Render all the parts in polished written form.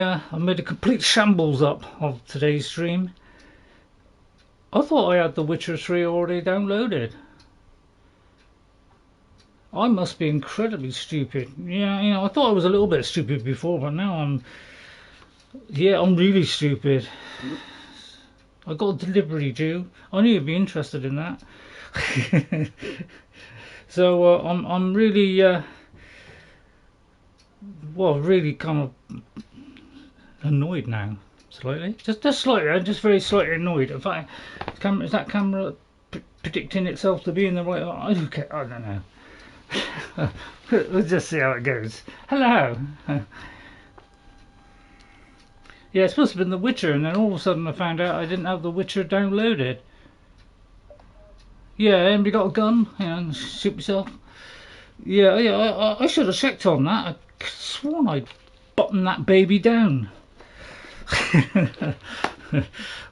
I made a complete shambles up of today's stream. I thought I had The Witcher 3 already downloaded. I must be incredibly stupid. Yeah, I thought I was a little bit stupid before, but now I'm really stupid. I got a delivery due. I knew you'd be interested in that. So I'm really, really kind of annoyed now, slightly. Just slightly. I'm just very slightly annoyed. In fact, is that camera predicting itself to be in the right? I don't know. We'll just see how it goes. Hello. Yeah, it's supposed to have been The Witcher, and then all of a sudden I found out I didn't have The Witcher downloaded. Yeah, anybody got a gun? And shoot myself. Yeah. I should have checked on that. I sworn I'd button that baby down.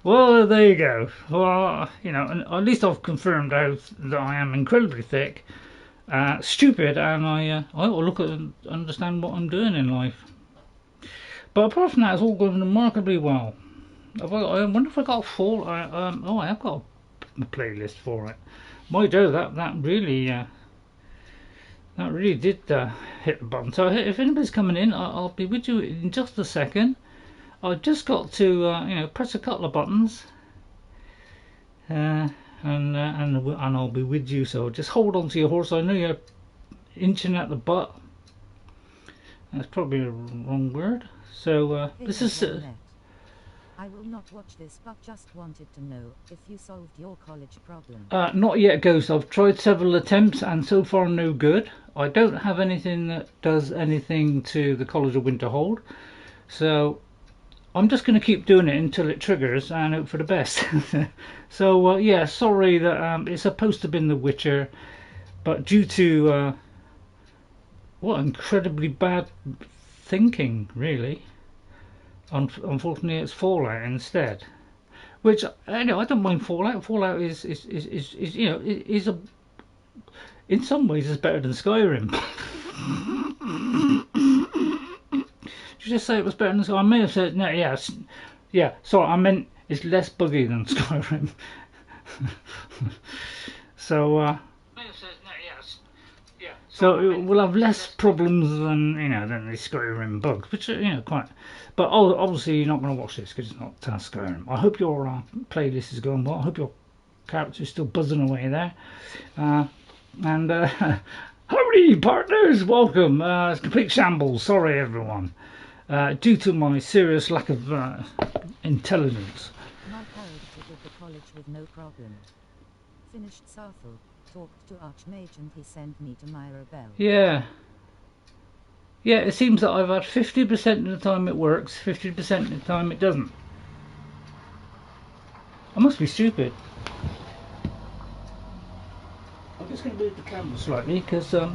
Well, there you go. Well, at least I've confirmed out that I am incredibly thick, stupid, and I will look at and understand what I'm doing in life. But apart from that, it's all going remarkably well. I wonder if I got a full. I have got a playlist for it. My Joe, that really did hit the button. So if anybody's coming in, I'll be with you in just a second. I've just got to press a couple of buttons, and I'll be with you. So just hold on to your horse. I know you're inching at the butt. That's probably a wrong word. So this is. I will not watch this, but just wanted to know if you solved your college problem. Not yet, Ghost. I've tried several attempts and so far no good. I don't have anything that does anything to the College of Winterhold, so I'm just going to keep doing it until it triggers and hope for the best. So yeah, sorry that it's supposed to have been The Witcher, but due to what incredibly bad thinking, really. Unfortunately, it's Fallout instead. Which I don't mind Fallout. Fallout is a in some ways is better than Skyrim. Did you just say it was better than Skyrim? I may have said no. Yeah. Sorry, I meant it's less buggy than Skyrim. So. So we'll have less problems than the Skyrim bugs, which quite. But obviously you're not going to watch this because it's not Skyrim. I hope your playlist is going well. I hope your character is still buzzing away there. And howdy partners, welcome. It's complete shambles. Sorry everyone, due to my serious lack of intelligence. My character did the college with no problem. Finished Sarthal. Talked to Archmage and he sent me to Myra Bell. Yeah, it seems that I've had 50% of the time it works, 50% of the time it doesn't. I must be stupid. I'm just going to move the camera slightly because I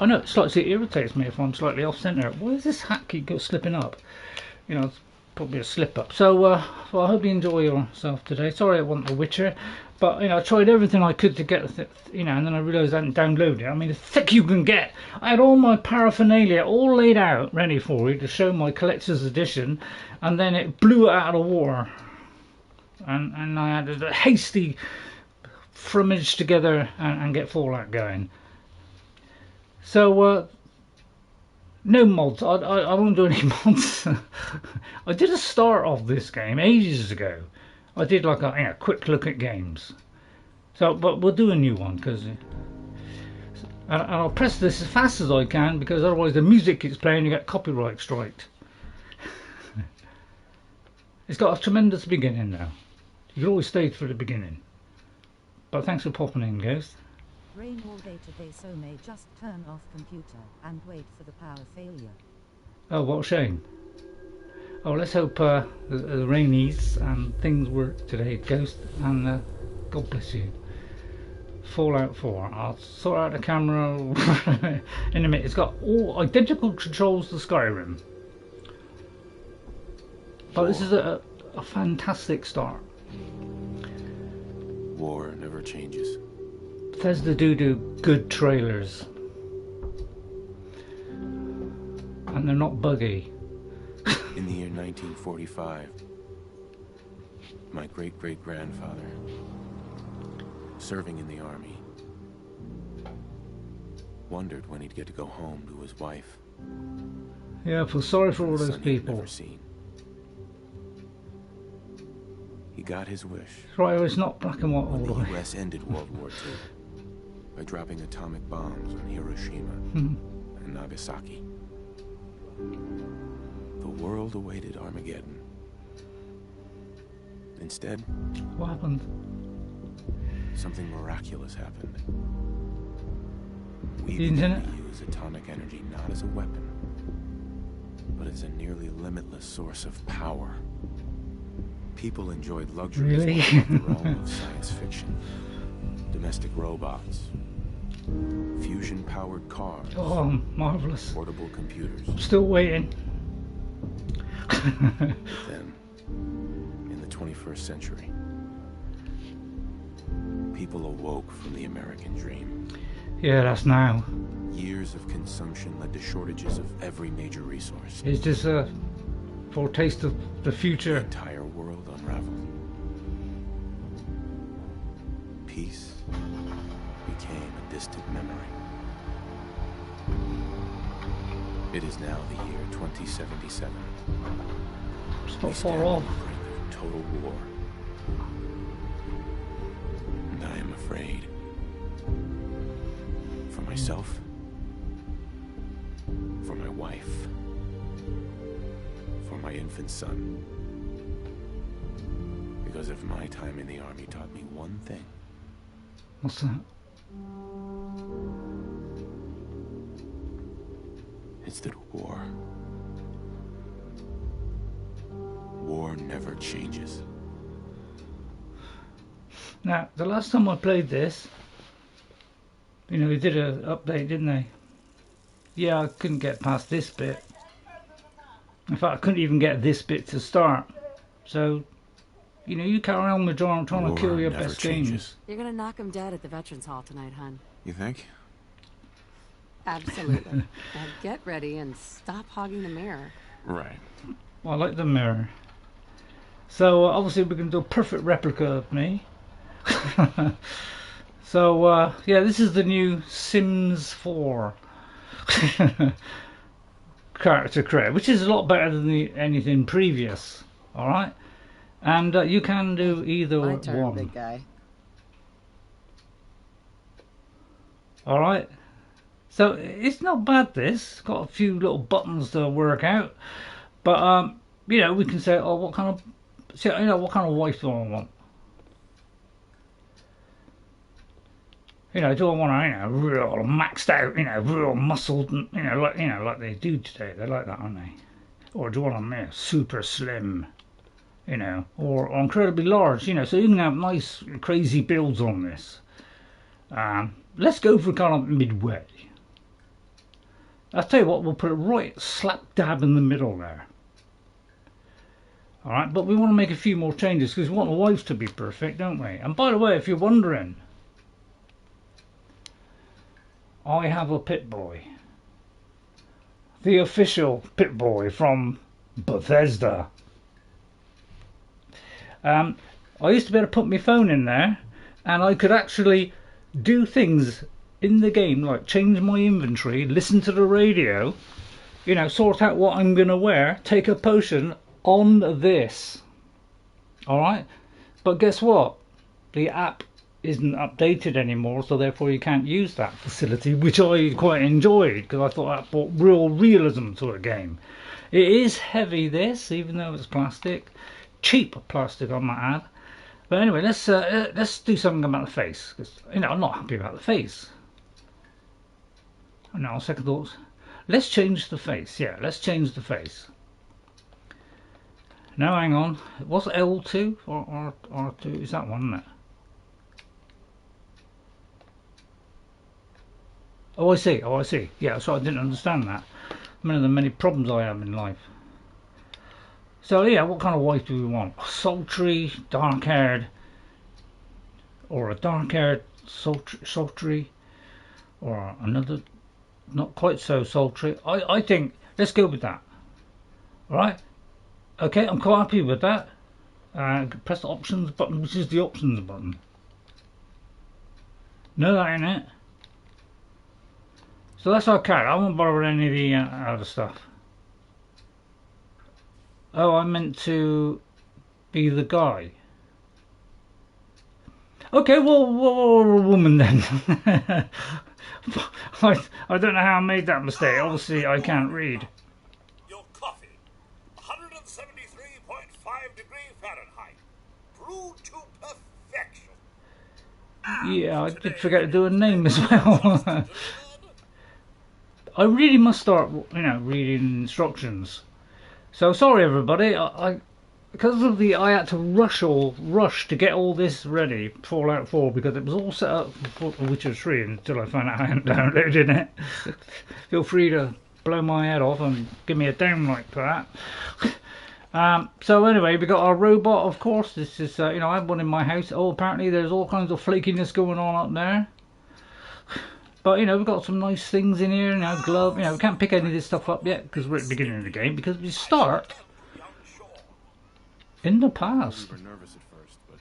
know it slightly irritates me if I'm slightly off centre. Why does this hat keep slipping up? It's probably a slip up. So well, I hope you enjoy yourself today. Sorry I wasn't The Witcher. But I tried everything I could to get and then I realised I hadn't downloaded it. I mean, the thick you can get. I had all my paraphernalia all laid out, ready for you to show my collector's edition, and then it blew it out of the water. And I had a hasty frummage together and get Fallout going. So no mods. I won't do any mods. I did a start of this game ages ago. I did like a quick look at games. So, but we'll do a new one because, and I'll press this as fast as I can because otherwise the music keeps playing. You get copyright striked. It's got a tremendous beginning now. You can always stay for the beginning. But thanks for popping in, Ghost. Rain all day today, so may just turn off computer and wait for the power failure. Oh, what a shame. Oh, let's hope the rain eases and things work today, Ghost, and God bless you. Fallout 4. I'll sort out the camera in a minute. It's got all identical controls to Skyrim. But this is a fantastic start. War never changes. Bethesda do good trailers. And they're not buggy. In the 1945, my great-great-grandfather, serving in the army, wondered when he'd get to go home to his wife. Yeah, I feel sorry for all the those son he'd people. never seen. He got his wish. Right, it's not black and white all When the the way. U.S. ended World War II by dropping atomic bombs on Hiroshima and Nagasaki. The world awaited Armageddon. Instead, What happened? something miraculous happened. We The began internet? to use atomic energy not as a weapon, but as a nearly limitless source of power. People enjoyed luxuries Really? well above the realm of science fiction. Domestic robots, fusion-powered cars, Oh, marvellous. portable computers. Still waiting. Then, in the 21st century, people awoke from the American dream. Yeah, that's now. Years of consumption led to shortages of every major resource. It's just a foretaste of the The future. entire world unraveled. Peace became a distant memory. It is now the year 2077. It's We not stand far on off. the brink of total war. And I am afraid. For myself. For my wife. For my infant son. Because if my time in the army taught me one thing, What's that? it's that war never changes. Now, the last time I played this, you know, they did an update, didn't they? Yeah, I couldn't get past this bit. In fact, I couldn't even get this bit to start. So, you know, you carry on with trying to War kill your never best changes. games. You're gonna knock him dead at the Veterans Hall tonight, hon. You think? Absolutely. Now get ready and stop hogging the mirror. Right. Well, I like the mirror. So, obviously, we're going to do a perfect replica of me. So, yeah, this is the new Sims 4 character creator, which is a lot better than anything previous. Alright? And you can do either My turn, one. big guy. Alright? So, it's not bad, this. Got a few little buttons to work out. But, you know, we can say, oh, what kind of... So, you know, what kind of wife do I want? You know, do I want to, you know, real maxed out, you know, real muscled, you know, like they do today. They're like that, aren't they? Or do I want them super slim, you know, or incredibly large, you know, so you can have nice, crazy builds on this. Let's go for kind of midway. I'll tell you what, we'll put it right slap dab in the middle there. Alright, but we want to make a few more changes because we want the wives to be perfect, don't we? And by the way, if you're wondering, I have a Pitboy. The official Pitboy from Bethesda. I used to be able to put my phone in there and I could actually do things in the game like change my inventory, listen to the radio, you know, sort out what I'm going to wear, take a potion on this. Alright? But guess what? The app isn't updated anymore, so therefore you can't use that facility, which I quite enjoyed because I thought that brought real realism to a game. It is heavy, this, even though it's plastic, cheap plastic, I might add. But anyway, let's do something about the face, because you know I'm not happy about the face. No, second thoughts. Let's change the face. Yeah, let's change the face. Now hang on, what's L2 or R2? Is that one, isn't it? Oh, I see. Oh, I see. Yeah, so I didn't understand that. One of the many problems I have in life. So yeah, what kind of wife do we want? Sultry, dark-haired, or a dark-haired sultry, or another not quite so sultry. I think let's go with that. All right. Okay, I'm quite happy with that. Press the options button, which is the options button. No, that ain't it. So that's okay. I won't bother with any of the other stuff. Oh, I meant to be the guy. Okay, well, a woman then. I don't know how I made that mistake. Obviously, I can't read. Your coffee, 173.5 degrees Fahrenheit, brewed to perfection. Yeah, I did forget to do a name as well. I really must start, reading instructions. So sorry, everybody. Because of I had to rush to get all this ready, Fallout 4, because it was all set up for Witcher 3 until I found out I hadn't downloaded it. Feel free to blow my head off and give me a downlight for that. So anyway, we got our robot, of course. This is, I have one in my house. Oh, apparently there's all kinds of flakiness going on up there. But, we've got some nice things in here, glove, we can't pick any of this stuff up yet because we're at the beginning of the game, because we start in the past. We were nervous at first, but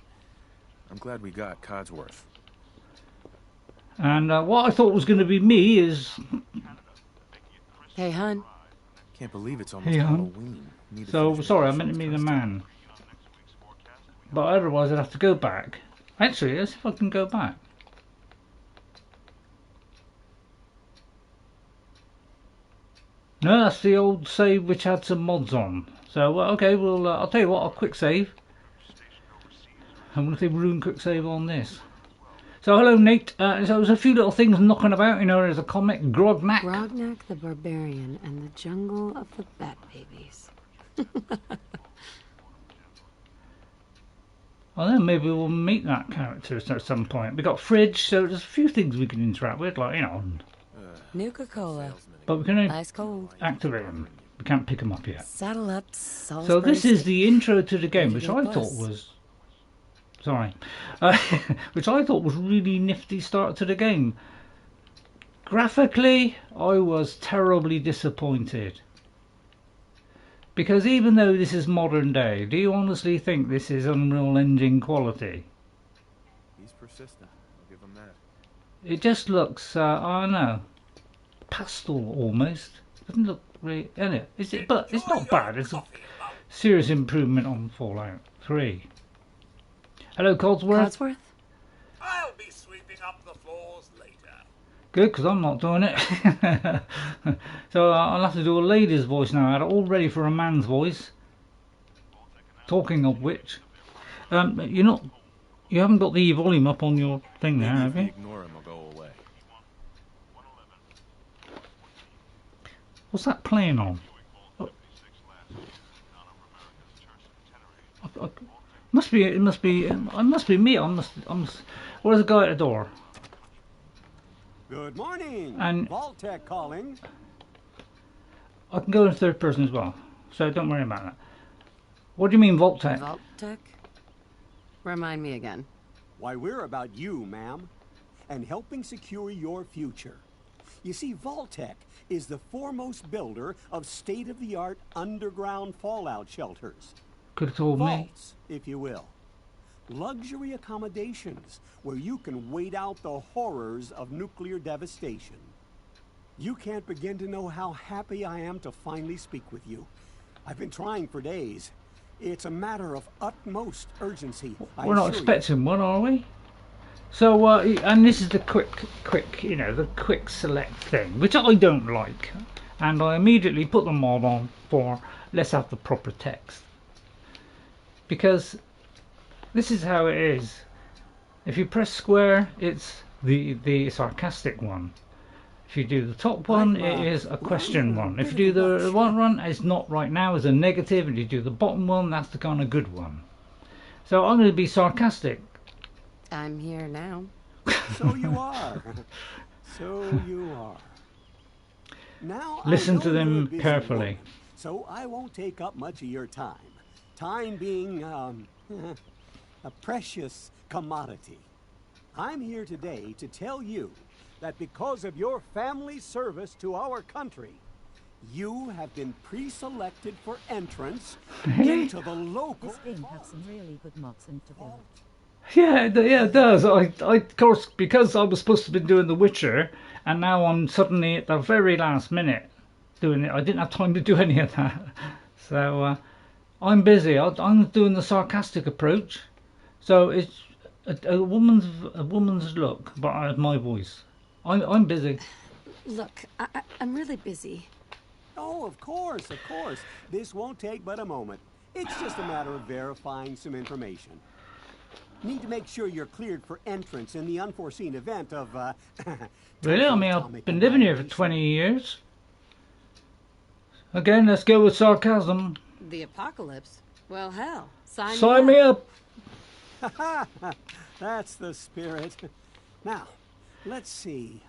I'm glad we got Codsworth. And what I thought was going to be me is... Hey, hun. Can't believe it's almost Hey, hon. Halloween. Need to So, finish sorry, I the meant to be the first. man. But otherwise I'd have to go back. Actually, let's see if I can go back. No, that's the old save which had some mods on. So, okay, well, I'll tell you what, I'll quick save. I'm going to say ruin quick save on this. So, hello, Nate. So there's a few little things knocking about. There's a comic, Grognak. Grognak the Barbarian and the Jungle of the Bat Babies. Well, then maybe we'll meet that character at some point. We got Fridge, so there's a few things we can interact with, like, Nuka-Cola. but we can only Ice cold. activate them. We can't pick them up yet. Saddle up, So this is the intro to the game, which I thought was... Sorry. Which I thought was really nifty start to the game. Graphically, I was terribly disappointed. Because even though this is modern day, do you honestly think this is Unreal Engine quality? He's persistent. I'll give him that. It just looks, I don't know, pastel almost. Doesn't look really, is it? But it's not bad. It's a serious improvement on Fallout 3. Hello, Codsworth. Codsworth? I'll be sweeping up the floors later. Good, because I'm not doing it. So I'll have to do a lady's voice now. I had it all ready for a man's voice. Talking of which, you haven't got the volume up on your thing there, Maybe have if we you? ignore him, he'll go away. What's that playing on? Oh. Must be me. Where's the guy at the door? Good morning. And Vault-Tec calling. I can go in third person as well, so don't worry about that. What do you mean, Vault-Tec? Vault-Tec? Remind me again. Why, we're about you, ma'am, and helping secure your future. You see, Vault-Tec is the foremost builder of state-of-the-art underground fallout shelters. Could have told me. Vaults, if you will. Luxury accommodations where you can wait out the horrors of nuclear devastation. You can't begin to know how happy I am to finally speak with you. I've been trying for days. It's a matter of utmost urgency. We're not expecting one, are we? So, and this is the quick, the quick select thing, which I don't like. And I immediately put the mod on for let's have the proper text. Because this is how it is. If you press square, it's the sarcastic one. If you do the top one, it is a question one. If you do the one, it's not right now, it's a negative. And you do the bottom one, that's the kind of good one. So I'm going to be sarcastic. I'm here now. So you are. So you are. Now Listen to them carefully. Woman, so I won't take up much of your time. Time being a precious commodity. I'm here today to tell you that because of your family's service to our country, You have been pre-selected for entrance Really? into the local... This game has some really good mods and to build. Yeah, it does. Of course, because I was supposed to be doing The Witcher, and now I'm suddenly at the very last minute doing it. I didn't have time to do any of that. So I'm busy. I'm doing the sarcastic approach. So it's a woman's look, but I have my voice. I'm busy. Look, I'm really busy. Oh, of course, of course. This won't take but a moment. It's just a matter of verifying some information. Need to make sure you're cleared for entrance in the unforeseen event of, Really? I mean, I've been living here for 20 years. Again, let's go with sarcasm. The apocalypse? Well, hell, sign Me up. That's the spirit. Now, let's see.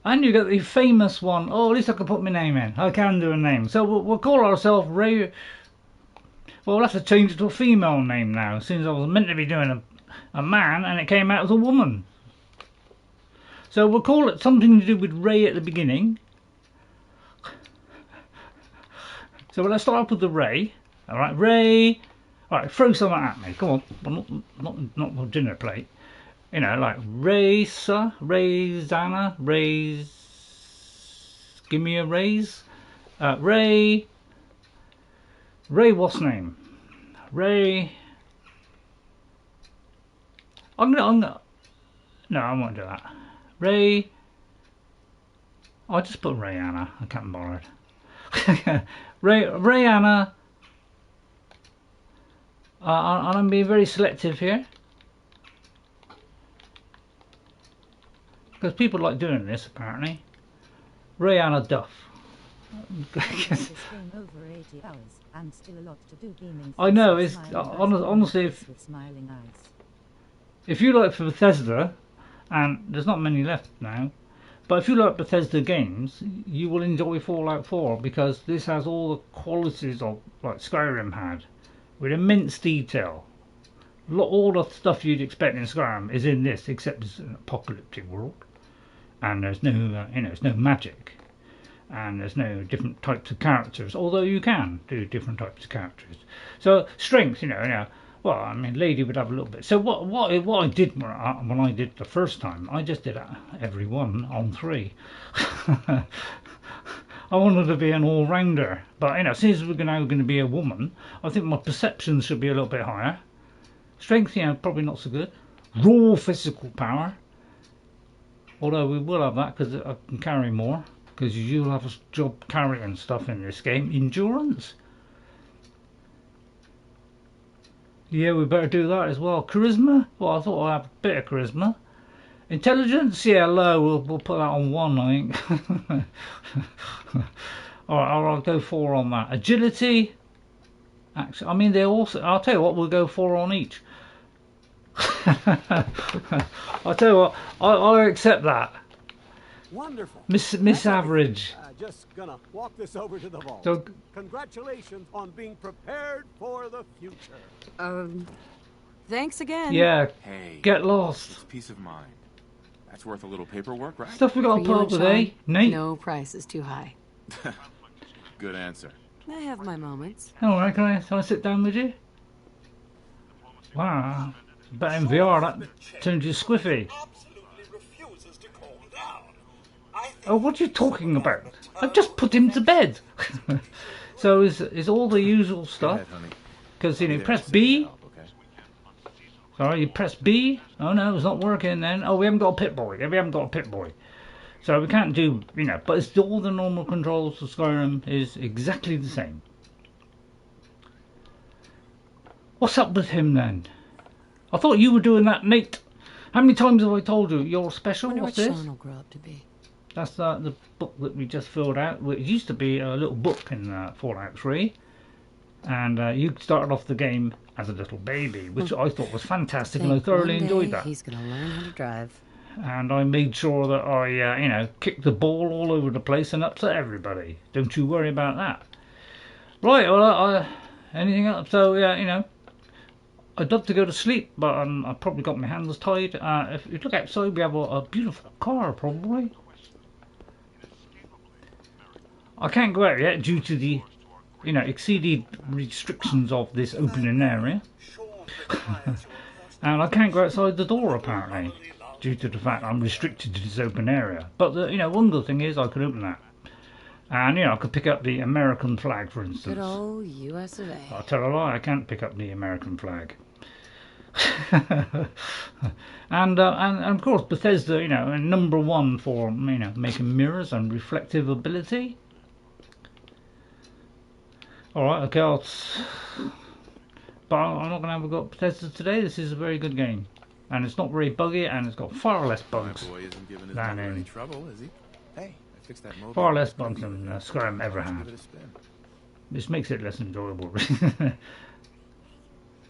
And you got the famous one. Oh, at least I can put my name in. I can do a name. So we'll call ourselves Ray. Well, we'll have to change it to a female name now, since I was meant to be doing a man and it came out as a woman. So we'll call it something to do with Ray at the beginning. So let's start off with the Ray. All right, Ray. All right, throw something at me. Come on. Well, not a dinner plate. You know, like Raisa, Raisana, Raise. Give me a raise. Ray. What's name? Ray. I'm gonna. No, I won't do that. Ray. I'll just put Rayana. I can't bother it. Rayana. I'm being very selective here. Because people like doing this, apparently. Rayana Duff. This game over 80 hours and still a lot to do. Beaming I know, faces, it's smiling eyes, honestly, with smiling eyes. if you like Bethesda, and there's not many left now, but if you like Bethesda games, you will enjoy Fallout 4 because this has all the qualities of like Skyrim had, with immense detail. All the stuff you'd expect in Skyrim is in this, except it's an apocalyptic world, and there's no, there's no magic, and there's no different types of characters. Although you can do different types of characters. So strength, well, I mean, lady would have a little bit. So what I did when I did the first time, I just did every one on 3. I wanted to be an all-rounder, but since we're now going to be a woman, I think my perceptions should be a little bit higher. Strength, probably not so good. Raw physical power, although we will have that because I can carry more, because you'll have a job carrying stuff in this game. Endurance. Yeah, we better do that as well. Charisma? Well, I thought I'd have a bit of charisma. Intelligence? Yeah, low. We'll put that on 1, I think. Alright, I'll go 4 on that. Agility? Actually, I mean, they also... I'll tell you what, we'll go 4 on each. I'll tell you what, I accept that. Wonderful. Miss Average. Just gonna walk this over to the vault. So, congratulations on being prepared for the future. Thanks again. yeah, Hey, get lost. it's peace of mind. That's worth a little paperwork, right? Stuff we got For to you put up and with, Sean, eh? Nate? no price is too high. Good answer. I have my moments. Alright, can I sit down with you? Wow. But in VR, that turns you squiffy. Absolutely refuses to calm down. I think Oh, what are you talking about? I've just put him to bed. So is all the usual Go stuff? ahead, honey. Because, I'll be you there press in a second B. to help, okay? Sorry, you press B. Oh no, it's not working then. Oh, we haven't got a Pitboy. Yeah, we haven't got a Pitboy. So we can't do, but it's all the normal controls for Skyrim is exactly the same. What's up with him then? I thought you were doing that, Nate. How many times have I told you you're special? Wonder what What's this? Sean will grow up to be. That's the book that we just filled out. It used to be a little book in Fallout 3. And you started off the game as a little baby, which I thought was fantastic, and I Think thoroughly one enjoyed day that. He's gonna learn how to drive. And I made sure that I, kicked the ball all over the place and upset everybody. Don't you worry about that. Right, well, anything else? So, yeah, I'd love to go to sleep, but I've probably got my hands tied. If you look outside, we have a beautiful car, probably. I can't go out yet due to the, you know, exceeded restrictions of this opening area. And I can't go outside the door apparently, due to the fact I'm restricted to this open area. But the, you know, one good thing is I could open that. And, you know, I could pick up the American flag, for instance. Good old US of A. I'll tell a lie, I can't pick up the American flag. and of course Bethesda, you know, #1 for, you know, making mirrors and reflective ability. Alright, okay, but I'm not going to have a go at Bethesda today. This is a very good game. And it's not very buggy, and it's got far less bugs than in... trouble, is he? Hey, I fixed that mobile. Far less bugs than Skyrim ever had. This makes it less enjoyable.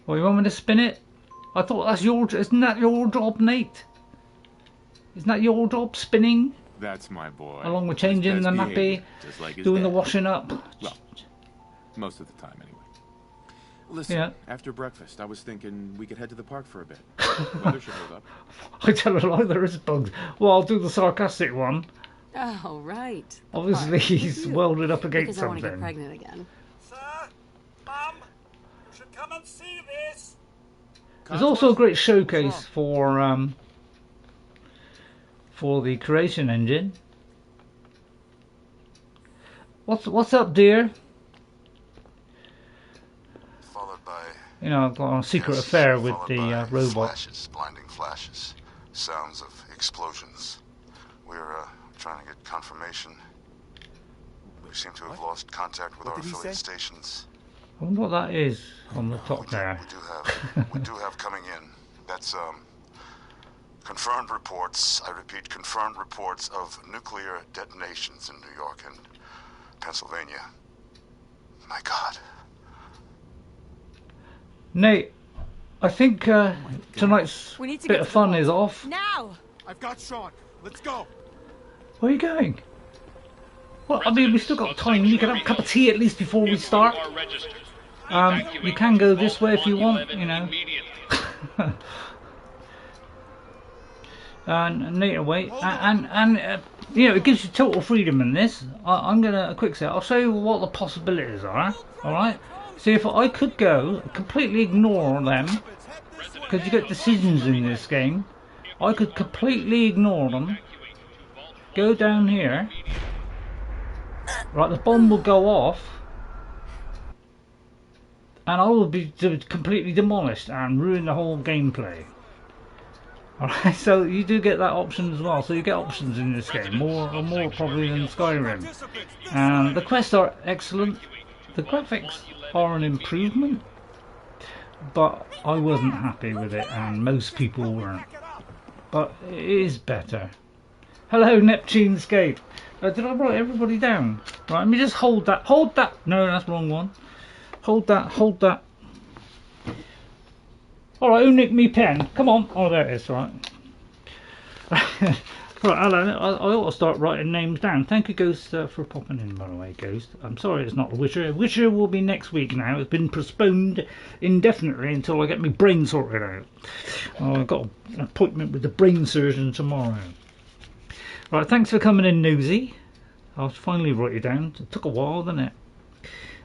Well, you want me to spin it? I thought that's your... Isn't that your job, Nate? Isn't that your job, spinning? That's my boy. Along with changing the nappy, like doing the washing up. Well, most of the time, anyway. Listen, yeah. After breakfast, I was thinking we could head to the park for a bit. Weather should hold up. I tell a lie, there is bugs. Well, I'll do the sarcastic one. Oh, right. Obviously, he's welded up against because I want something. to get pregnant again. Sir, Mum, you should come and see this. There's also a great showcase for the creation engine. What's up, dear? Followed by, you know, I've got a secret affair with the robot. Flashes, blinding flashes, sounds of explosions. We're trying to get confirmation. We seem to have lost contact with our affiliate stations. I wonder what that is on the top there. We do have coming in. That's confirmed reports. I repeat, confirmed reports of nuclear detonations in New York and Pennsylvania. My God. Nate, I think tonight's bit of fun is off. Now! I've got Sean. Let's go. Where are you going? Well, I mean, we've still got time. We can have a cup of tea at least before we start. You can go this way if you want, you know. And Nate away. And you know, it gives you total freedom in this. I'm gonna, a quick set, I'll show you what the possibilities are. Alright? See, if I could go, completely ignore them, because you get decisions in this game, I could completely ignore them, go down here, right, the bomb will go off, and I will be completely demolished and ruin the whole gameplay. Alright, so you do get that option as well, so you get options in this game, more probably than Skyrim. And the quests are excellent, the graphics are an improvement, but I wasn't happy with it, and most people weren't. But it is better. Hello, Neptunescape. Did I write everybody down? Right, let me just hold that. Hold that. No, that's the wrong one. Hold that. Hold that. All right, who nicked me pen? Come on. Oh, there it is. Right. Right, Alan, I ought to start writing names down. Thank you, Ghost, for popping in, by the way, Ghost. I'm sorry it's not Witcher. Witcher will be next week now. It's been postponed indefinitely until I get my brain sorted out. Oh, I've got an appointment with the brain surgeon tomorrow. Right, thanks for coming in, Nosy. I'll finally write you down. It took a while, didn't it?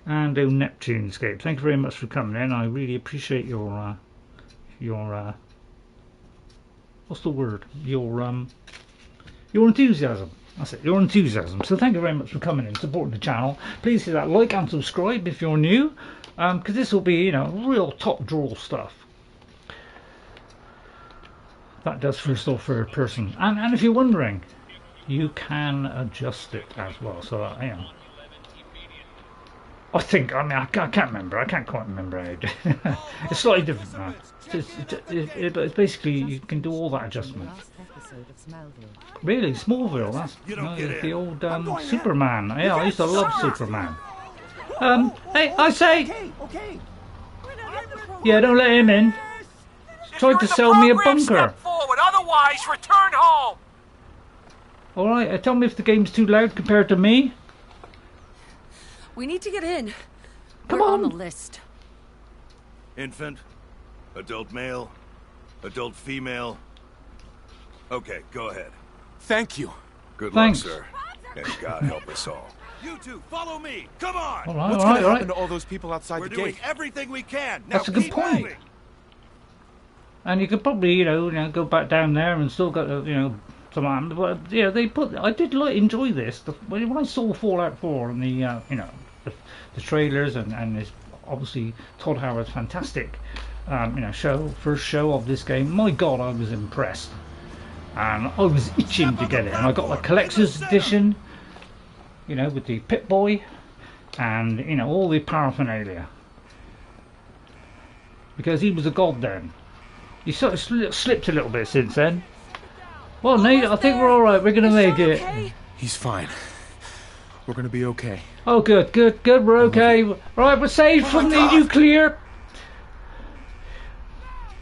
And oh, Neptunescape, thank you very much for coming in. I really appreciate your what's the word? Your enthusiasm. That's it, your enthusiasm. So thank you very much for coming in, supporting the channel. Please hit that like and subscribe if you're new, because this will be, you know, real top draw stuff. That does first off third person. And if you're wondering, you can adjust it as well. So you know, I think, I mean, I can't remember. I can't quite remember how to do it. It's slightly different now. It's basically, you can do all that adjustment. Really? Smallville? That's the old Superman. Yeah, I used to love Superman. Hey, I say! Yeah, don't let him in. He's tried to sell me a bunker. Step forward, otherwise return home. Alright, tell me if the game's too loud compared to me. We need to get in. Come We're on. on the list. Infant, adult male, adult female. Okay, go ahead. Thank you. Good Thanks. luck, sir. And God help us all. You two, follow me. Come on. All right, What's all right, gonna all happen right. to all those people outside We're the doing gate? everything we can. Now That's a good keep point. moving. And you could probably, go back down there and still got, some arms. But yeah, I did enjoy this. When I saw Fallout 4 and the trailers and this, obviously Todd Howard's fantastic, first show of this game. My God, I was impressed, and I was itching to get it. And I got the collector's edition, with the Pitboy, and all the paraphernalia, because he was a god then. He sort of slipped a little bit since then. Well, Nate, I think we're all right. We're gonna make it. He's fine. We're gonna be okay. Oh, good. We're okay. Right, we're saved from the nuclear.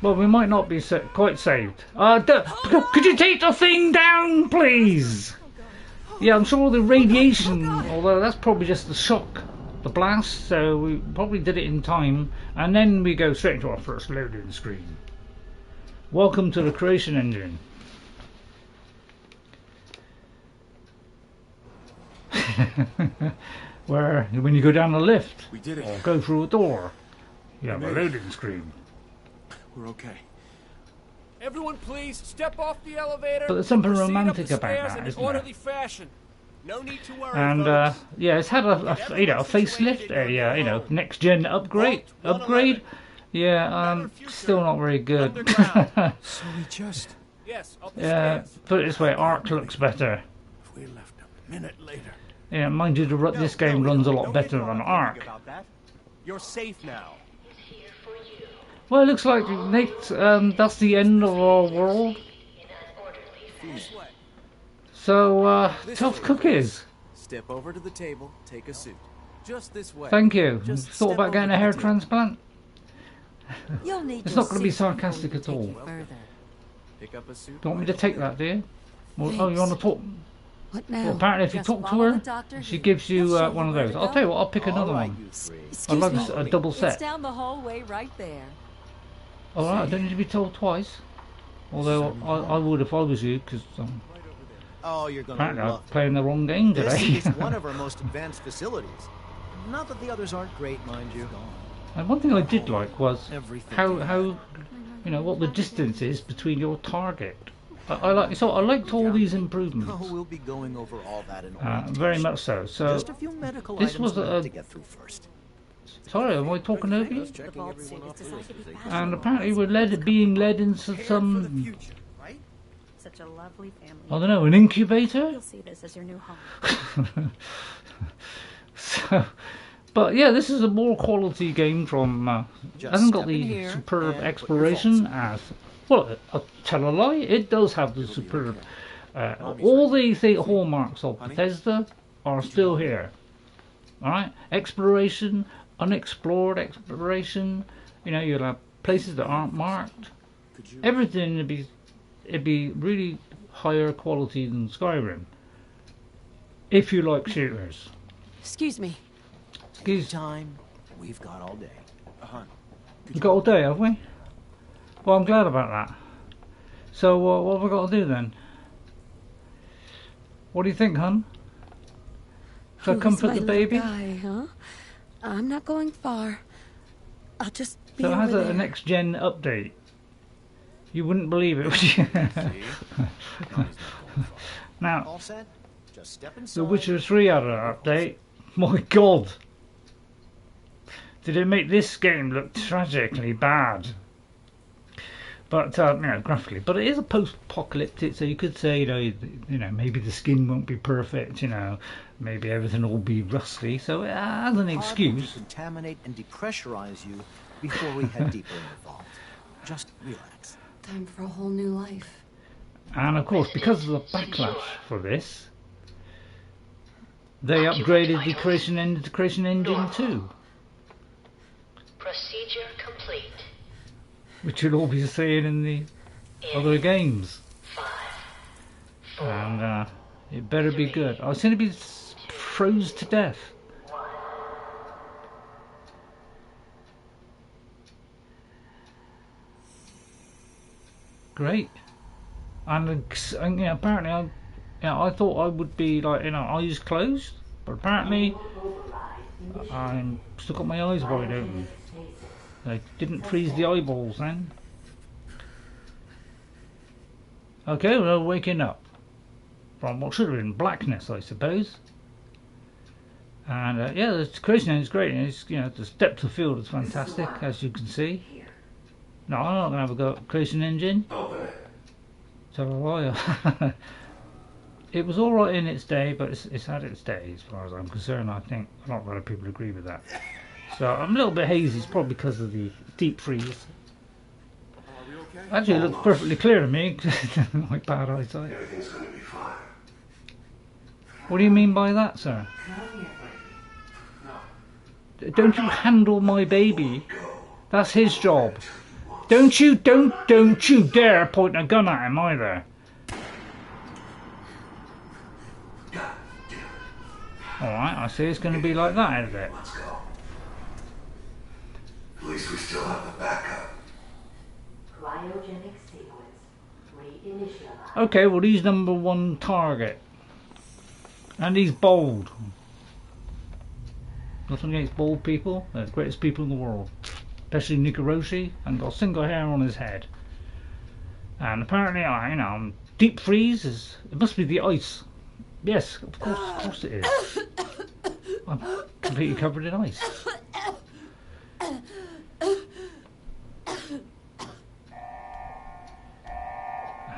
Well, we might not be quite saved. Could you take the thing down, please? Yeah, I'm sure the radiation, although that's probably just the shock, the blast, so we probably did it in time, and then we go straight into our first loading screen. Welcome to the creation engine. Where, when you go down the lift, We did it. or go through a door, you have a loading screen. We're okay. Everyone, please step off the elevator. But there's something and proceed up romantic the about stairs that, in isn't orderly fashion. No need to worry. And folks. yeah, it's had a facelift, a next gen upgrade. Yeah, still not very good. Underground. So we just... Yes, up the Yeah, stairs. put it this way, Ark looks better. If we left a minute later... Yeah, mind you, this game runs a lot better than Ark. About that. You're safe now. Well, it looks like, Nate, that's the end of our world. So, tough cookies. Step over to the table, take a suit. Just this way. Thank you. Just Thought step about over getting to a the hair table. transplant? You'll need It's your not going to be suit before sarcastic you at all. take it further. Pick up a suit. Do you want me to take that, do you? Well, oh, you want to talk? What now? Well, apparently if you Just talk to follow the her, doctor? she gives you He'll show one of where those. to I'll go. tell you what, I'll pick another All right, one. you three. I'd Excuse like me. a double It's set. down the hallway right there. Alright, I don't need to be told twice. Although I would if I was you, because Oh, you're gonna apparently I'm love it. playing the wrong game This today. is one of our most advanced facilities. Not that the others aren't great, mind you. And one thing I did like was Everything. how what the distance is between your target. I liked all these improvements. Oh, we'll be going over all that in Very much so. So Just a few medical this items was we a- have to get through first. sorry, am I talking over you? The vault suit is designed to be And fashionable. apparently we're being led into some, Such a lovely family. I don't know, an incubator? You'll see this as your new home. So, but yeah, this is a more quality game from. Just Hasn't got step in the here superb and put your exploration as. Well, I'll tell a lie. It does have the superb. All the hallmarks of Bethesda are still here. All right, exploration, unexplored exploration. You'll have places that aren't marked. Everything it'd be really higher quality than Skyrim. If you like shooters. Excuse me. Excuse. Time, we've got all day. We've got all day, have we? Well, I'm glad about that. So, what have we got to do then? What do you think, hun? Shall I Who's comfort my the little baby? guy, huh? I'm not going far. I'll just be So it has over a there. next gen update. You wouldn't believe it, would you? Now, All set? Just step inside. The Witcher 3 had an update. My God! Did it make this game look tragically bad? But graphically. But it is a post-apocalyptic, so you could say, maybe the skin won't be perfect. Maybe everything will be rusty. So as an excuse. To contaminate and depressurize you before we head deeper in the vault. Just relax. Time for a whole new life. And of course, because of the backlash for this, they upgraded the creation engine too. Procedure complete. Which you'll all be seeing in the other games. 5, 4, And it better be good. I was going to be froze to death. 1. Great. And apparently I thought I would be like, eyes closed. But apparently, I'm still got my eyes wide open. I didn't freeze the eyeballs then. Okay, well, waking up from what should have been blackness, I suppose. And yeah, the creation is great. It's, you know, the depth of field is fantastic, as you can see. No, I'm not going to have a go at creation engine. So it was all right in its day, but it's had its day as far as I'm concerned. I think a lot of other people agree with that. So I'm a little bit hazy. It's probably because of the deep freeze. Actually, it looks perfectly clear to me. My bad eyesight. Everything's going to be fine. What do you mean by that, sir? Don't you handle my baby? That's his job. Don't you dare point a gun at him either. Alright, I see it's going to be like that, is it? Let's go. At least we still have the backup. Cryogenic sequence reinitialized. Okay, well he's #1 target. And he's bold. Nothing against bald people. They're the greatest people in the world. Especially Nikoroshi, and got a single hair on his head. And apparently, you know, deep freeze is... It must be the ice. Yes, of course it is. I'm completely covered in ice.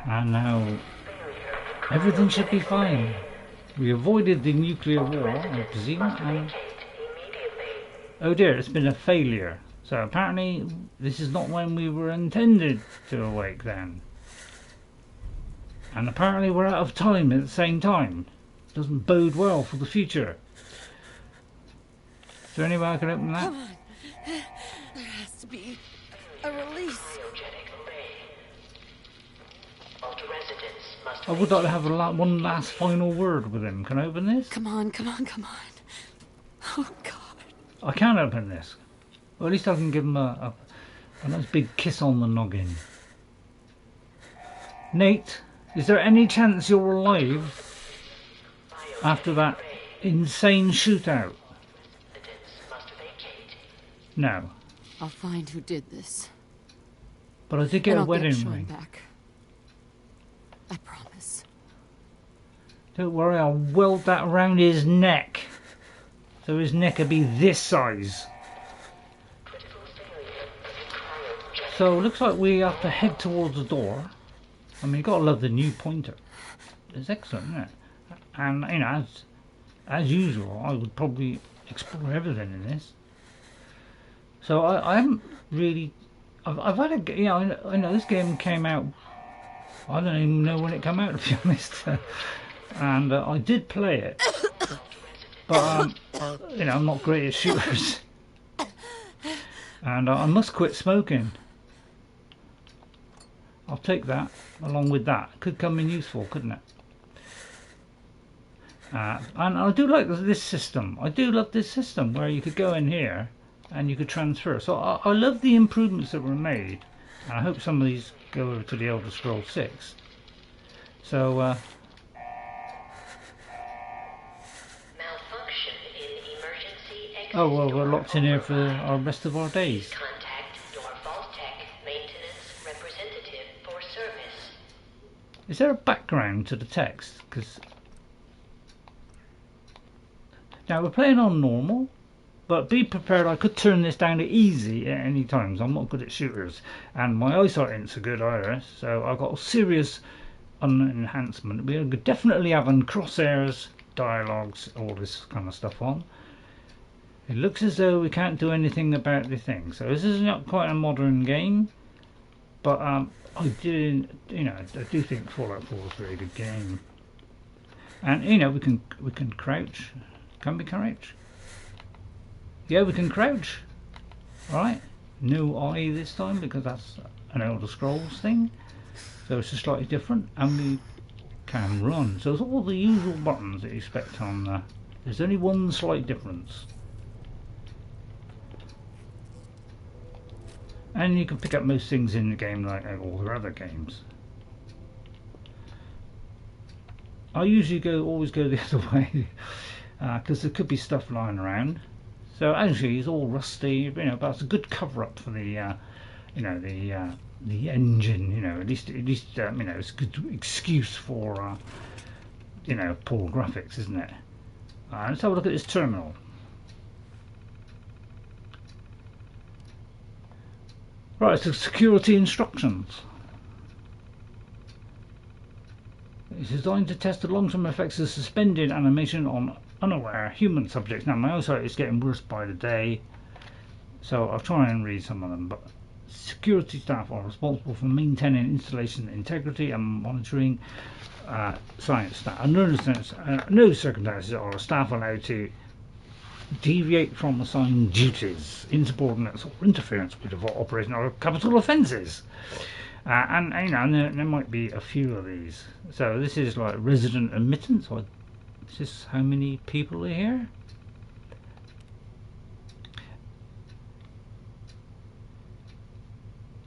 And now, everything should be fine. We avoided the nuclear war, I presume, and... Oh dear, it's been a failure. So apparently, this is not when we were intended to awake then. And apparently we're out of time at the same time. Doesn't bode well for the future. Is there any way I can open that? Come on. There has to be a release. I would like to have one last final word with him. Can I open this? Come on, come on, come on. Oh, God. I can open this. Well, at least I can give him a nice big kiss on the noggin. Nate, is there any chance you're alive after that insane shootout? No. I'll find who did this. But I did get a wedding ring. Back. I promise. Don't worry, I'll weld that around his neck. So his neck will be this size. So looks like we have to head towards the door. I mean, you gotta love the new pointer. It's excellent, isn't it? And you know, as usual, I would probably explore everything in this. So I haven't really. I've had a, you know, I know this game came out. I don't even know when it came out, to be honest. And I did play it, but you know, I'm not great at shooters, and I must quit smoking. I'll take that along with that. Could come in useful, couldn't it? And I do like this system. I do love this system where you could go in here and you could transfer. So I love the improvements that were made. And I hope some of these go over to the Elder Scrolls 6. So malfunction in emergency exit. Oh well, we're locked in here for our rest of our days. Contact your Vault-Tec maintenance representative for service. Is there a background to the text? Because now we're playing on normal, but be prepared, I could turn this down to easy at any time. I'm not good at shooters, and my eyesight ain't so good either. So I've got a serious enhancement. We're definitely having crosshairs, dialogues, all this kind of stuff on. It looks as though we can't do anything about the thing. So this is not quite a modern game, but I do think Fallout 4 is a very good game. And you know, we can crouch. Can we crouch? Yeah, we can crouch. Alright. No eye this time because that's an Elder Scrolls thing. So it's just slightly different. And we can run. So it's all the usual buttons that you expect on there's only one slight difference. And you can pick up most things in the game like all the other games. I usually always go the other way. because there could be stuff lying around. So actually it's all rusty, you know, but it's a good cover up for the you know, the engine, you know, at least you know, it's a good excuse for you know, poor graphics, isn't it? Let's have a look at this terminal. Right, so security instructions. It's designed to test the long-term effects of suspended animation on unaware human subjects. Now my eyesight is getting worse by the day, so I'll try and read some of them. But security staff are responsible for maintaining installation integrity and monitoring science staff. Under no circumstances are staff allowed to deviate from assigned duties, insubordinates, or interference with the operation or capital offences. And you know, there might be a few of these. So this is like resident admittance. Or is this how many people are here?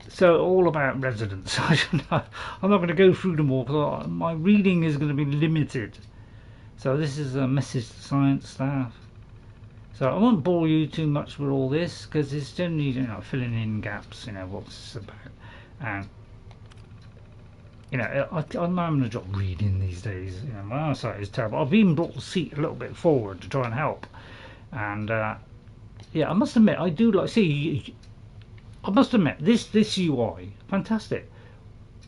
So all about residents. I'm not going to go through them all because my reading is going to be limited. So this is a message to science staff. So I won't bore you too much with all this because it's generally, you know, filling in gaps, you know, what this is about. And you know, I'm having a job reading these days. You know, my eyesight is terrible. I've even brought the seat a little bit forward to try and help. And yeah, I must admit, I do like. See, I must admit, this UI, fantastic.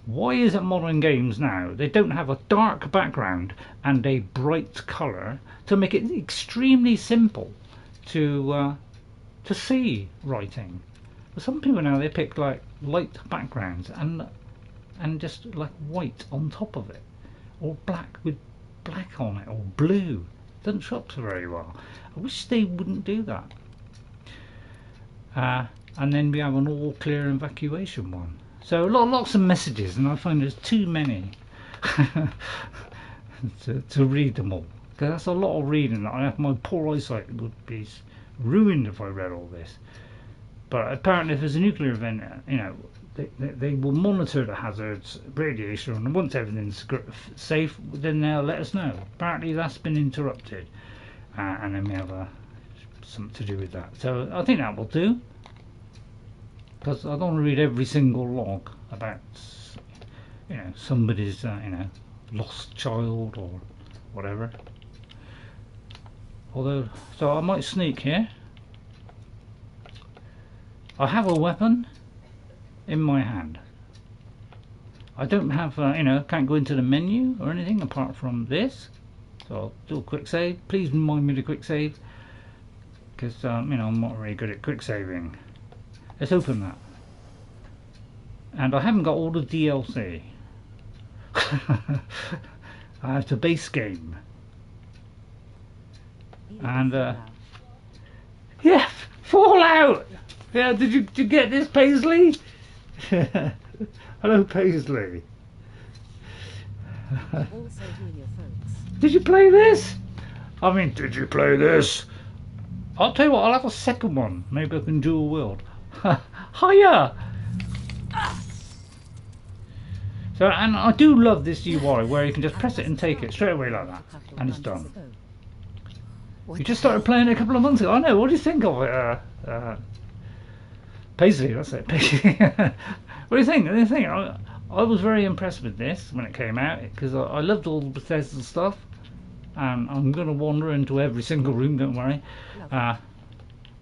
Why is it modern games now they don't have a dark background and a bright colour to make it extremely simple to see writing? But some people now, they pick like light backgrounds and just like white on top of it, or black with black on it, or blue. Doesn't show up so very well. I wish they wouldn't do that. And then we have an all clear evacuation one. So lots of messages, and I find there's too many to read them all, because that's a lot of reading. My poor eyesight would be ruined if I read all this. But apparently if there's a nuclear event, you know, they will monitor the hazards, radiation, and once everything's safe, then they'll let us know. Apparently that's been interrupted, and then we have something to do with that. So I think that will do, because I don't want to read every single log about, you know, somebody's you know, lost child or whatever. Although, so I might sneak here. I have a weapon in my hand. I don't have, you know, can't go into the menu or anything apart from this. So I'll do a quick save. Please remind me to quick save, because you know, I'm not very good at quick saving. Let's open that. And I haven't got all the DLC. I have the base game. And yeah, Fallout. Yeah, did you get this, Paisley? Hello, Paisley. Did you play this? I mean, did you play this? I'll tell you what, I'll have a second one. Maybe I can dual wield. Hiya! So, and I do love this UI where you can just press it and take it straight away like that, and it's done. You just started playing it a couple of months ago. I know. What do you think of it? Paisley, that's it. What do you think? I was very impressed with this when it came out, because I loved all the Bethesda stuff, and I'm going to wander into every single room, don't worry.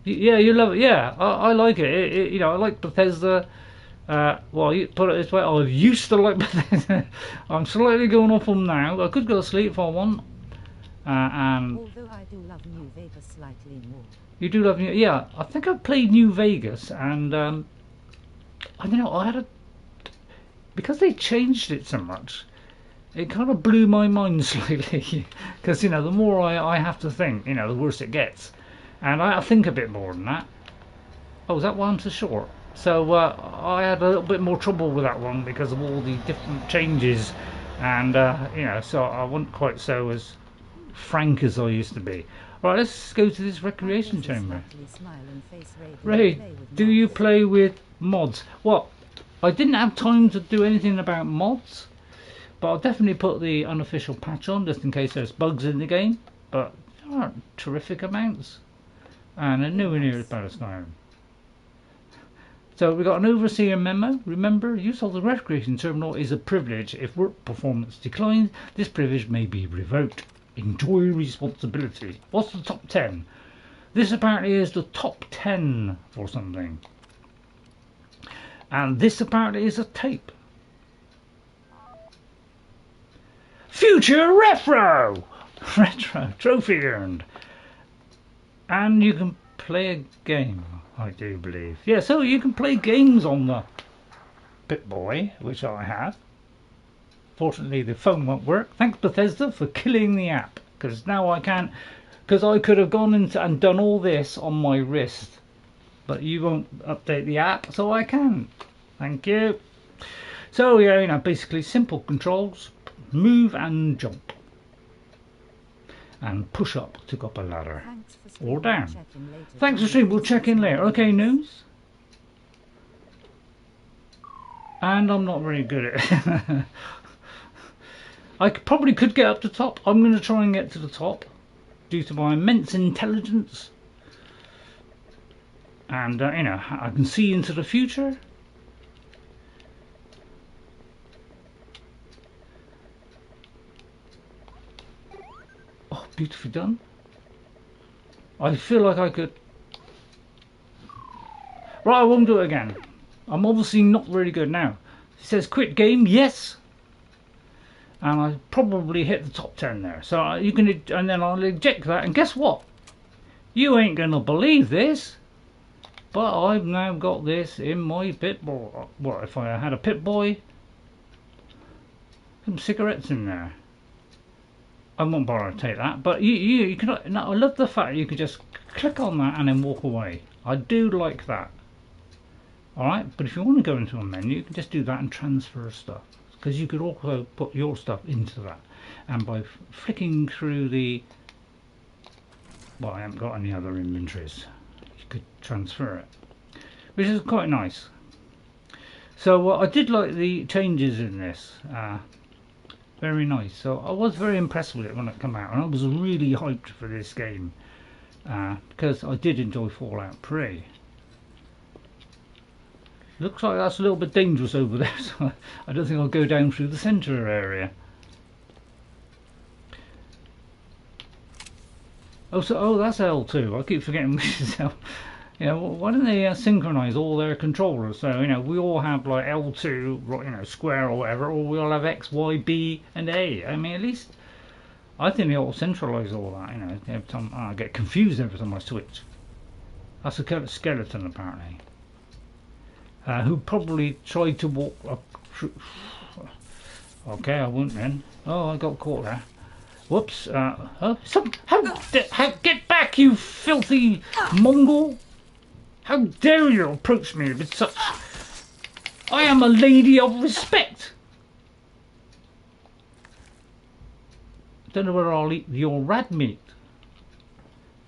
Yeah, you love it. Yeah, I like it. You know, I like Bethesda. Well, you put it this way, I used to like Bethesda. I'm slightly going off them now. I could go to sleep if I want. And although I do love New Vegas slightly more. You do love New, yeah. I think I played New Vegas, and I don't know. Because they changed it so much, it kind of blew my mind slightly. Because you know, the more I have to think, you know, the worse it gets, and I think a bit more than that. Oh, is that why I'm so short? So I had a little bit more trouble with that one because of all the different changes, and you know, so I wasn't quite so as frank as I used to be. Right, let's go to this recreation chamber. Ray, do you play with mods? Well, I didn't have time to do anything about mods, but I'll definitely put the unofficial patch on just in case there's bugs in the game. But aren't terrific amounts. And a nowhere near as bad as Skyrim. So we got an overseer memo. Remember, use of the recreation terminal is a privilege. If work performance declines, this privilege may be revoked. Enjoy responsibility. What's the top 10? This apparently is the top 10 for something. And this apparently is a tape. Future Retro! Retro trophy earned. And you can play a game, I do believe. Yeah, so you can play games on the Pitboy, which I have. Fortunately, the phone won't work. Thanks Bethesda for killing the app, because now I can't. Because I could have gone into and done all this on my wrist, but you won't update the app, so I can. Thank you. So yeah, you know, basically simple controls: move and jump, and push up to go up a ladder, or down. Thanks for streaming. We'll check in later. Okay, news. And I'm not very good at it. I probably could get up to top. I'm going to try and get to the top due to my immense intelligence. And, you know, I can see into the future. Oh, beautifully done. I feel like I could... Right, I won't do it again. I'm obviously not really good now. It says quit game, yes. And I probably hit the top 10 there. So you can, and then I'll eject that. And guess what? You ain't gonna believe this, but I've now got this in my Pitboy. What if I had a Pitboy? Some cigarettes in there. I won't bother to take that. But you can. I love the fact you could just click on that and then walk away. I do like that. Alright, but if you want to go into a menu, you can just do that and transfer stuff. Because you could also put your stuff into that. And by flicking through the... Well, I haven't got any other inventories. You could transfer it. Which is quite nice. So I did like the changes in this. Very nice. So I was very impressed with it when it came out. And I was really hyped for this game. Because I did enjoy Fallout 3. Looks like that's a little bit dangerous over there, so I don't think I'll go down through the centre area. Oh, that's L2. I keep forgetting which is L. You know, why don't they synchronise all their controllers? So you know, we all have like L2, you know, square or whatever, or we all have X, Y, B, and A. I mean, at least I think they all centralise all that. You know, every time I get confused every time I switch. That's a skeleton apparently. Who probably tried to walk up through... Okay, I won't then. Oh, I got caught there. Whoops. Get back, you filthy Mongol! How dare you approach me with such... I am a lady of respect! Don't know whether I'll eat your rad meat.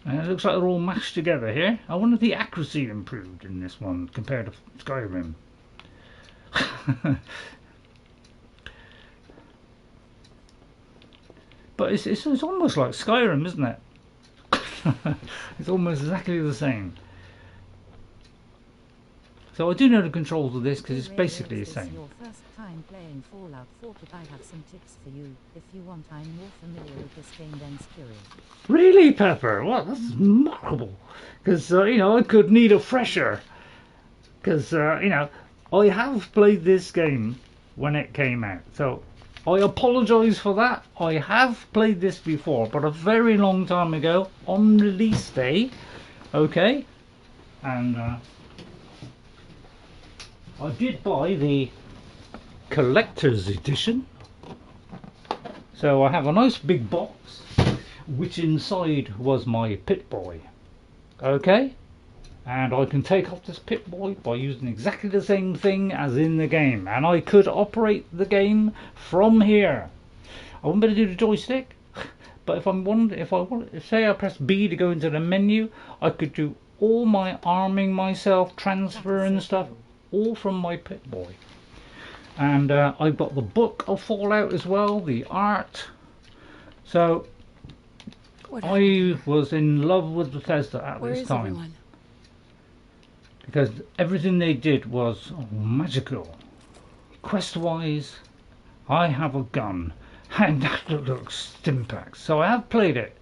It looks like they're all mashed together here. I wonder if the accuracy improved in this one compared to Skyrim. But it's almost like Skyrim, isn't it? It's almost exactly the same. So I do know the controls of this because it's basically the same. Your first time playing Fallout 4, but I have some tips for you. If you want, I'm more familiar with this game than Skyrim. Really, Pepper? Well, that's remarkable. Because, you know, I could need a fresher. Because, you know, I have played this game when it came out. So, I apologise for that. I have played this before, but a very long time ago, on release day. Okay? And, I did buy the collector's edition. So I have a nice big box, which inside was my Pitboy. Okay? And I can take off this Pitboy by using exactly the same thing as in the game. And I could operate the game from here. I wouldn't better do the joystick. But if say I press B to go into the menu, I could do all my arming myself, transfer and stuff, all from my Pitboy. And I've got the book of Fallout as well, the art. So I was in love with Bethesda at Where this is time. everyone? Because everything they did was magical. Quest-wise, I have a gun, and that looks stimpack. So I have played it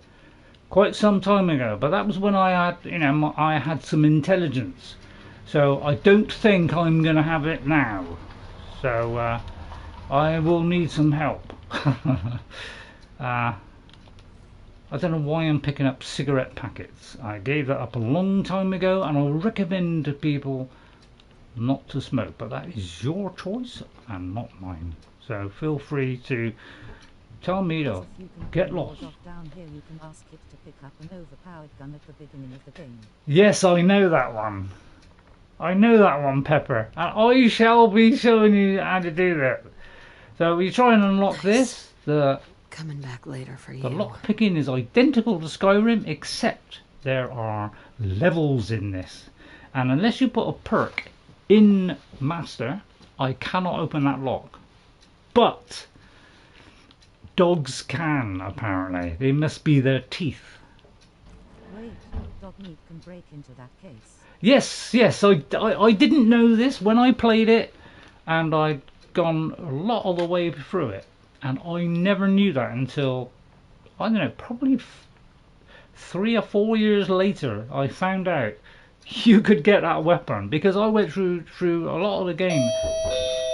quite some time ago, but that was when I had, you know, I had some intelligence. So I don't think I'm gonna have it now. So I will need some help. I don't know why I'm picking up cigarette packets. I gave that up a long time ago, and I'll recommend to people not to smoke, but that is your choice and not mine. So feel free to tell me to get lost. Down here you can ask it to pick up an overpowered gun at the beginning of the game. Yes, I know that one. I know that one, Pepper. And I shall be showing you how to do that. So we try and unlock this. Coming back later for you. The lock picking is identical to Skyrim, except there are levels in this. And unless you put a perk in Master, I cannot open that lock. But dogs can, apparently. They must be their teeth. Wait, Dogmeat can break into that case. Yes, I didn't know this when I played it, and I'd gone a lot of the way through it. And I never knew that until, I don't know, probably 3 or 4 years later, I found out you could get that weapon, because I went through a lot of the game,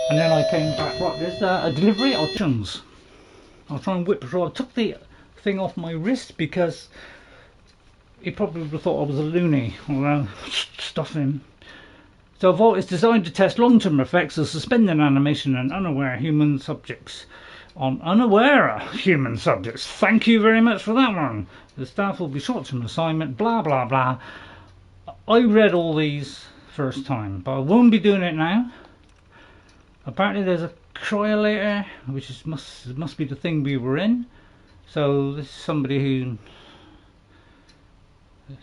and then I came back. Right, there's a delivery options. I'll try and whip through. I took the thing off my wrist because he probably would have thought I was a loony, although stuff him. So Vault is designed to test long-term effects of suspending animation and unaware human subjects. On unaware human subjects. Thank you very much for that one. The staff will be short from assignment, blah blah blah. I read all these first time, but I won't be doing it now. Apparently there's a Cryolator, which is must be the thing we were in. So this is somebody who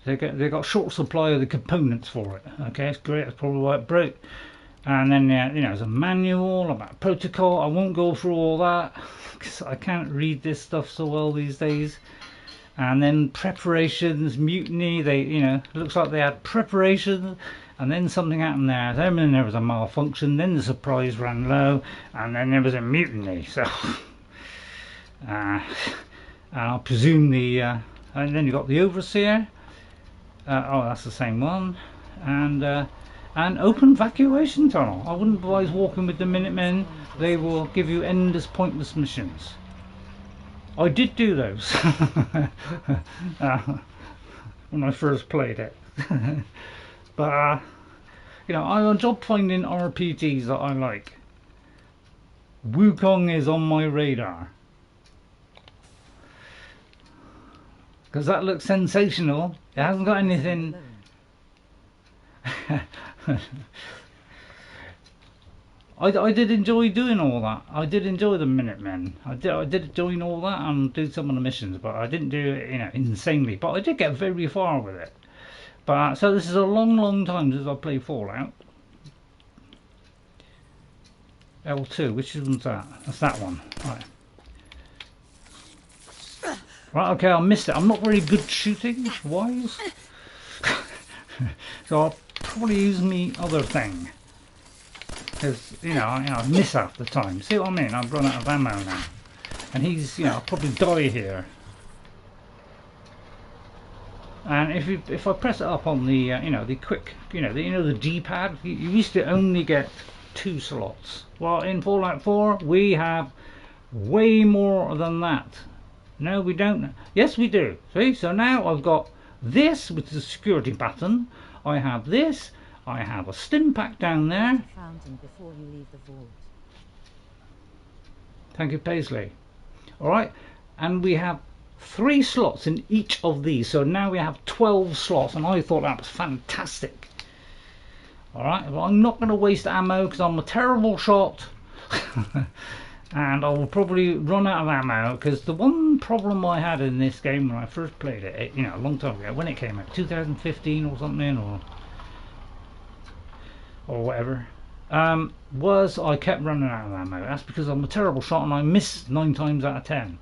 they got short supply of the components for it. Okay, it's great. That's probably why it broke. And then you know, there's a manual about protocol. I won't go through all that because I can't read this stuff so well these days. And then preparations, mutiny. They, you know, it looks like they had preparation, and then something happened there. Then there was a malfunction. Then the supplies ran low, and then there was a mutiny. So, and I presume the and then you got the overseer. Oh, that's the same one, and open evacuation tunnel. I wouldn't advise walking with the Minutemen. They will give you endless pointless missions. I did do those when I first played it. But you know, I enjoy finding RPGs that I like. Wukong is on my radar because that looks sensational. It hasn't got anything. I did enjoy doing all that. I did enjoy the Minutemen. I did doing all that and do some of the missions, but I didn't do it, you know, insanely. But I did get very far with it. But so this is a long time since I played Fallout. L2, which one's that? That's that one. Right. Right, okay, I missed it. I'm not very good shooting wise. So I'll probably use me other thing. Because, you know, I miss half the time. See what I mean? I've run out of ammo now. And he's, you know, I'll probably die here. And if I press it up on the, you know, the quick, you know, the D-pad, you used to only get 2 slots. Well, in Fallout 4, we have way more than that. No, we don't. Yes, we do. See? So now I've got this, which is a security button. I have this. I have a stim pack down there. Fountain before you leave the vault. Thank you, Paisley. Alright, and we have 3 slots in each of these. So now we have 12 slots, and I thought that was fantastic. Alright, well, I'm not going to waste ammo because I'm a terrible shot. And I will probably run out of ammo, because the one problem I had in this game when I first played it, you know, a long time ago, when it came out, 2015 or something, or whatever, was I kept running out of ammo. That's because I'm a terrible shot and I miss 9 times out of 10.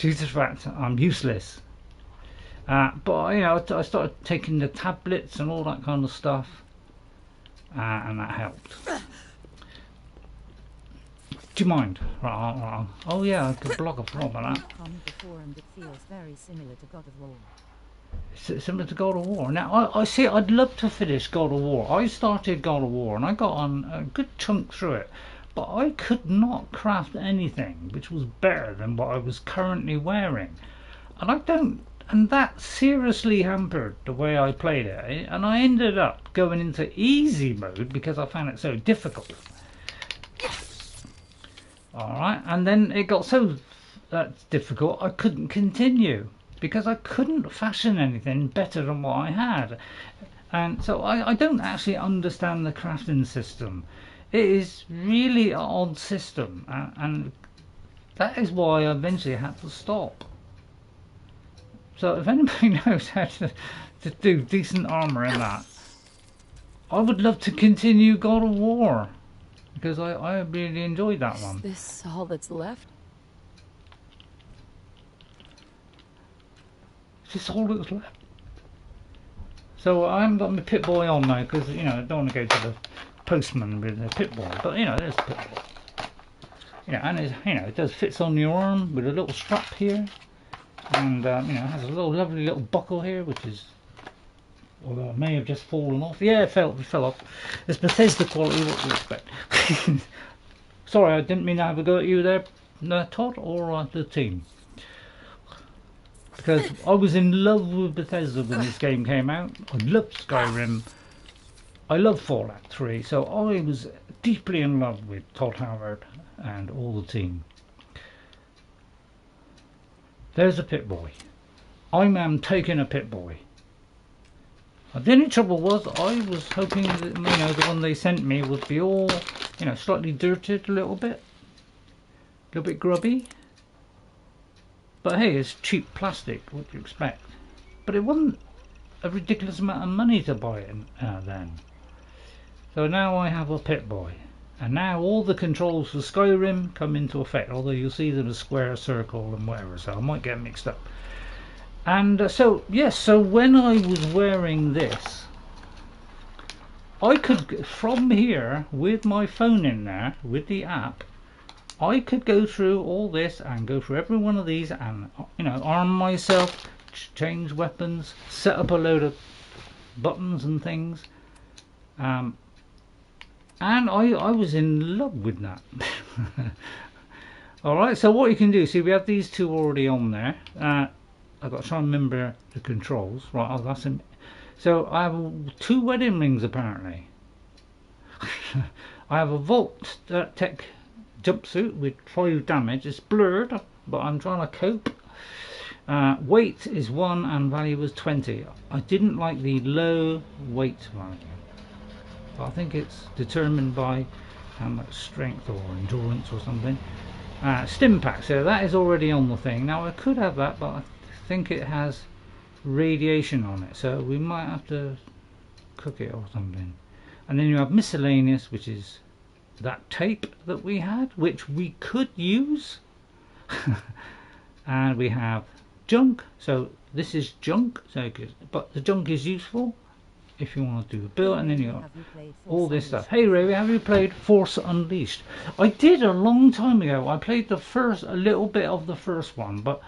due to the fact I'm useless. But you know, I started taking the tablets and all that kind of stuff, and that helped. Do you mind? Right. Oh yeah, I could block off wrong on that. It feels very similar to God of War. Similar to God of War. Now I see. I'd love to finish God of War. I started God of War and I got on a good chunk through it, but I could not craft anything which was better than what I was currently wearing, and that seriously hampered the way I played it. And I ended up going into easy mode because I found it so difficult. Alright, and then it got so difficult I couldn't continue because I couldn't fashion anything better than what I had. And so I don't actually understand the crafting system. It is really an odd system, and that is why I eventually had to stop. So if anybody knows how to do decent armour in that, I would love to continue God of War, because I really enjoyed that one. Is this all that's left? Is this all that's left? So I haven't got my Pitboy on now, because you know I don't want to go to the postman with a Pitboy, but you know there's Pitboy. You know, and it's, you know, it does fits on your arm with a little strap here, and you know, it has a lovely little buckle here, which is, although it may have just fallen off. Yeah, it fell off. It's Bethesda quality, what do you expect? Sorry, I didn't mean to have a go at you there, Todd, or the team. Because I was in love with Bethesda when this game came out. I loved Skyrim. I love Fallout 3, so I was deeply in love with Todd Howard and all the team. There's a Pitboy. I am taking a Pitboy. The only trouble was I was hoping that, you know, the one they sent me would be all, you know, slightly dirted a little bit grubby. But hey, it's cheap plastic, what do you expect? But it wasn't a ridiculous amount of money to buy it then. So now I have a Pitboy. And now all the controls for Skyrim come into effect, although you'll see them as square, circle and whatever, so I might get mixed up. And so, yes, so when I was wearing this, I could, from here, with my phone in there, with the app, I could go through all this and go through every one of these and, you know, arm myself, change weapons, set up a load of buttons and things. And I was in love with that. Alright, so what you can do, see we have these two already on there. I've got to try and remember the controls. Right, oh, that's him. So I have 2 wedding rings apparently. I have a Vault Tech jumpsuit with 5 damage. It's blurred, but I'm trying to cope. Weight is 1 and value was 20. I didn't like the low weight value. But I think it's determined by how much strength or endurance or something. Stim pack, so that is already on the thing. Now I could have that, but I think it has radiation on it, so we might have to cook it or something. And then you have miscellaneous, which is that tape that we had, which we could use. And we have junk, so this is junk, so but the junk is useful if you want to do a build. And then you got all this stuff. Hey Ray, have you played Force Unleashed? I did a long time ago. I played a little bit of the first one, but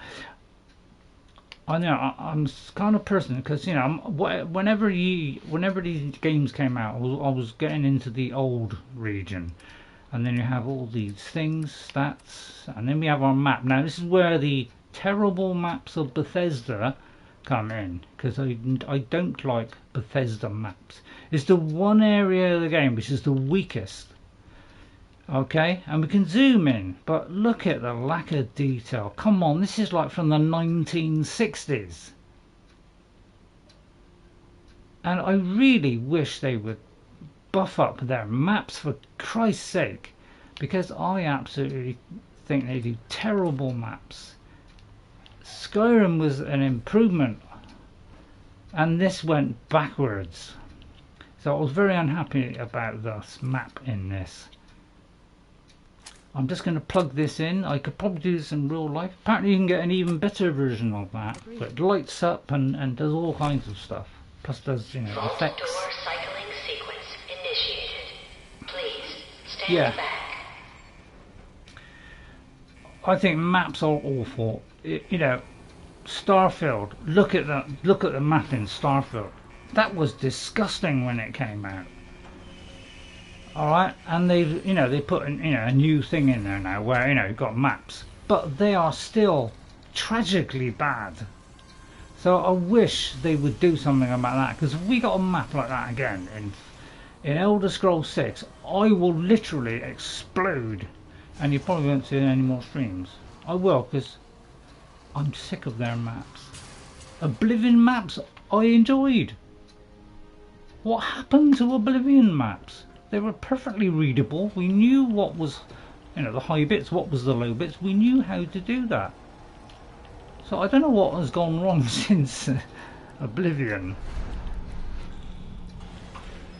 I know I'm kind of person, because you know whenever these games came out, I was getting into the old region, and then you have all these things, stats, and then we have our map. Now this is where the terrible maps of Bethesda come in, because I don't like Bethesda maps. It's the one area of the game which is the weakest. Okay, and we can zoom in, but look at the lack of detail. Come on, this is like from the 1960s. And I really wish they would buff up their maps, for Christ's sake, because I absolutely think they do terrible maps. Skyrim was an improvement, and this went backwards. So I was very unhappy about this map in this. I'm just going to plug this in. I could probably do this in real life. Apparently you can get an even better version of that. But it lights up and does all kinds of stuff. Plus does, you know, Vault effects. door cycling sequence initiated. Please stand back. I think maps are awful. You know, Starfield. Look at the map in Starfield. That was disgusting when it came out. All right, and they've, you know, they put in, you know, a new thing in there now where, you know, you've got maps, but they are still tragically bad. So I wish they would do something about that, because if we got a map like that again in Elder Scrolls 6, I will literally explode, and you probably won't see any more streams. I will, because I'm sick of their maps. Oblivion maps I enjoyed. What happened to Oblivion maps? They were perfectly readable. We knew what was, you know, the high bits, what was the low bits. We knew how to do that. So I don't know what has gone wrong since Oblivion.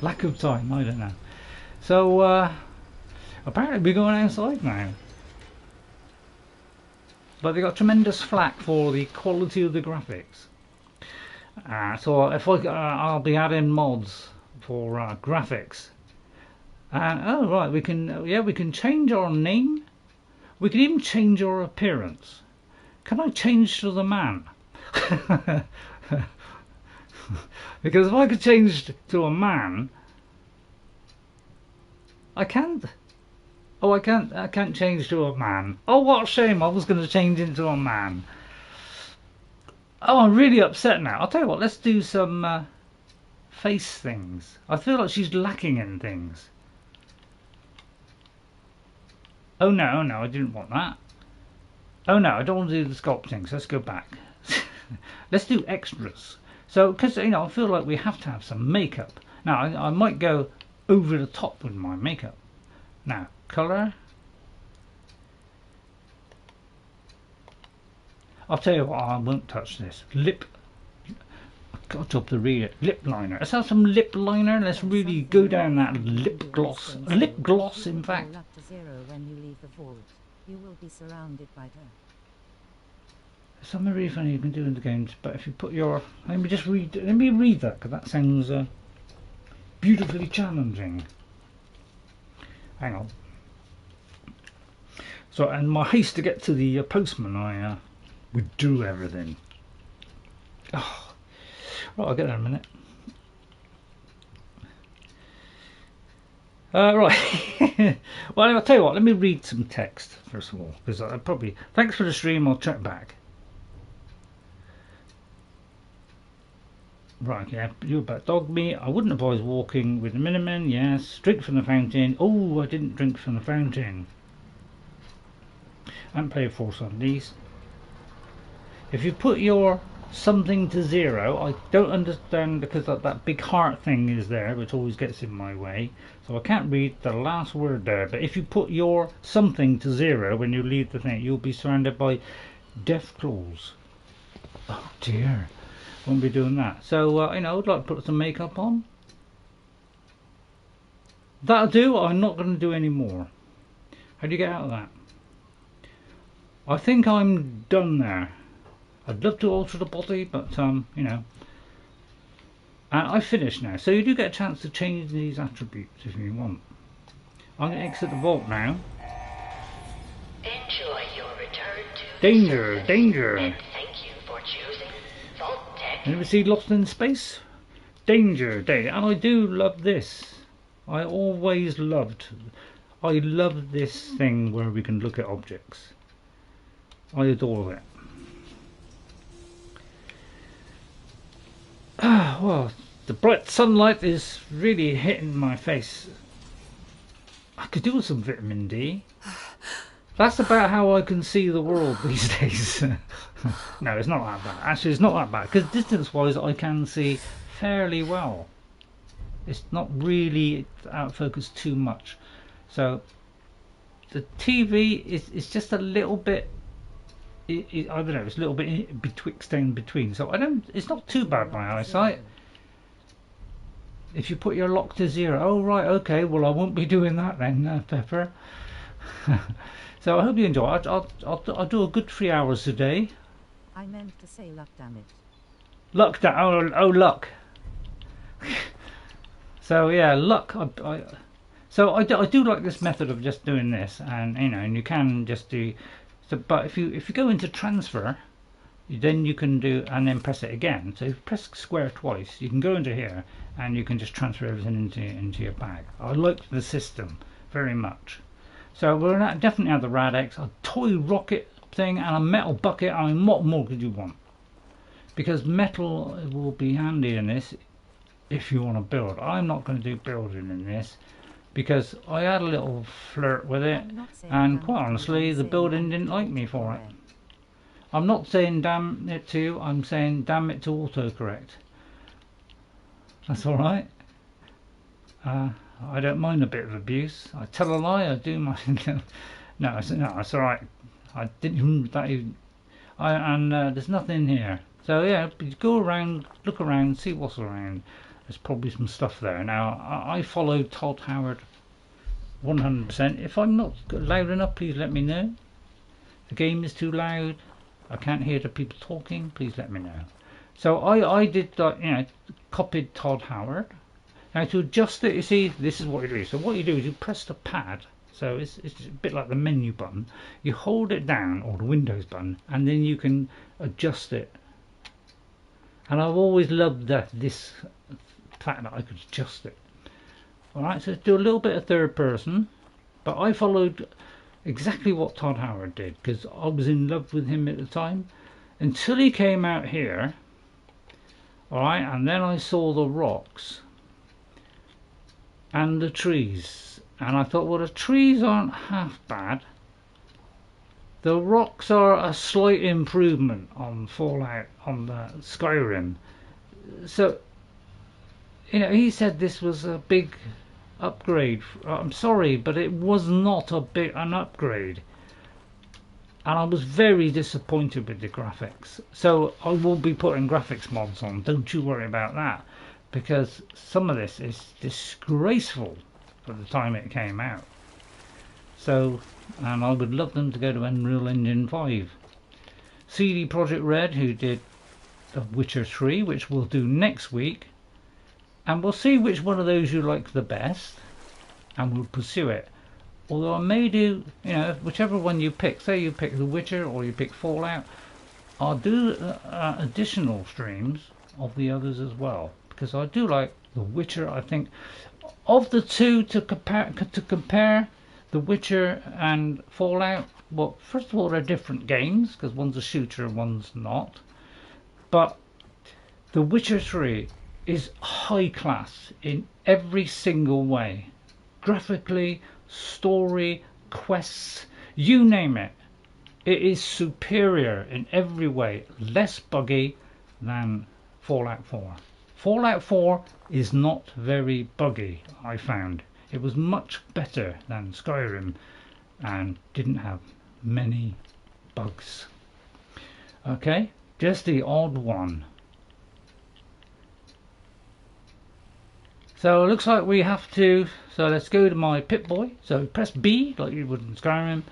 Lack of time, I don't know. So apparently we're going outside now. But they got tremendous flack for the quality of the graphics. So if I'll be adding mods for graphics. And oh right, we can change our name. We can even change our appearance. Can I change to the man? Because if I could change to a man, I can't. Oh, I can't change to a man. Oh, what a shame! I was going to change into a man. Oh, I'm really upset now. I'll tell you what. Let's do some face things. I feel like she's lacking in things. Oh no, I didn't want that. Oh no, I don't want to do the sculpting, so let's go back. Let's do extras. So, because, you know, I feel like we have to have some makeup. Now, I might go over the top with my makeup. Now, colour. I'll tell you what, I won't touch this. Lip. I've got a job to read it. Lip liner. Let's have some lip liner. Let's really go down that lip gloss. Lip gloss, in fact. Up to 0 when you leave the vault. You will be surrounded by dirt. Something really funny you can do in the games, but if you put your... Let me read that, because that sounds beautifully challenging. Hang on. So, in my haste to get to the postman, I withdrew everything. Oh. Right, I'll get there in a minute. Right. Well, I'll tell you what, let me read some text first of all, because I probably... Thanks for the stream, I'll check back. Right, yeah, you're about Dogmeat. I wouldn't advise walking with the Miniman, yes. Drink from the fountain. Oh, I didn't drink from the fountain. I haven't played 4 Sundays. If you put your something to 0, I don't understand, because that big heart thing is there, which always gets in my way. So I can't read the last word there. But if you put your something to 0 when you leave the thing, you'll be surrounded by death claws. Oh dear. Won't be doing that. So, you know, I'd like to put some makeup on. That'll do. I'm not going to do any more. How do you get out of that? I think I'm done there. I'd love to alter the body, but, you know. And I finished now. So you do get a chance to change these attributes if you want. I'm going to exit the vault now. Enjoy your return to Danger, danger. and thank you for choosing Vault Tech. Ever see Lost in Space? Danger, danger. And I do love this. I always loved... I love this thing where we can look at objects. I adore it. Ah, well, the bright sunlight is really hitting my face. I could do with some vitamin D. That's about how I can see the world these days. No, it's not that bad. Actually, it's not that bad, because distance-wise I can see fairly well. It's not really out of focus too much. So the TV is just a little bit... I don't know, it's a little bit betwixt and between. So it's not too bad, my eyesight. If you put your lock to 0, oh right, okay, well I won't be doing that then, Pepper. So I hope you enjoy. I'll do a good 3 hours a day. I meant to say luck, damn it. Luck, oh luck. So yeah, luck. So I do like this method of just doing this, and you know, and you can just do. So, but if you go into transfer, then you can do and then press it again. So if you press square twice, you can go into here and you can just transfer everything into your bag. I like the system very much. So we're definitely have the Rad-X, a toy rocket thing, and a metal bucket. I mean, what more could you want? Because metal will be handy in this if you want to build. I'm not going to do building in this because I had a little flirt with it, and quite honestly the building didn't like me for it. I'm not saying damn it to you, I'm saying damn it to autocorrect. That's alright. I don't mind a bit of abuse. I tell a lie, I do my no, it's alright. I didn't that even there's nothing here. So yeah, go around, look around, see what's around. There's probably some stuff there. Now I followed Todd Howard 100%. If I'm not loud enough, please let me know. The game is too loud, I can't hear the people talking, please let me know. So I did you know, copied Todd Howard. Now to adjust it, you see, this is what you do. So what you do is you press the pad. So it's a bit like the menu button. You hold it down, or the Windows button, and then you can adjust it. And I've always loved this fact that I could adjust it. Alright, so do a little bit of third person, but I followed exactly what Todd Howard did because I was in love with him at the time until he came out here. Alright, and then I saw the rocks and the trees, and I thought, well, the trees aren't half bad. The rocks are a slight improvement on Fallout, on the Skyrim. So, you know, he said this was a big upgrade. I'm sorry, but it was not an upgrade. And I was very disappointed with the graphics. So I will be putting graphics mods on, don't you worry about that. Because some of this is disgraceful for the time it came out. So, and I would love them to go to Unreal Engine 5. CD Projekt Red, who did The Witcher 3, which we'll do next week. And we'll see which one of those you like the best. And we'll pursue it. Although I may do, you know, whichever one you pick. Say you pick The Witcher or you pick Fallout. I'll do additional streams of the others as well. Because I do like The Witcher. I think of the two to compare The Witcher and Fallout, well, first of all, they're different games because one's a shooter and one's not. But The Witcher 3 is high class in every single way. Graphically, story, quests, you name it. It is superior in every way, less buggy than Fallout 4. Fallout 4 is not very buggy, I found. It was much better than Skyrim and didn't have many bugs. Okay, just the odd one. So it looks like we have to, so let's go to my Pitboy. So press B like you would in Skyrim,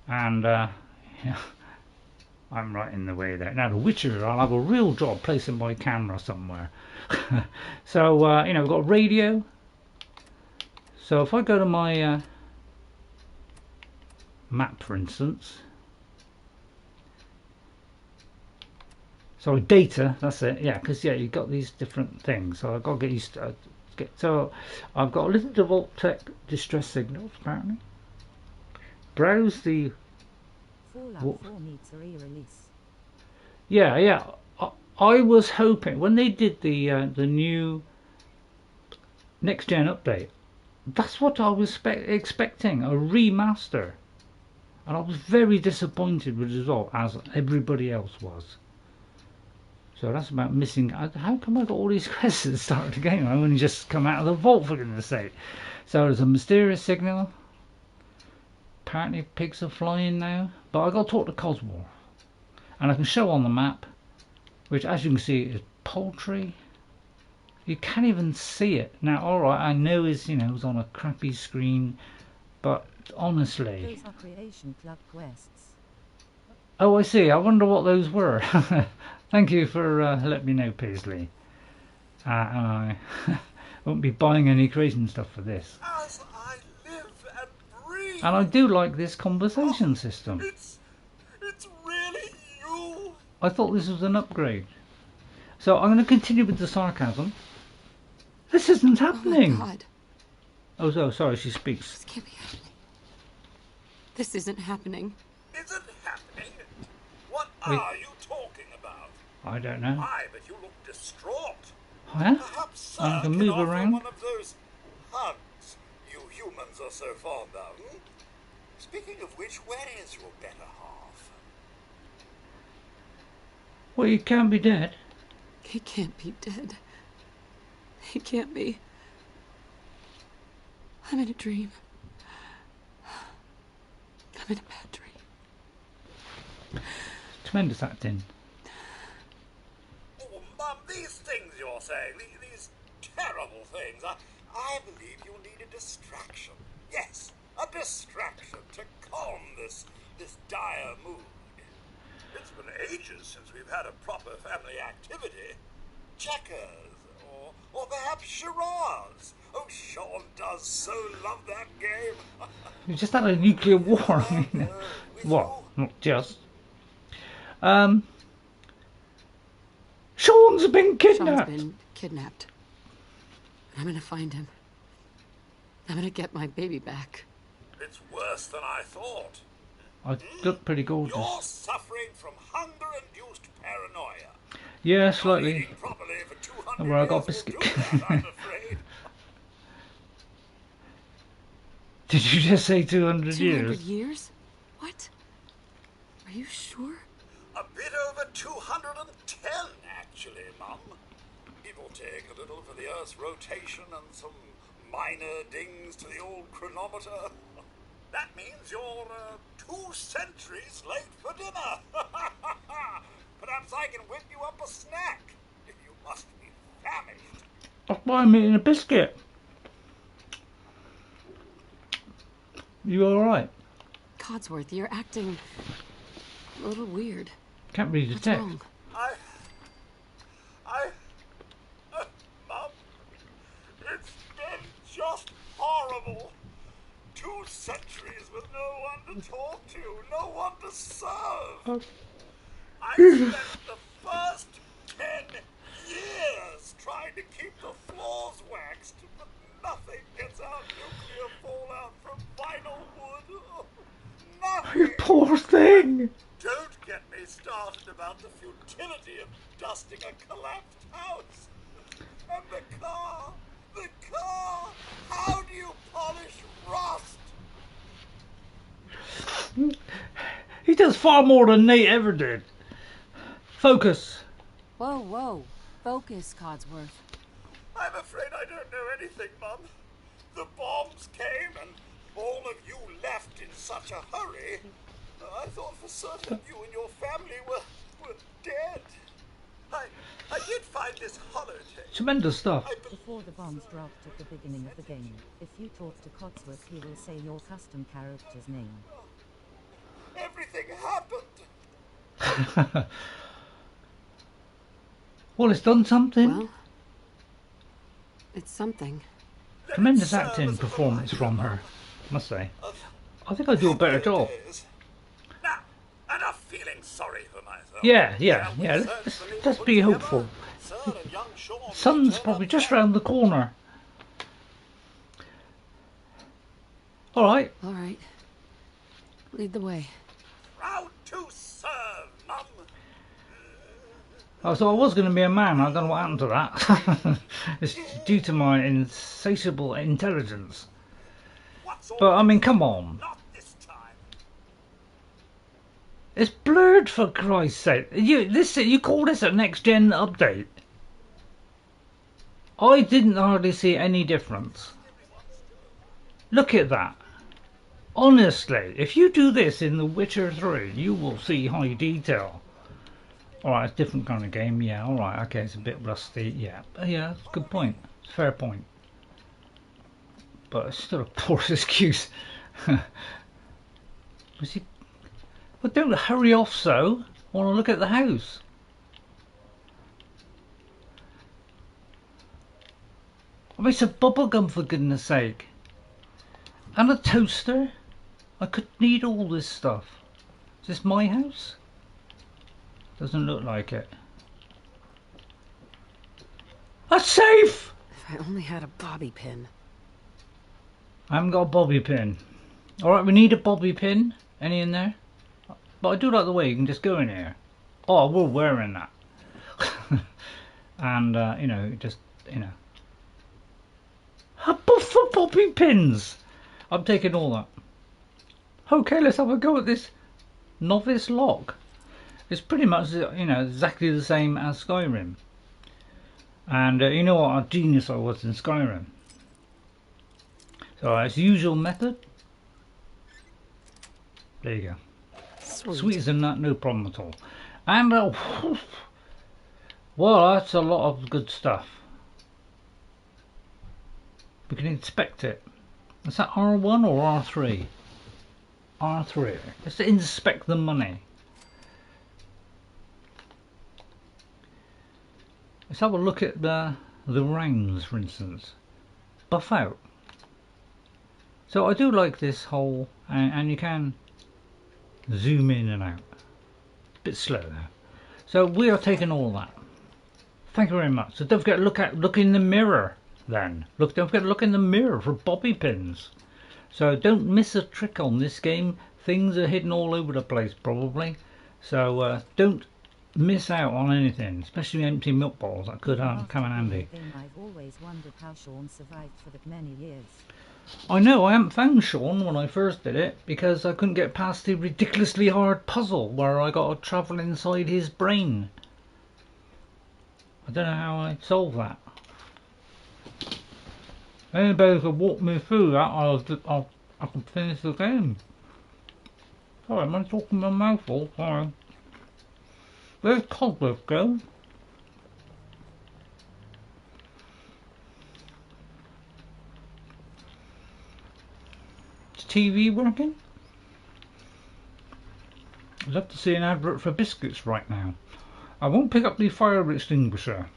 and yeah, I'm right in the way there. Now The Witcher, I'll have a real job placing my camera somewhere. So you know, we've got radio. So if I go to my map, for instance, sorry, data, that's it, yeah, because yeah, you've got these different things, so I've got to get used to so I've got a little Devoltec distress signals apparently. Browse the Fallout 4 needs a re-release. Yeah, I was hoping when they did the new next gen update, that's what I was expecting, a remaster, and I was very disappointed with the result, as everybody else was. So that's about missing. How come I got all these quests at the start of the game? I only just come out of the vault, for goodness sake. So there's a mysterious signal. Apparently pigs are flying now, but I got to talk to Cosworth, and I can show on the map, which as you can see is poultry. You can't even see it now. All right, I know it's, you know, it's on a crappy screen, but Honestly. Those are Creation Club quests. Oh, I see. I wonder what those were. Thank you for letting me know, Paisley. I won't be buying any creation stuff for this. As I live and breathe. And I do like this conversation system. It's really you. I thought this was an upgrade. So I'm going to continue with the sarcasm. This isn't happening. Oh my God. Oh, so sorry, she speaks. This can't be happening. This isn't happening. Isn't happening? What are you talking about? I don't know. Why, but you look distraught. Huh? Perhaps I Sir can can move offer around. one of those hugs you humans are so fond of. Speaking of which, where is your better half? Well, you can't be dead. He can't be dead. He can't be. I'm in a dream. I'm in a bad dream. Tremendous acting. Oh, Mum, these things you're saying, these terrible things, I believe you need a distraction. Yes, a distraction to calm this dire mood. It's been ages since we've had a proper family activity. Checkers, or perhaps charades. Oh, Sean does so love that game. We just had a nuclear war. I mean, well, not just. Sean's been kidnapped. Sean's been kidnapped. I'm gonna find him. I'm gonna get my baby back. It's worse than I thought. I look pretty gorgeous. You're suffering from hunger-induced paranoia. Yeah, slightly. Properly for 200 Oh, well, I got a years biscuit. will do that, I'm afraid. Did you just say 200 200 years? years? What? Are you sure? A bit over 210, actually, Mum. It will take a little for the Earth's rotation and some minor dings to the old chronometer. That means you're 2 centuries late for dinner. Perhaps I can whip you up a snack. You must be famished. That's why I'm eating a biscuit. You alright? Codsworth, you're acting a little weird. Can't read the What's text. wrong? Mum, it's been just horrible. 2 centuries with no one to talk to, no one to serve. I spent the first 10 years trying to keep the floors waxed, but nothing gets out nuclear fallout from vinyl wood. Nothing. You poor thing. Don't get me started about the futility of dusting a collapsed house. And the car. How do you polish rust? He does far more than Nate ever did. Focus. Whoa, whoa. Focus, Codsworth. I'm afraid I don't know anything, Mum. The bombs came and all of you left in such a hurry. I thought for certain you and your family were dead. I did find this holotape. Tremendous stuff. Before the bombs dropped at the beginning of the game, if you talk to Codsworth, he will say your custom character's name. Everything happened. Well, it's done something. Well, it's something. Tremendous acting performance from her, must say. I think I do a better job. Now, enough feeling sorry for myself. Yeah. Let's be hopeful. Sun's probably just round the corner. Alright. Alright. Lead the way. Proud to serve, Mum. Oh, so I was going to be a man. I don't know what happened to that. It's due to my insatiable intelligence. But, I mean, come on. It's blurred, for Christ's sake. You call this a next-gen update? I didn't hardly see any difference. Look at that. Honestly, if you do this in The Witcher 3, you will see high detail. Alright, it's a different kind of game, yeah, alright, okay, it's a bit rusty, yeah. That's a good point. It's a fair point. But it's still a poor excuse. Was he? Well, don't hurry off so. I want to look at the house. I mean, it's a bubble gum for goodness sake. And a toaster. I could need all this stuff. Is this my house? Doesn't look like it. A safe! If I only had a bobby pin. I haven't got a bobby pin. Alright, we need a bobby pin. Any in there? But I do like the way you can just go in here. Oh, we're wearing that. And, you know, just, you know. A buff for bobby pins! I'm taking all that. Okay, let's have a go at this novice lock. It's pretty much, you know, exactly the same as Skyrim. And you know what a genius I was in Skyrim. So it's usual method. There you go. Sweet as a nut, no problem at all. And well, that's a lot of good stuff. We can inspect it. Is that R1 or R3? R3. Let's inspect the money. Let's have a look at the rounds, for instance. Buff out. So I do like this whole, and you can zoom in and out. Bit slow there. So we are taking all that. Thank you very much. So don't forget to look in the mirror then. Don't forget to look in the mirror for bobby pins. So don't miss a trick on this game. Things are hidden all over the place probably. So don't miss out on anything, especially empty milk bottles. That could come in handy. I've always wondered how Sean survived for that many years. I know, I haven't found Sean when I first did it because I couldn't get past the ridiculously hard puzzle where I got to travel inside his brain. I don't know how I solved that. Anybody could walk me through that, I can finish the game. Sorry, am I talking my mouth full? Sorry. Where's Cobweb go? Is TV working? I'd love to see an advert for biscuits right now. I won't pick up the fire extinguisher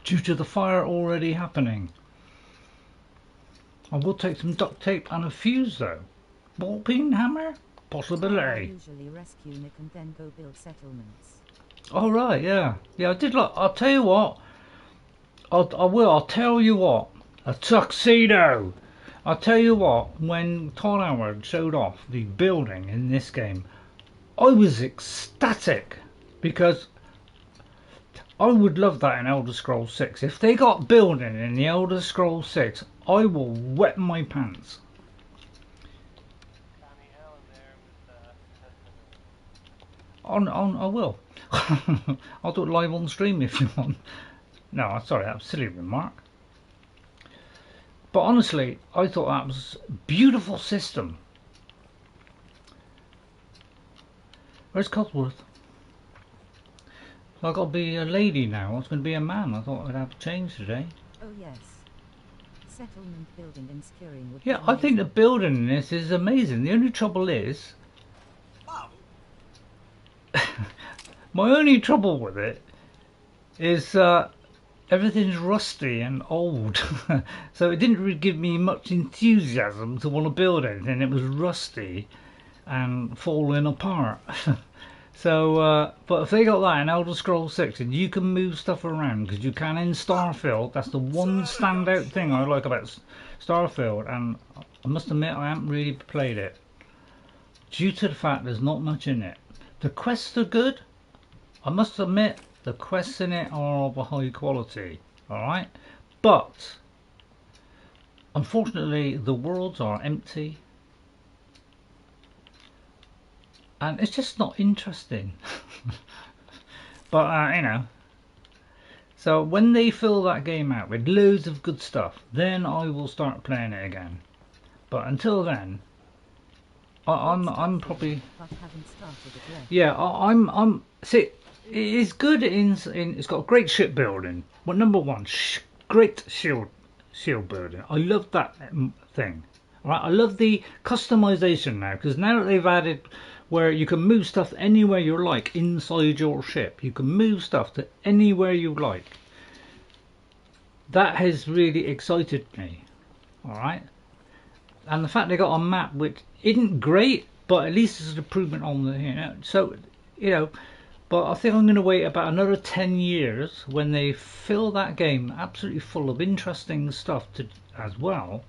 due to the fire already happening. I will take some duct tape and a fuse though. Ball peen hammer? Possibility. I usually rescue Nick and then go build settlements. Oh right, yeah. Yeah, I did like, I'll tell you what. I'll tell you what. A tuxedo! I'll tell you what, when Todd Howard showed off the building in this game, I was ecstatic because I would love that in Elder Scrolls 6. If they got building in the Elder Scrolls 6, I will wet my pants. I will. I'll do it live on stream if you want. No, sorry, that was a silly remark. But honestly, I thought that was a beautiful system. Where's Cosworth? I've got to be a lady now. I was going to be a man. I thought I'd have a change today. Oh yes. Settlement building and securing would Yeah, I think the building in this is amazing. The only trouble is... my only trouble with it is everything's rusty and old. So it didn't really give me much enthusiasm to want to build anything. It was rusty and falling apart. So, but if they got that in Elder Scrolls 6 and you can move stuff around, because you can in Starfield, that's the one standout thing I like about Starfield, and I must admit I haven't really played it due to the fact there's not much in it. The quests are good. I must admit the quests in it are of a high quality, alright? But unfortunately the worlds are empty and it's just not interesting. But you know, so when they fill that game out with loads of good stuff, then I will start playing it again. But until then, I'm probably, yeah, I'm see, it's good in it's got great shipbuilding. Well, number one, great shield building. I love that thing. Right, I love the customization now, because now that they've added where you can move stuff anywhere you like inside your ship. You can move stuff to anywhere you like. That has really excited me. Alright. And the fact they got a map which isn't great, but at least it's an improvement on the, you know, so, you know, but I think I'm going to wait about another 10 years when they fill that game absolutely full of interesting stuff to, as well.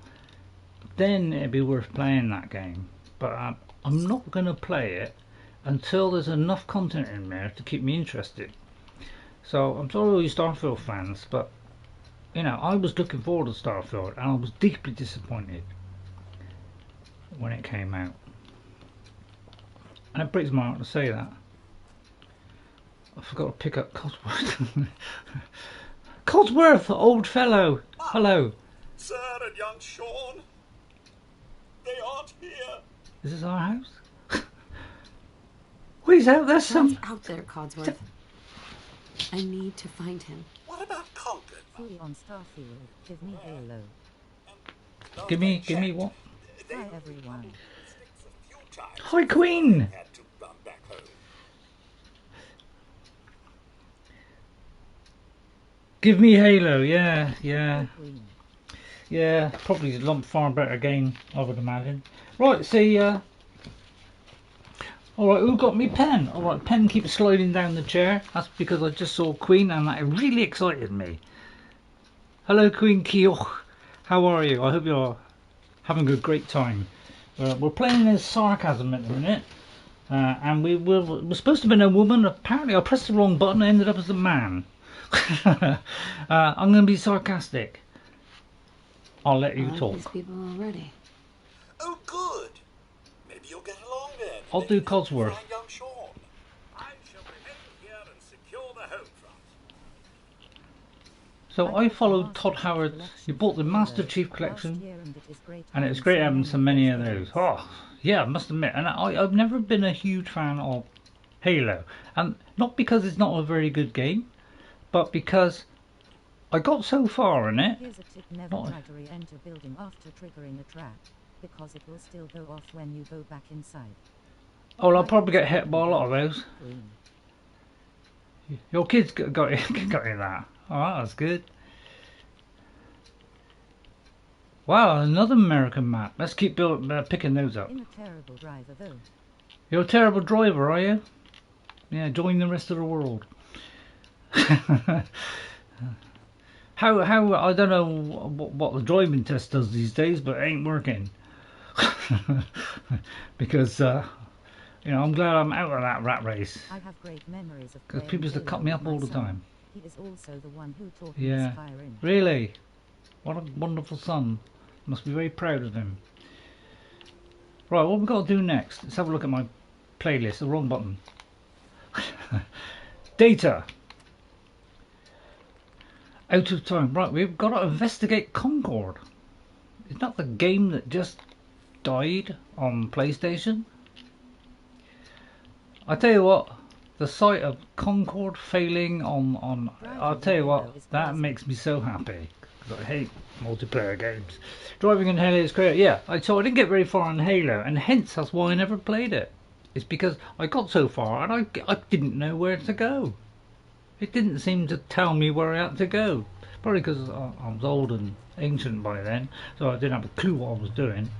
Then it'd be worth playing that game. But I'm not going to play it until there's enough content in there to keep me interested. So I'm sorry all you Starfield fans, but you know, I was looking forward to Starfield and I was deeply disappointed when it came out. And it breaks my heart to say that. I forgot to pick up Cosworth. Cosworth, old fellow. Hello. Sir and young Sean. They aren't here. Is this our house? Wait, is out there some... out there, Codsworth. I need to find him. What about Concord? Fully on Starfield. Give me Halo. Give me what? Hi everyone. Hi Queen. Give me Halo, yeah. Yeah, probably a lot far better game, I would imagine. Right, see, alright, who got me pen? Alright, pen keeps sliding down the chair. That's because I just saw Queen and that really excited me. Hello Queen Kioch, how are you? I hope you're having a great time. We're playing as Sarcasm at the minute. And we're supposed to have been a woman. Apparently I pressed the wrong button and ended up as a man. I'm going to be sarcastic. I'll let you talk. These people already. Oh, good. Maybe you'll get along then. I'll do Codsworth. Find young Sean. I shall remain here and secure the home front. So I followed Todd Howard. He bought the Master Chief Collection, and it's great having so many of those. Oh, yeah, I must admit. And I've never been a huge fan of Halo, and not because it's not a very good game, but because I got so far in it. Here's a tip: never try to re-enter building after triggering a trap, because it will still go off when you go back inside. Oh, I'll probably get hit by a lot of those. Your kids got you that. Alright, that's good. Wow, another American map. Let's keep picking those up. In a terrible driver, though. You're a terrible driver, are you? Yeah, join the rest of the world. How I don't know what the driving test does these days, but it ain't working. Because you know, I'm glad I'm out of that rat race. I have great memories of because people used to cut me up all the time. He is also the one who taught me Yeah, Skyrim. really. What a wonderful son. Must be very proud of him. Right, what we got to do next? Let's have a look at my playlist. The wrong button. Data. Out of time. Right, we've got to investigate Concord. Is that the game that just died on PlayStation? I tell you what, the sight of Concord failing on I'll tell you what, that makes me so happy. Because I hate multiplayer games. Driving in Halo is great. Yeah, so I didn't get very far in Halo, and hence that's why I never played it. It's because I got so far and I didn't know where to go. It didn't seem to tell me where I had to go. Probably because I was old and ancient by then, so I didn't have a clue what I was doing.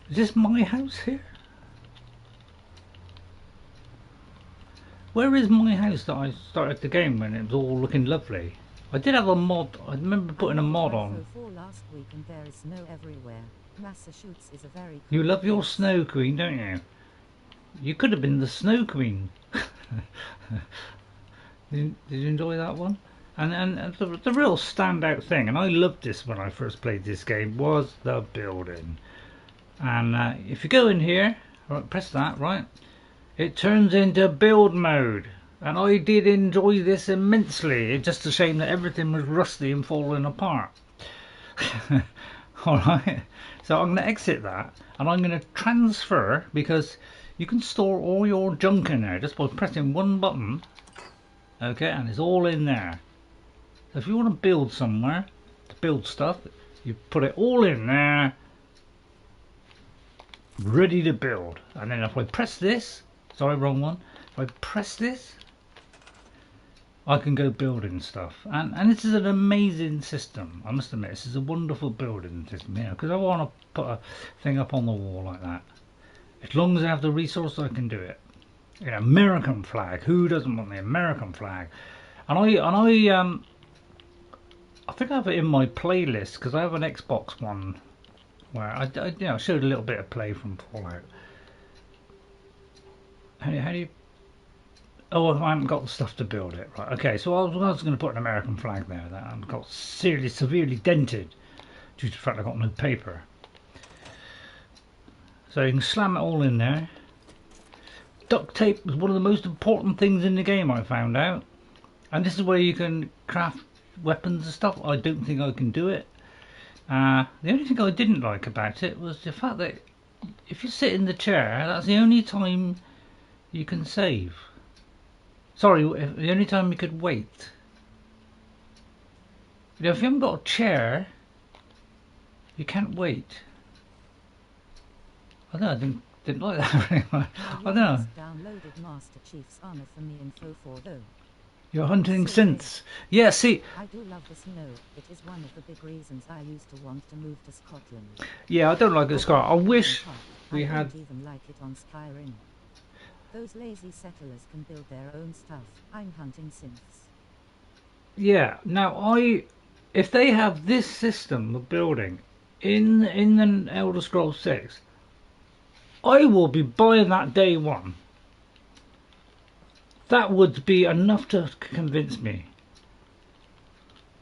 Is this my house here? Where is my house that I started the game when it was all looking lovely? I did have a mod. I remember putting a mod on. Last week and there is snow everywhere. Massachusetts is a very You love your Snow Queen, don't you? You could have been the Snow Queen. Did you enjoy that one? And the real standout thing, and I loved this when I first played this game, was the building. And if you go in here, right, press that, right, it turns into build mode. And I did enjoy this immensely. It's just a shame that everything was rusty and falling apart. Alright, so I'm going to exit that and I'm going to transfer, because you can store all your junk in there just by pressing one button. Okay, and it's all in there. So if you want to build somewhere, to build stuff, you put it all in there, ready to build. And then if I press this, sorry, wrong one. If I press this, I can go building stuff. And this is an amazing system. I must admit, this is a wonderful building system, you know, because I want to put a thing up on the wall like that. As long as I have the resources, I can do it. You know, American flag. Who doesn't want the American flag? And I think I have it in my playlist because I have an Xbox one where I you know, showed a little bit of play from Fallout. How do you? Oh, I haven't got the stuff to build it. Right. Okay. So I was going to put an American flag there that I've got severely dented due to the fact I got no paper. So you can slam it all in there. Duct tape was one of the most important things in the game, I found out. And this is where you can craft weapons and stuff. I don't think I can do it. The only thing I didn't like about it was the fact that if you sit in the chair, that's the only time you can save. Sorry, the only time you could wait. You know, if you haven't got a chair, you can't wait. I don't know, I didn't like that very much. I don't know. Downloaded Master Chief's Armour for me info for though. You're hunting synths. Yeah, see. I do love the snow. It is one of the big reasons I used to want to move to Scotland. Yeah, I don't like the Scotland. I wish we had. I don't even like it on Skyrim. Those lazy settlers can build their own stuff. I'm hunting synths. Yeah. Now if they have this system of building in the Elder Scrolls 6, I will be buying that day one. That would be enough to convince me,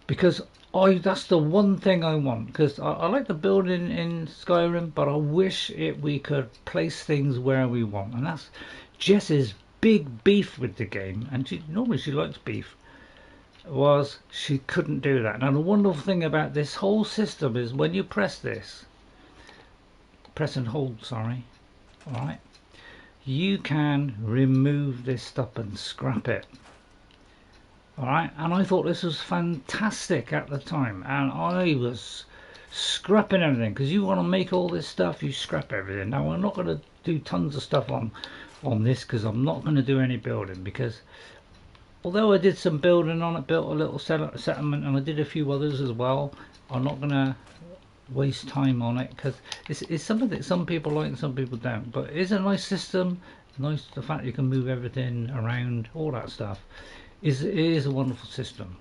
because that's the one thing I want. Because I like the building in Skyrim, but I wish we could place things where we want, and that's Jess's big beef with the game. And normally she likes beef. Was she couldn't do that. Now the wonderful thing about this whole system is when you press this, press and hold, sorry. Alright, you can remove this stuff and scrap it. Alright, and I thought this was fantastic at the time, and I was scrapping everything, because you want to make all this stuff, you scrap everything. Now I'm not going to do tons of stuff on this, because I'm not going to do any building, because although I did some building on it, built a little settlement, and I did a few others as well, I'm not going to waste time on it, because it's something that some people like and some people don't. But it's a nice system. Nice the fact you can move everything around, all that stuff. It is a wonderful system,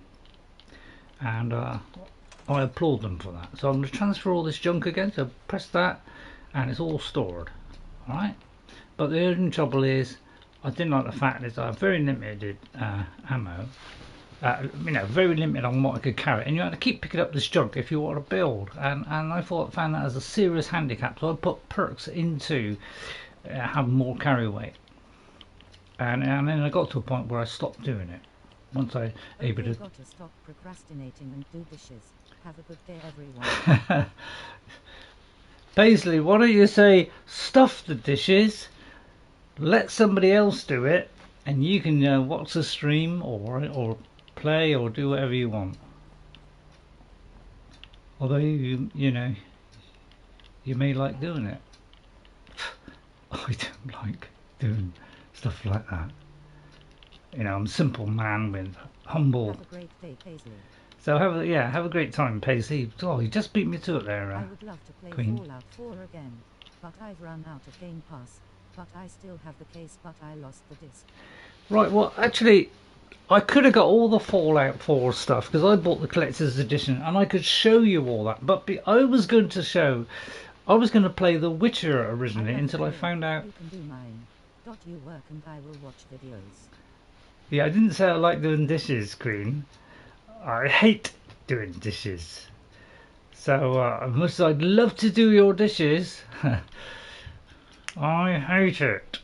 and I applaud them for that. So I'm going to transfer all this junk again. So press that, and it's all stored. All right. But the only trouble is, I didn't like the fact that I have very limited ammo. You know, very limited on what I could carry, and you had to keep picking up this junk if you want to build, and I found that as a serious handicap. So I put perks into have more carry weight, and then I got to a point where I stopped doing it once I able to. Got to stop procrastinating and do dishes. Have a good day, everyone. Paisley, why don't you say stuff the dishes, let somebody else do it, and you can watch the stream or play or do whatever you want. Although you know, you may like doing it. I don't like doing stuff like that. You know, I'm a simple man with humble. Have a great day, Paisley. So have a great time, Paisley. Oh, you just beat me to it there, I would love to play Queen. Fallout 4 again, but I've run out of Game Pass. But I still have the case, but I lost the disc. Right, well, actually, I could have got all the Fallout 4 stuff because I bought the collector's edition, and I could show you all that. But I was going to play The Witcher originally until I found out. You can do mine. You work and I will watch videos. Yeah, I didn't say I like doing dishes, Queen. I hate doing dishes. So I'd love to do your dishes. I hate it.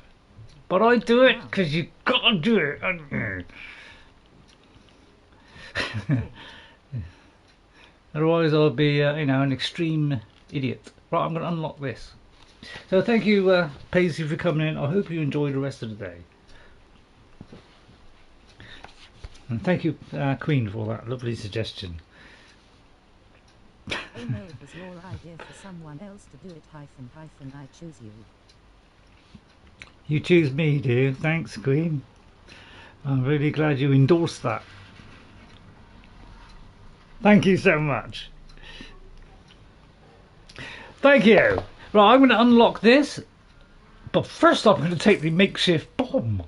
But I do it because you gotta do it, haven't you? Otherwise I'll be an extreme idiot. Right, I'm going to unlock this. So thank you Paisley for coming in. I hope you enjoy the rest of the day. And thank you, Queen, for that lovely suggestion. Oh no, it was your idea for someone else to do it, I choose you. You choose me, do you? Thanks, Queen. I'm really glad you endorsed that. Thank you so much. Thank you. Right, I'm going to unlock this, but first I'm going to take the makeshift bomb.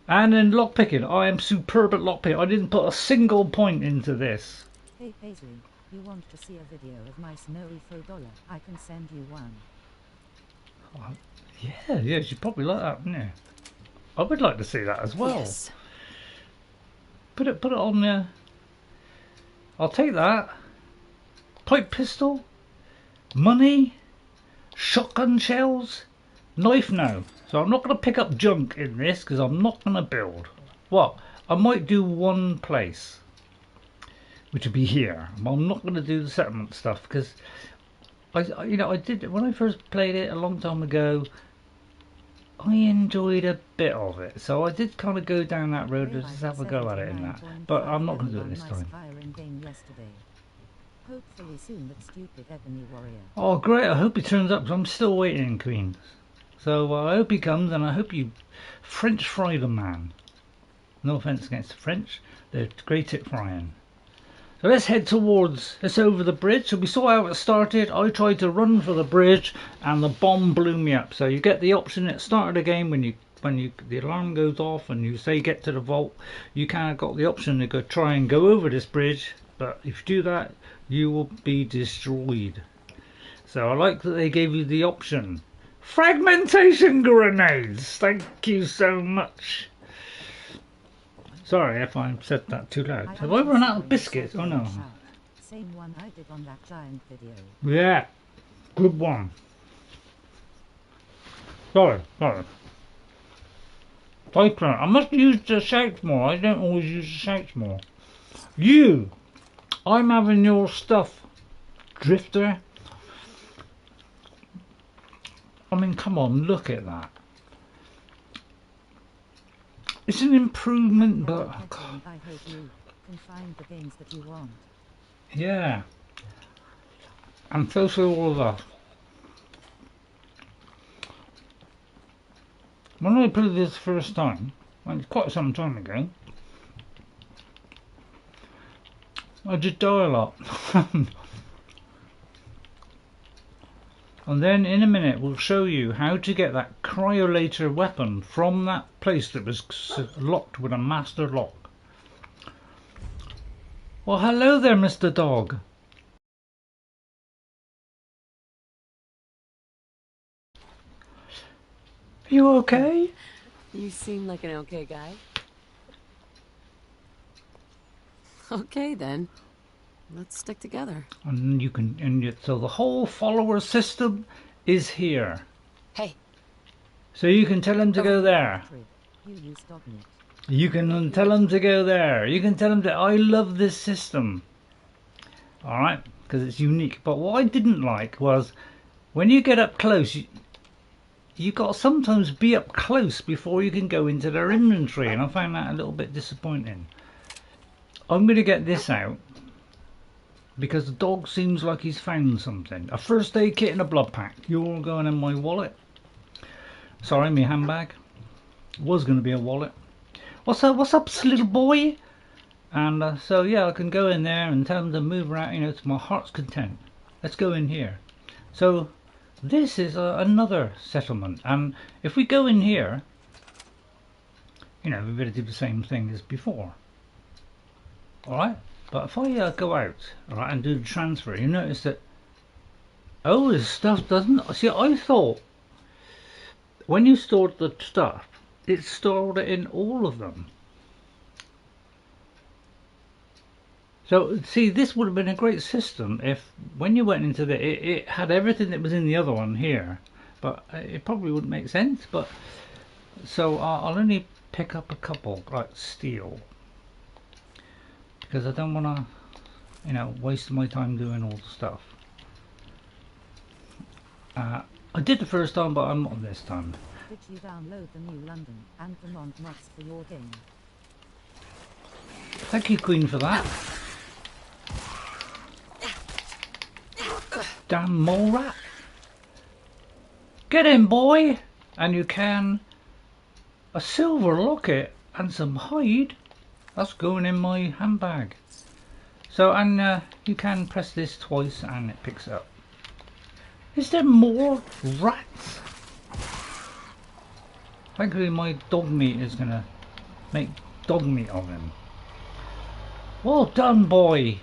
And then lockpicking. I am superb at lockpicking. I didn't put a single point into this. Hey Paisley, you want to see a video of my snowy faux dollar? I can send you one. Oh, yeah, you'd probably like that, wouldn't you? I would like to see that as well. Yes. Put it on there. I'll take that. Pipe pistol, money, shotgun shells, knife now. So I'm not going to pick up junk in this because I'm not going to build. Well, I might do one place, which would be here. I'm not going to do the settlement stuff because I did when I first played it a long time ago. I enjoyed a bit of it, so I did kind of go down that road to just have a go at it in that. But I'm not going to do it this time. Hopefully soon, that stupid ebony warrior. Oh great, I hope he turns up, because I'm still waiting, Queen. So I hope he comes, and I hope you French fry the man. No offence against the French, they're great at frying. So let's head towards, let's over the bridge. So we saw how it started. I tried to run for the bridge and the bomb blew me up. So you get the option at the start of the game when the alarm goes off and you say get to the vault, you kind of got the option to try and go over this bridge. But if you do that, you will be destroyed. So I like that they gave you the option. Fragmentation grenades! Thank you so much. Sorry if I said that too loud. Have I run out of biscuits? Oh no. Same one I did on that giant video. Yeah, good one. Sorry. I must use the shouts more. I don't always use the shouts more. I'm having your stuff, Drifter. I mean, come on, look at that. It's an improvement, but I hope you can find the games that you want. Yeah. And so all of us. When I played this first time, well, it's quite some time ago, I just die a lot. And then in a minute we'll show you how to get that Cryolator weapon from that place that was locked with a master lock. Well, hello there, Mr. Dog. Are you okay? You seem like an okay guy. Okay then. Let's stick together. And you can, so the whole follower system is here. Hey. So you can tell him to go there. You can tell him to go there. You can tell him that I love this system. Alright, because it's unique. But what I didn't like was when you get up close, you got to sometimes be up close before you can go into their inventory, and I found that a little bit disappointing. I'm going to get this out because the dog seems like he's found something. A first aid kit and a blood pack. You're all going in my wallet. Sorry, my handbag. It was going to be a wallet. What's up, little boy? And so yeah, I can go in there and tell them to move around, you know, to my heart's content. Let's go in here. So this is another settlement, and if we go in here, you know, we better do the same thing as before. Alright, but if I go out, alright, and do the transfer, you notice that, oh, this stuff doesn't, see, I thought when you stored the stuff, it stored it in all of them. So, see, this would have been a great system if, when you went into it had everything that was in the other one here. But it probably wouldn't make sense. But so I'll only pick up a couple, like steel, because I don't want to, you know, waste my time doing all the stuff. I did the first time, but I'm not this time. Did you download the new London and Vermont mods for your game? Thank you, Queen, for that. Damn mole rat. Get in, boy! And you can... a silver locket and some hide. That's going in my handbag. So, and you can press this twice and it picks up. Is there more rats? Thankfully my Dogmeat is going to make Dogmeat of him. Well done, boy!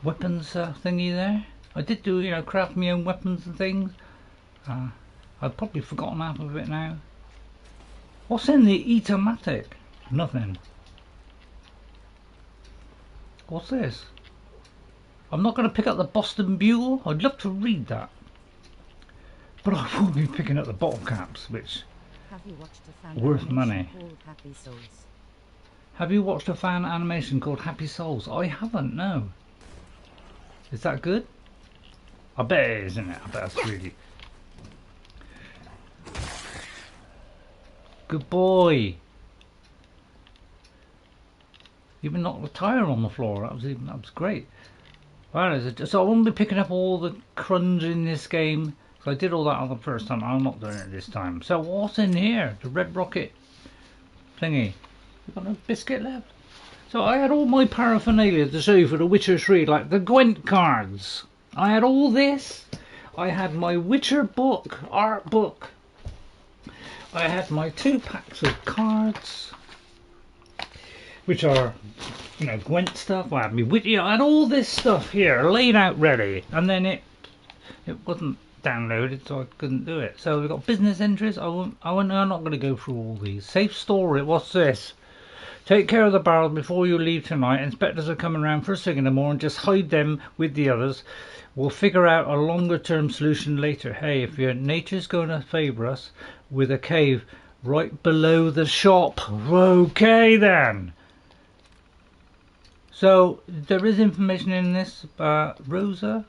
Weapons thingy there. I did do, you know, craft my own weapons and things. I've probably forgotten half of it now. What's in the automatic? Nothing. What's this? I'm not going to pick up the Boston Bugle. I'd love to read that. But I will be picking up the bottle caps, which Have you watched a fan worth animation money. called Happy Souls? Have you watched a fan animation called Happy Souls? I haven't, no. Is that good? I bet it is, isn't it? I bet that's really... Good boy. Even knocked the tyre on the floor. That was great. Right, so I won't be picking up all the crumbs in this game. So I did all that on the first time. I'm not doing it this time. So what's in here? The red rocket thingy. We've got no biscuit left. So I had all my paraphernalia to show you for The Witcher 3, like the Gwent cards. I had all this. I had my Witcher book, art book. I had my 2 packs of cards, which are, you know, Gwent stuff. I had me Witcher. I had all this stuff here laid out ready, and then it wasn't downloaded, so I couldn't do it. So we've got business entries. I'm not going to go through all these. Safe storage. What's this? Take care of the barrels before you leave tonight. Inspectors are coming around first thing in the morning. Just hide them with the others. We'll figure out a longer term solution later. Hey, if your nature's going to favour us with a cave right below the shop. Okay then. So there is information in this, Rosa.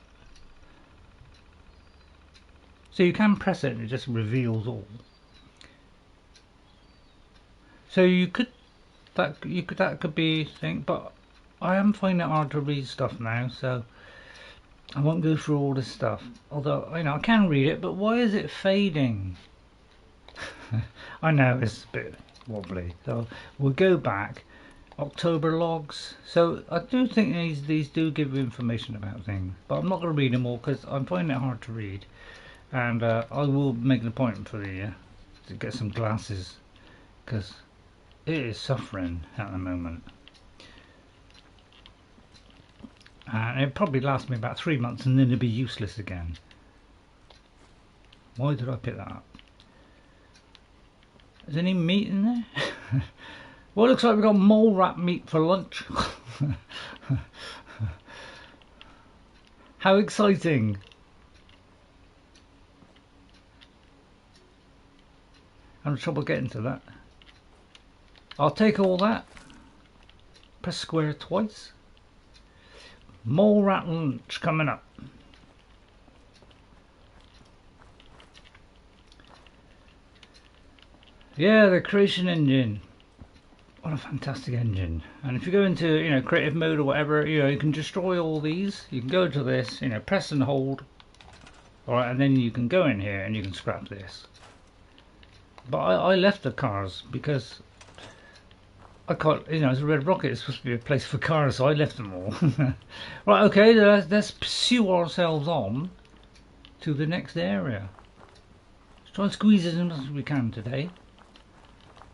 So you can press it and it just reveals all. So you could that could be thing, but I am finding it hard to read stuff now, so I won't go through all this stuff. Although, you know, I can read it, but why is it fading? I know it's a bit wobbly, so we'll go back. October logs. So I do think these do give you information about things, but I'm not going to read them all because I'm finding it hard to read. And I will make an appointment for to get some glasses, because it is suffering at the moment. And it'll probably last me about 3 months and then it'll be useless again. Why did I pick that up? Is there any meat in there? Well, it looks like we've got mole rat meat for lunch. How exciting! I'm having trouble getting to that. I'll take all that. Press square twice. Mole rat lunch coming up. Yeah, the creation engine. What a fantastic engine. And if you go into, you know, creative mode or whatever, you know, you can destroy all these. You can go to this, you know, press and hold. Alright, and then you can go in here and you can scrap this. But I left the cars because I can't, you know, it's a red rocket, it's supposed to be a place for cars, so I left them all. Right, okay, let's pursue ourselves on to the next area. Let's try and squeeze as much as we can today.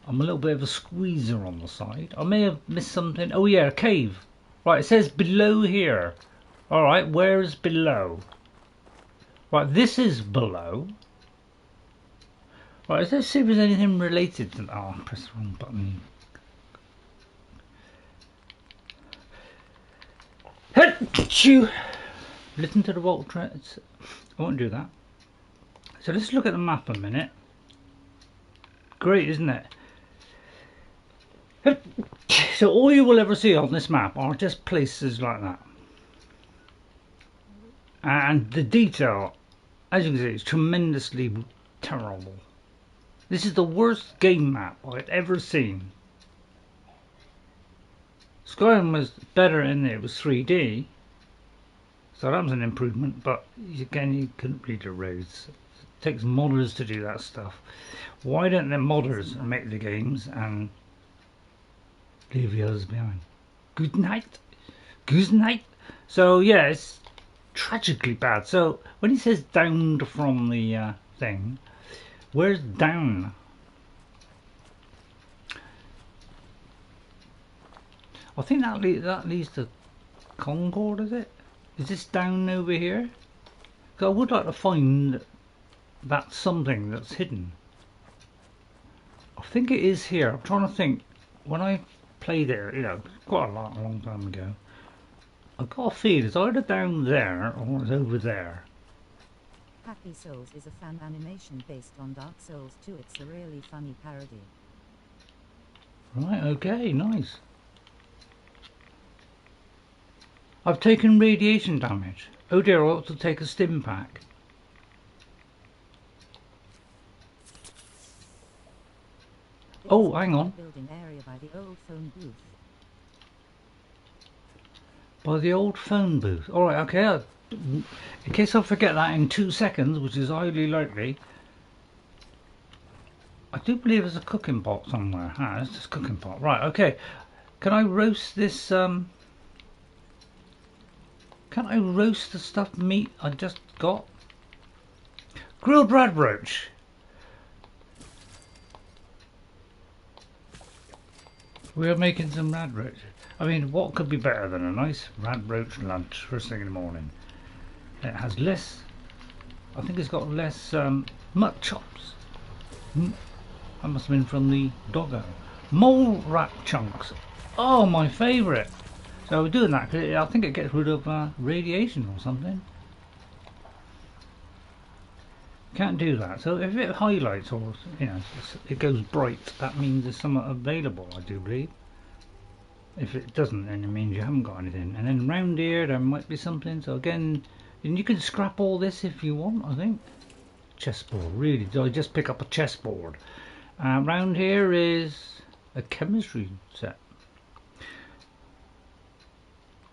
I'm a little bit of a squeezer on the side. I may have missed something. Oh yeah, a cave. Right, it says below here. Alright, where is below? Right, this is below. Right, let's see if there's anything related to that. Oh, I pressed the wrong button. Listen to the volt treads. I won't do that. So let's look at the map a minute. Great, isn't it? So all you will ever see on this map are just places like that. And the detail, as you can see, is tremendously terrible. This is the worst game map I've ever seen. Skyrim was better in there, it was 3D. So that was an improvement, but again, you couldn't read the roads. It takes modders to do that stuff. Why don't the modders make the games and leave the others behind? Good night. Good night. So yeah, it's tragically bad. So when he says downed from the thing, where's down? I think that leads to Concord, is it? Is this down over here? Because I would like to find that something that's hidden. I think it is here. I'm trying to think. When I played it, you know, quite a long time ago, I got a feel it's either down there or it's over there. Happy Souls is a fan animation based on Dark Souls 2. It's a really funny parody. Right, okay, nice. I've taken radiation damage. Oh dear, I ought to take a stim pack. Oh, hang on. Building area by the old phone booth. By the old phone booth. Alright, okay. In case I forget that in 2 seconds, which is highly likely, I do believe there's a cooking pot somewhere. Ah, it's just a cooking pot. Right, okay. Can I roast this, Can I roast the stuffed meat I just got? Grilled radroach. We are making some radroach. I mean, what could be better than a nice radroach lunch first thing in the morning? It has less, I think it's got less mutt chops. That must have been from the doggo. Mole rat chunks. Oh, my favourite. So we're doing that because I think it gets rid of radiation or something. Can't do that. So if it highlights or, you know, it goes bright, that means there's something available, I do believe. If it doesn't, then it means you haven't got anything. And then round here there might be something. So again, and you can scrap all this if you want, I think. Chessboard, really. Did I just pick up a chessboard? Round here is a chemistry set,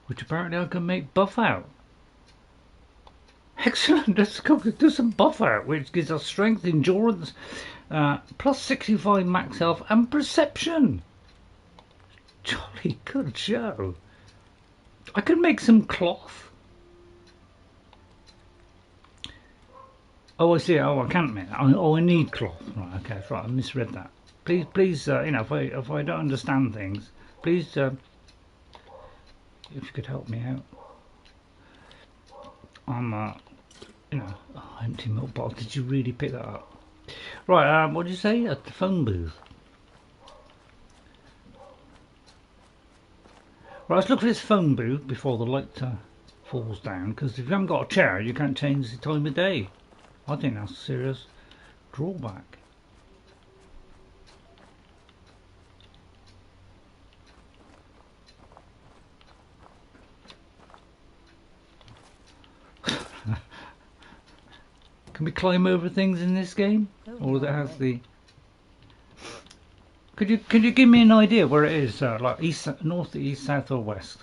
which apparently I can make buff out. Excellent, let's go do some buff out, which gives us strength, endurance, plus 65 max health and perception. Jolly good show. I could make some cloth. Oh, I see. Oh, I can't make that. Oh, I need cloth. Right, okay, that's right. I misread that. Please, you know, if I don't understand things, please, if you could help me out. I'm, you know, oh, empty milk bottle. Did you really pick that up? Right. What did you say? At the phone booth. Right. Let's look for this phone booth before the light falls down. Because if you haven't got a chair, you can't change the time of day. I think that's a serious drawback. Can we climb over things in this game, or does it have the? Could you give me an idea where it is, like east, north, east, south, or west?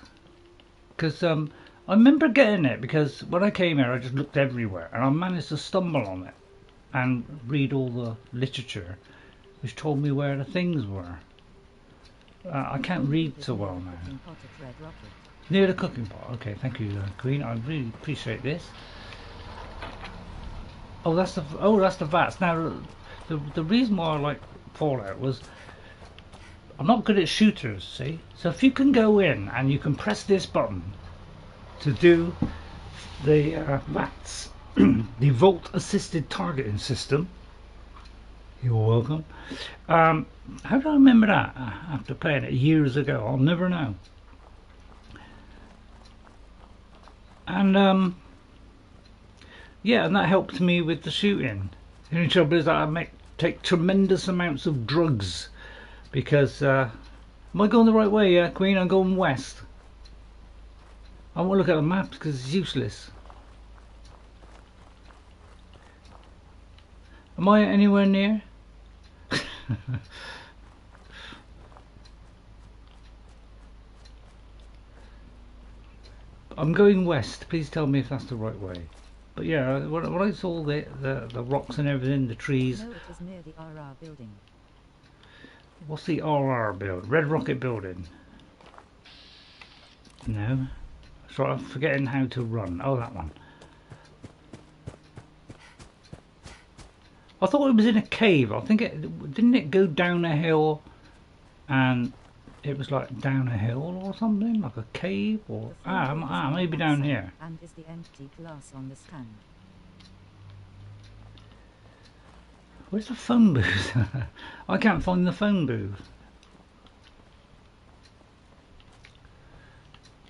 Because I remember getting it because when I came here I just looked everywhere and I managed to stumble on it and read all the literature which told me where the things were. I can't read so well now. Near the cooking pot. Okay, thank you, Queen. I really appreciate this. Oh, that's the vats. Now, the reason why I like Fallout was I'm not good at shooters, see? So if you can go in and you can press this button to do the VATS, the Volt Assisted Targeting System. You're welcome. How do I remember that after playing it years ago? I'll never know. And yeah, and that helped me with the shooting. The only trouble is that I take tremendous amounts of drugs because am I going the right way? Yeah, Queen, I'm going west. I won't look at the maps because it's useless. Am I anywhere near? I'm going west. Please tell me if that's the right way. But yeah, when I saw the rocks and everything, the trees. No, it was near the RR building. What's the RR build? Red Rocket building. No. Sorry, I'm forgetting how to run. Oh, that one. I thought it was in a cave. I think didn't it go down a hill, and it was like down a hill or something, like a cave, or maybe down here. And is the empty glass on the stand. Where's the phone booth? I can't find the phone booth.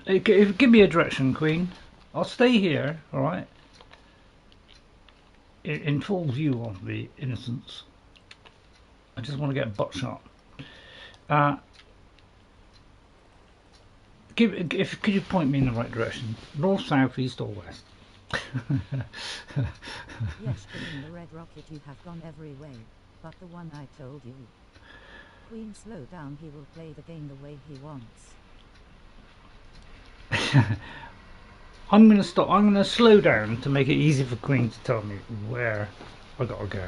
Give me a direction, Queen. I'll stay here, alright? In full view of the innocents. I just want to get butt shot. Could you point me in the right direction? North, south, east or west? Yes, but in the Red Rocket you have gone every way, but the one I told you. Queen, slow down, he will play the game the way he wants. I'm gonna stop. I'm gonna slow down to make it easy for Queen to tell me where I gotta go.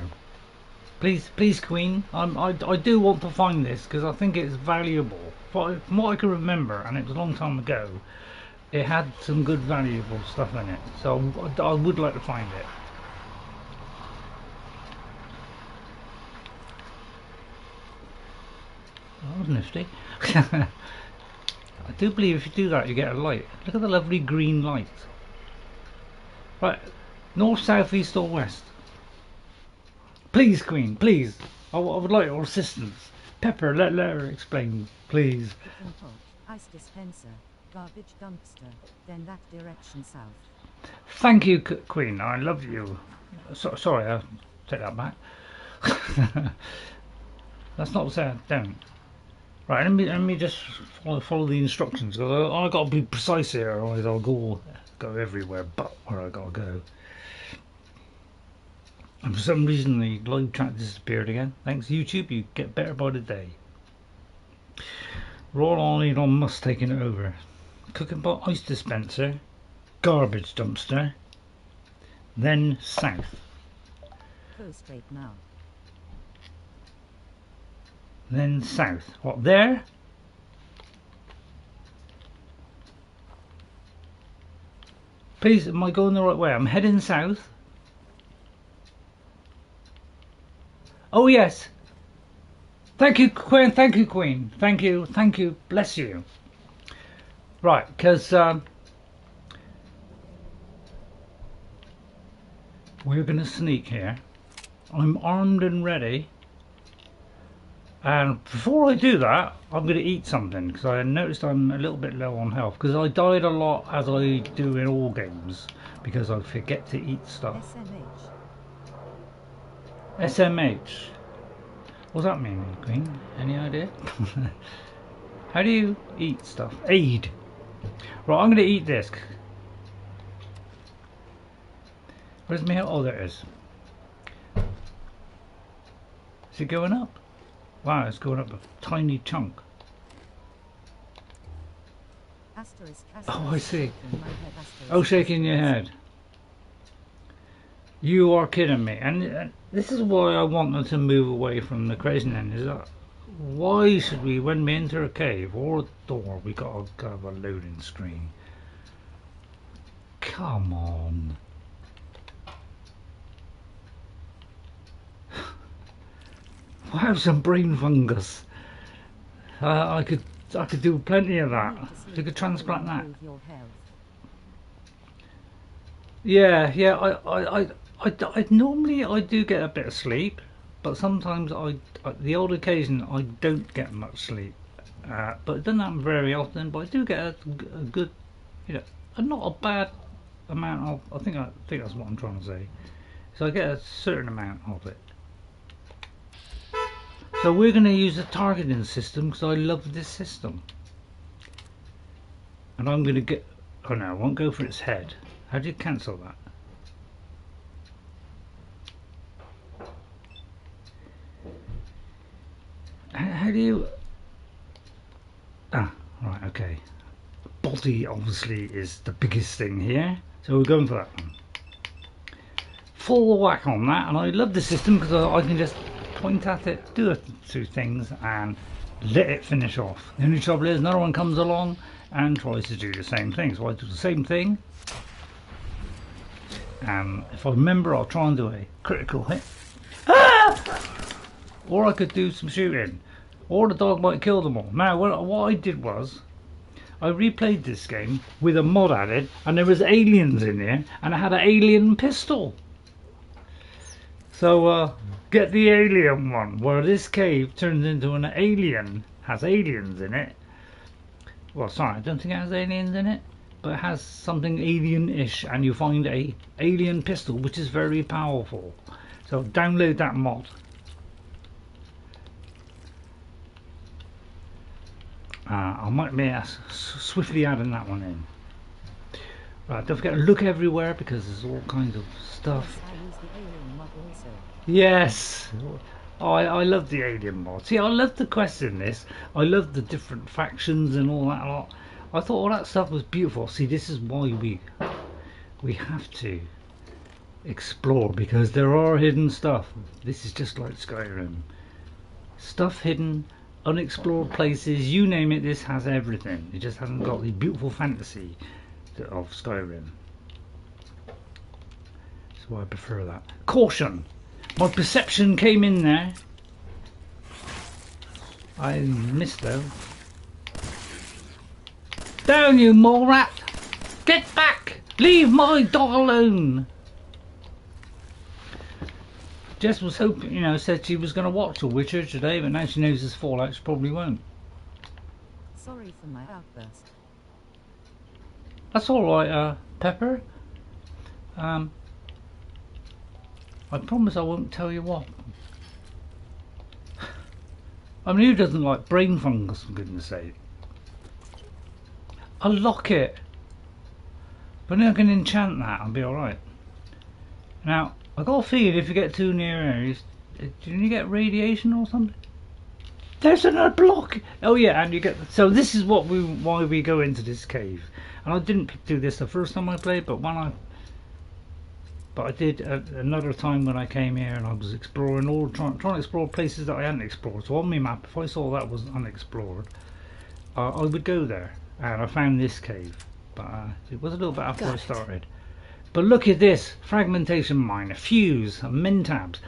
Please, Queen. I do want to find this because I think it's valuable. From what I can remember, and it was a long time ago, it had some good valuable stuff in it. So I would like to find it. That was nifty. I do believe if you do that you get a light. Look at the lovely green light. Right, north, south, east or west? Please, Queen, please. I would like your assistance. Pepper, let her explain, please. Cooking pot, ice dispenser, garbage dumpster, then that direction south. Thank you, Queen. I love you. Sorry, I'll take that back. That's not to say I don't. Right, let me just follow the instructions. Because I got to be precise here, otherwise I'll go everywhere but where I gotta go. And for some reason the live chat disappeared again. Thanks YouTube, you get better by the day. Roll on Elon Musk taking it over. Cooking pot, ice dispenser, garbage dumpster, then south. Go straight now. Then south. What, there? Please, am I going the right way? I'm heading south. Oh yes. Thank you, Queen. Thank you, Queen. Thank you. Thank you. Bless you. Right, because we're going to sneak here. I'm armed and ready. And before I do that, I'm going to eat something because I noticed I'm a little bit low on health because I died a lot, as I do in all games, because I forget to eat stuff. SMH. What's that mean, Queen? Any idea? How do you eat stuff? Aid. Right, I'm going to eat this. Where's my health? Oh, there it is. Is it going up? Wow, it's going up a tiny chunk. Oh, I see. Oh, shaking your head. You are kidding me. And this is why I want them to move away from the crazy end. Is that why should we, when we enter a cave or a door, we got to have a loading screen? Come on. I have some brain fungus. I could do plenty of that. You could transplant that. Yeah. I normally do get a bit of sleep, but sometimes the odd occasion I don't get much sleep. But it doesn't happen very often. But I do get a good, not a bad amount of. I think that's what I'm trying to say. So I get a certain amount of it. So we're going to use a targeting system because I love this system. And I'm going to get... Oh no, I won't go for its head. How do you cancel that? How do you... Ah, right, okay. Body obviously is the biggest thing here, so we're going for that one. Full whack on that, and I love the system because I can just point at it, do a few things, and let it finish off. The only trouble is another one comes along and tries to do the same thing, so I do the same thing, and if I remember I'll try and do a critical hit. Ah! Or I could do some shooting, or the dog might kill them all. Now what I did was I replayed this game with a mod added, and there was aliens in here, and I had an alien pistol. So get the alien one, where this cave turns into an alien, has aliens in it. Well, sorry, I don't think it has aliens in it, but it has something alien-ish, and you find a alien pistol, which is very powerful. So download that mod. I might be swiftly adding that one in. Right, don't forget to look everywhere because there's all kinds of stuff. Yes! Oh, I love the alien mod. See, I love the quests in this. I love the different factions and all that lot. I thought all that stuff was beautiful. See, this is why we have to explore, because there are hidden stuff. This is just like Skyrim. Stuff hidden, unexplored places, you name it, this has everything. It just hasn't got the beautiful fantasy of Skyrim. So I prefer that. Caution! My perception came in there. I missed though. Down, you mole rat! Get back! Leave my dog alone! Jess was hoping, you know, said she was going to watch The Witcher today, but now she knows this Fallout, she probably won't. Sorry for my outburst. That's alright, Pepper. I promise I won't tell you what. I mean, who doesn't like brain fungus, for goodness sake? I'll lock it. But then I can enchant that and be alright. Now, I got a feeling if you get too near areas, do you get radiation or something? There's another block! Oh yeah, and you get... So this is what why we go into this cave. And I didn't do this the first time I played, but I did another time when I came here and I was exploring, trying to explore places that I hadn't explored. So on my map, if I saw that was unexplored, I would go there. And I found this cave, but it was a little bit after I started. But look at this: fragmentation mine, a fuse, a mentabs,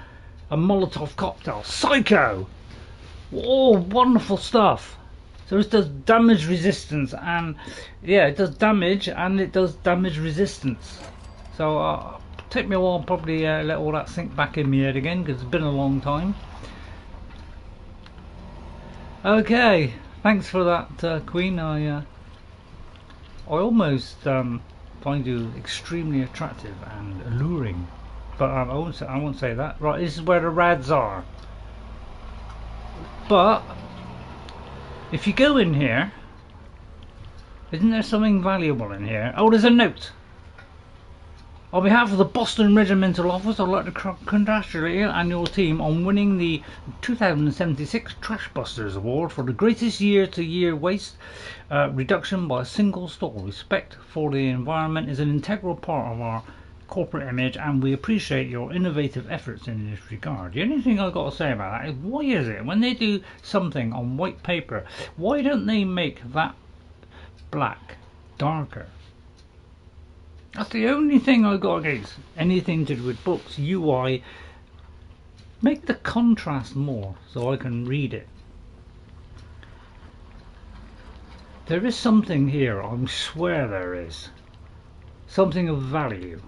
a Molotov cocktail, psycho. Oh, wonderful stuff. So this does damage resistance, and yeah, it does damage and it does damage resistance. So take me a while, probably let all that sink back in my head again, because it's been a long time. Okay, thanks for that, Queen. I almost find you extremely attractive and alluring, but I won't say that. Right, this is where the rads are. But if you go in here, isn't there something valuable in here? Oh, there's a note. On behalf of the Boston Regimental Office, I'd like to congratulate you and your team on winning the 2076 Trash Busters Award for the greatest year-to-year waste reduction by a single store. Respect for the environment is an integral part of our corporate image, and we appreciate your innovative efforts in this regard. The only thing I've got to say about that is, why is it when they do something on white paper, why don't they make that black darker? That's the only thing I got against anything to do with books, UI. Make the contrast more so I can read it. There is something here, I swear there is. Something of value.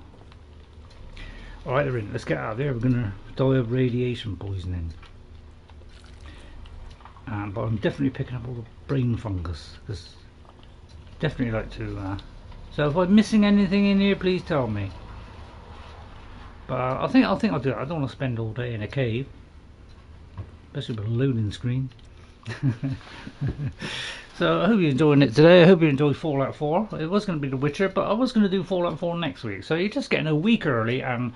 Alright, they're in. Let's get out of there. We're going to die of radiation poisoning. But I'm definitely picking up all the brain fungus, because definitely like to... So if I'm missing anything in here, please tell me. But I think I'll do it. I don't want to spend all day in a cave, especially with a loading screen. So I hope you're enjoying it today. I hope you enjoyed Fallout 4. It was going to be The Witcher, but I was going to do Fallout 4 next week. So you're just getting a week early and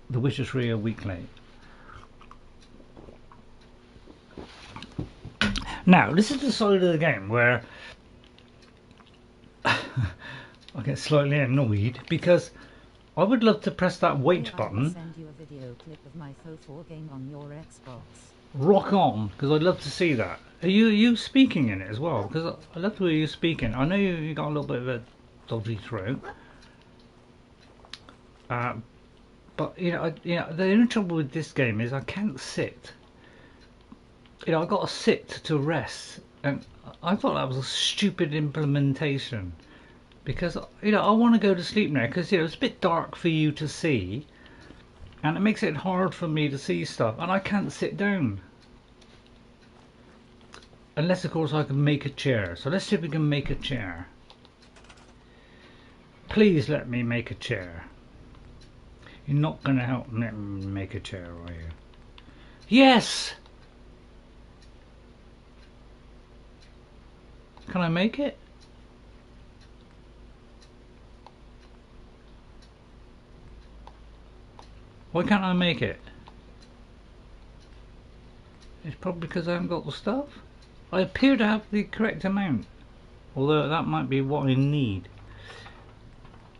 The Witcher 3 a week late. Now, this is the side of the game where I get slightly annoyed because I would love to press that wait button. Send you a video clip of my FO4 game on your Xbox. Rock on, because I'd love to see that. Are you speaking in it as well? Because I love the way you're speaking. I know you got a little bit of a dodgy throat. But the only trouble with this game is I can't sit. I've got to sit to rest, and I thought that was a stupid implementation, because I want to go to sleep now, because it's a bit dark for you to see, and it makes it hard for me to see stuff, and I can't sit down unless, of course, I can make a chair. So let's see if we can make a chair. Please let me make a chair. You're not going to help me make a chair, are you? Yes! Can I make it? Why can't I make it? It's probably because I haven't got the stuff. I appear to have the correct amount, although that might be what I need.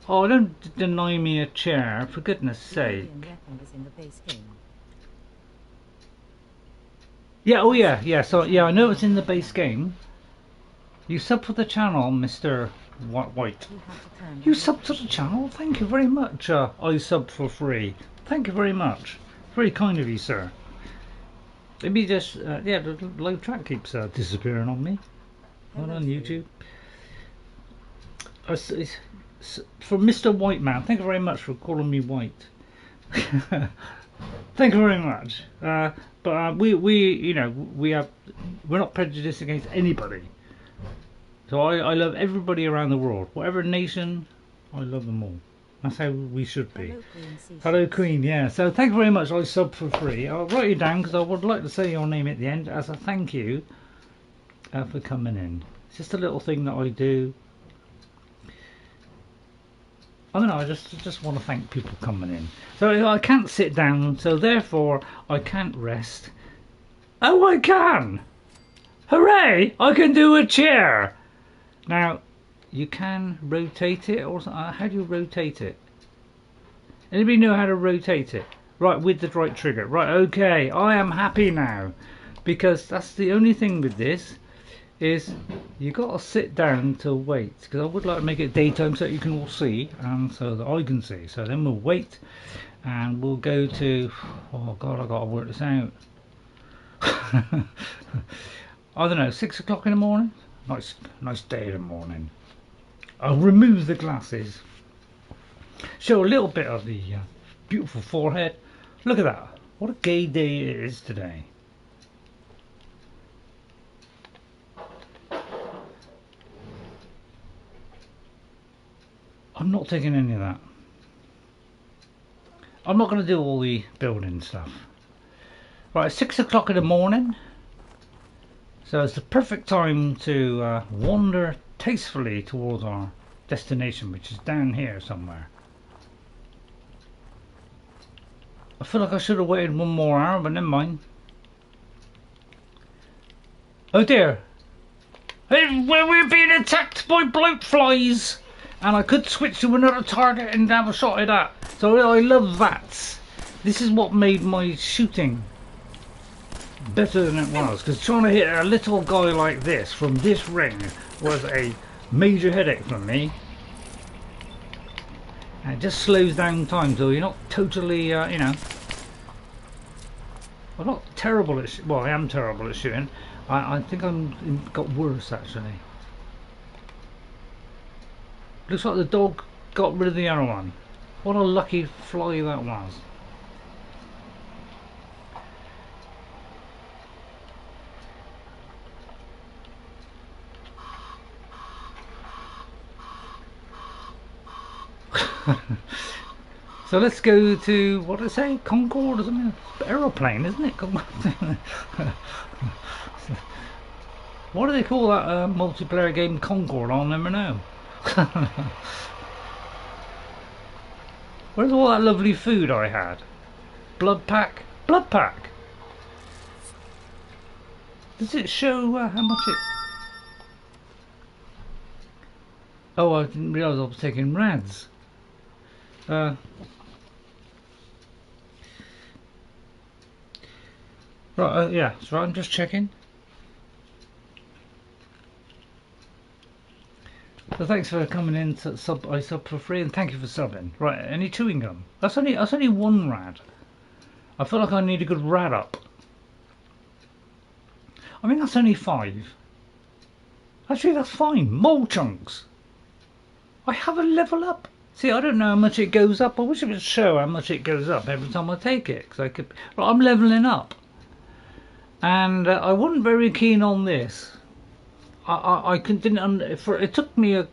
Oh, don't deny me a chair, for goodness sake. Yeah, oh yeah, so yeah, I know it's in the base game. You sub for the channel, Mr. White. You sub to the channel? Thank you very much. I sub for free. Thank you very much. Very kind of you, sir. Maybe just, yeah, the low track keeps disappearing on me. Not on YouTube. For Mr. White Man, thank you very much for calling me white. Thank you very much. But we're not prejudiced against anybody. So I love everybody around the world. Whatever nation, I love them all. That's how we should be. Hello, Queen. Yeah. So thank you very much. I sub for free. I'll write you down because I would like to say your name at the end as a thank you for coming in. It's just a little thing that I do. I don't know. I just want to thank people coming in. So I can't sit down. So therefore I can't rest. Oh, I can! Hooray! I can do a chair. Now, you can rotate it, or how do you rotate it? Anybody know how to rotate it? Right, with the right trigger. Right, okay, I am happy now, because that's the only thing with this, is you got to sit down to wait, because I would like to make it daytime so that you can all see, and so that I can see. So then we'll wait, and we'll go to, oh god, I got to work this out. I don't know, 6 o'clock in the morning? Nice day in the morning. I'll remove the glasses. Show a little bit of the beautiful forehead. Look at that. What a gay day it is today. I'm not taking any of that. I'm not going to do all the building stuff. Right, it's 6 o'clock in the morning. So it's the perfect time to wander tastefully towards our destination, which is down here somewhere. I feel like I should have waited 1 more hour, but never mind. Oh dear! We're being attacked by bloatflies! And I could switch to another target and have a shot at that. So I love that. This is what made my shooting better than it was, because trying to hit a little guy like this from this ring was a major headache for me. And it just slows down time, so you're not totally, you know. I'm not terrible at well, I am terrible at shooting. I think I'm got worse actually. Looks like the dog got rid of the other one. What a lucky fly that was. So let's go to, what did I say, Concord or something? Aeroplane, isn't it? What do they call that multiplayer game, Concord? I'll never know. Where's all that lovely food I had? Blood pack? Blood pack! Does it show how much it... Oh, I didn't realise I was taking rads. Right, yeah, so I'm just checking. So thanks for coming in to sub. I sub for free, and thank you for subbing. Right, any chewing gum? That's only one rad. I feel like I need a good rad up. I mean, that's only 5. Actually, that's fine. Mole chunks. I have a level up. See, I don't know how much it goes up. I wish it would show how much it goes up every time I take it. Cause I could. Right, I'm leveling up, and I wasn't very keen on this. It took me a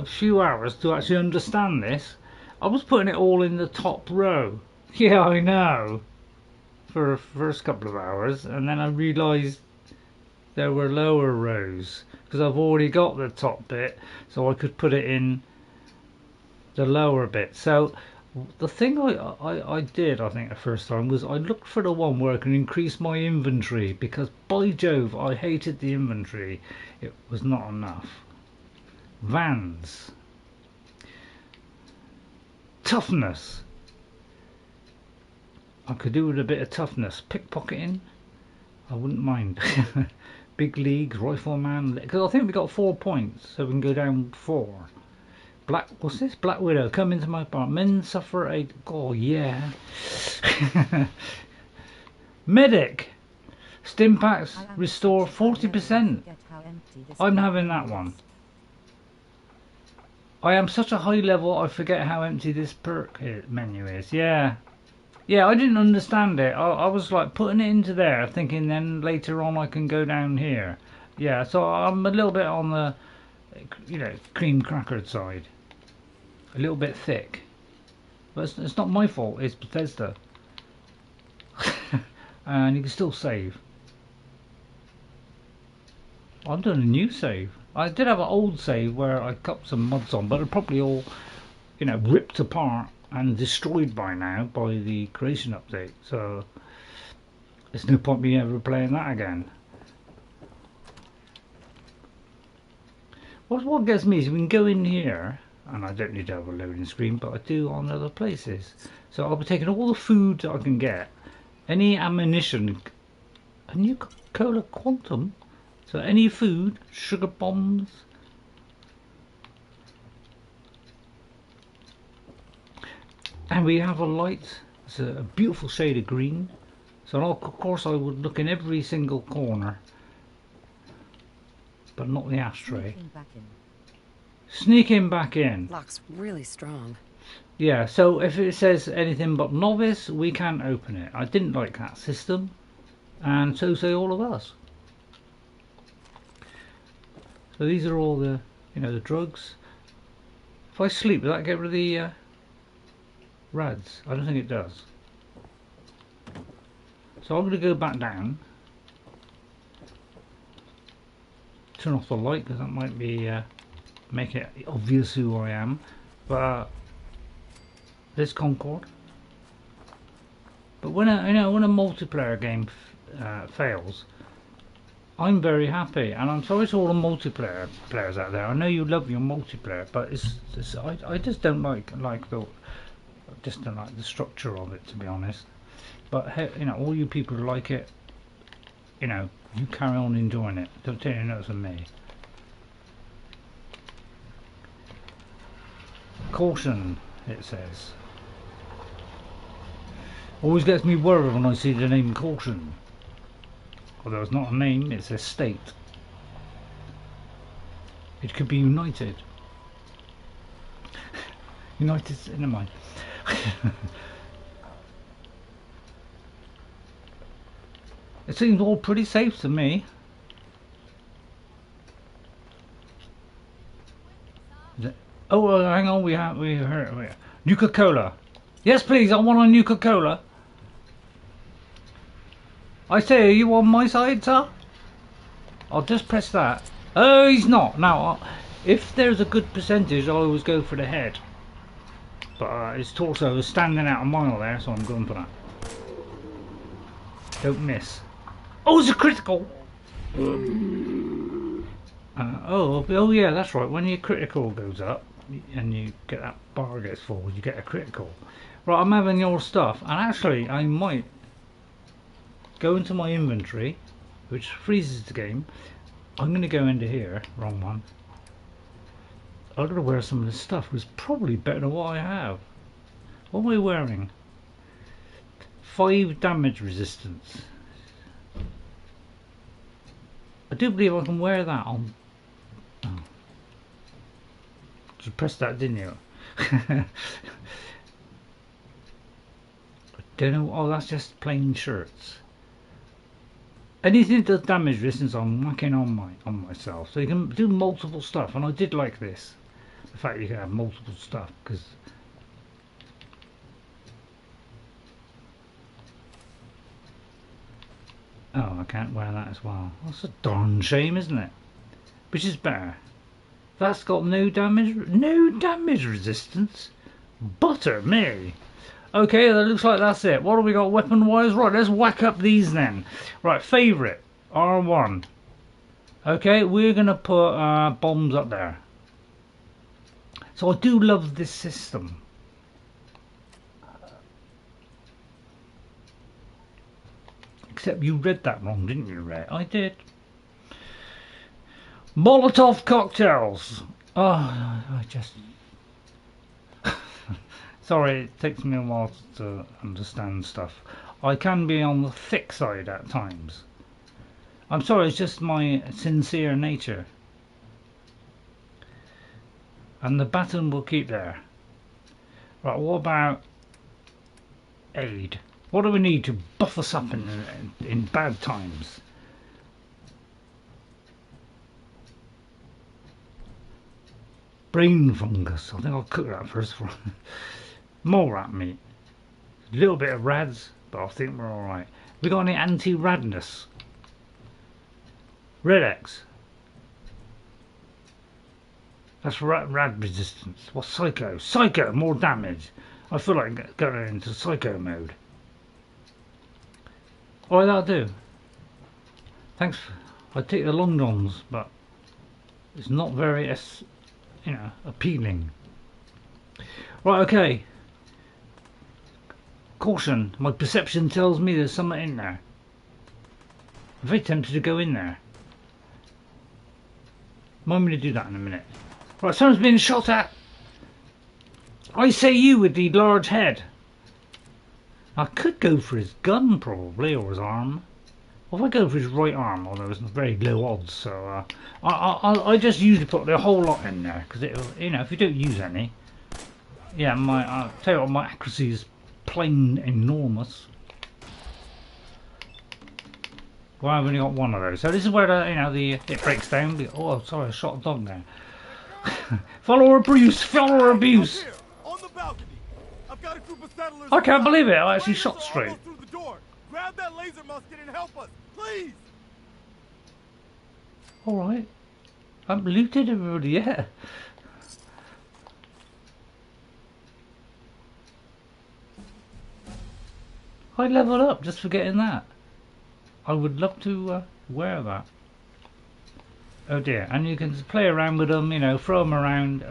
few hours to actually understand this. I was putting it all in the top row. Yeah, I know. For the first couple of hours, and then I realised there were lower rows because I've already got the top bit, so I could put it in the lower bit. So the thing I did, I think, the first time was I looked for the one where I can increase my inventory, because by Jove, I hated the inventory. It was not enough. Vans. Toughness. I could do with a bit of toughness. Pickpocketing, I wouldn't mind. Big league, rifleman, because I think we got 4 points, so we can go down 4. What's this? Black Widow, come into my bar. Men suffer a... Oh, yeah. Medic. Stim packs restore 40%. I'm having that one. I am such a high level, I forget how empty this perk menu is. Yeah. Yeah, I didn't understand it. I was like putting it into there, thinking then later on I can go down here. Yeah, so I'm a little bit on the, cream crackered side. A little bit thick. But it's not my fault, it's Bethesda. And you can still save. I'm doing a new save. I did have an old save where I cut some mods on, but they're probably all, ripped apart and destroyed by now by the creation update, so there's no point me ever playing that again. What gets me is we can go in here, and I don't need to have a loading screen, but I do on other places. So I'll be taking all the food that I can get, any ammunition, a new Cola Quantum, so any food, sugar bombs. And we have a light. It's a beautiful shade of green. So of course I would look in every single corner, but not the ashtray. Sneaking back in. Lock's really strong. Yeah, so if it says anything but novice, we can't open it. I didn't like that system, and so say all of us. So these are all the, the drugs. If I sleep, will that get rid of the rads? I don't think it does. So I'm going to go back down, turn off the light because that might be make it obvious who I am. But there's Concord. But when when a multiplayer game fails, I'm very happy, and I'm sorry to all the multiplayer players out there. I know you love your multiplayer, but I just don't like the. Just don't like the structure of it, to be honest. But all you people who like it, you carry on enjoying it. Don't take any notice of me. Caution, it says. Always gets me worried when I see the name Caution. Although it's not a name, it's a state. It could be United. United, never mind. It seems all pretty safe to me. Oh, hang on, we heard Nuka-Cola. Yes, please, I want a Nuka-Cola. I say, are you on my side, sir? I'll just press that. Oh, he's not. Now, if there's a good percentage, I always go for the head. But his torso is standing out a mile there, so I'm going for that. Don't miss. Oh, it's a critical! Oh yeah, that's right. When your critical goes up and you get that bar gets full, you get a critical. Right, I'm having your stuff, and actually I might go into my inventory, which freezes the game. I'm going to go into here. Wrong one. I don't know where some of this stuff was probably better than what I have. What am I wearing? 5 damage resistance. I do believe I can wear that on. Oh. You pressed that, didn't you? I don't know. Oh, that's just plain shirts. Anything that does damage resistance, I'm whacking on myself. So you can do multiple stuff, and I did like this. The fact you can have multiple stuff, because. Oh, I can't wear that as well. That's a darn shame, isn't it? Which is better? That's got no damage resistance. Butter me. Okay, that looks like that's it. What have we got weapon-wise? Right, let's whack up these then. Right, favourite, R1. Okay, we're going to put bombs up there. So I do love this system. Except you read that wrong, didn't you, Ray? I did. Molotov cocktails. Oh, I just... Sorry, it takes me a while to understand stuff. I can be on the thick side at times. I'm sorry, it's just my sincere nature. And the baton will keep there. Right, what about aid? What do we need to buff us up in bad times? Brain fungus. I think I'll cook that first. More rat meat. A little bit of rads, but I think we're alright. We got any anti-radness? Red X. That's rad resistance. What's psycho? Psycho, more damage. I feel like going into psycho mode. Alright, that'll do. Thanks. I take the long johns, but it's not very, appealing. Right, okay. Caution, my perception tells me there's something in there. I'm very tempted to go in there. I'm going to do that in a minute. Right, someone's been shot at. I say you with the large head. I could go for his gun probably, or his arm. Or if I go for his right arm, although it's very low odds, so I just usually put the whole lot in there, because it'll, if you don't use any, yeah, I'll tell you what, my accuracy is plain enormous. Well, I've only got one of those, so this is where it breaks down. Oh, sorry, I shot a dog there. Follower abuse, follower abuse. On the balcony. I've got a group of settlers. I can't believe it. I actually shot straight. Through the door. Grab that laser musket and help us, please. All right. I haven't looted everybody yet. I leveled up just for getting that. I would love to wear that. Oh dear, and you can play around with them, throw them around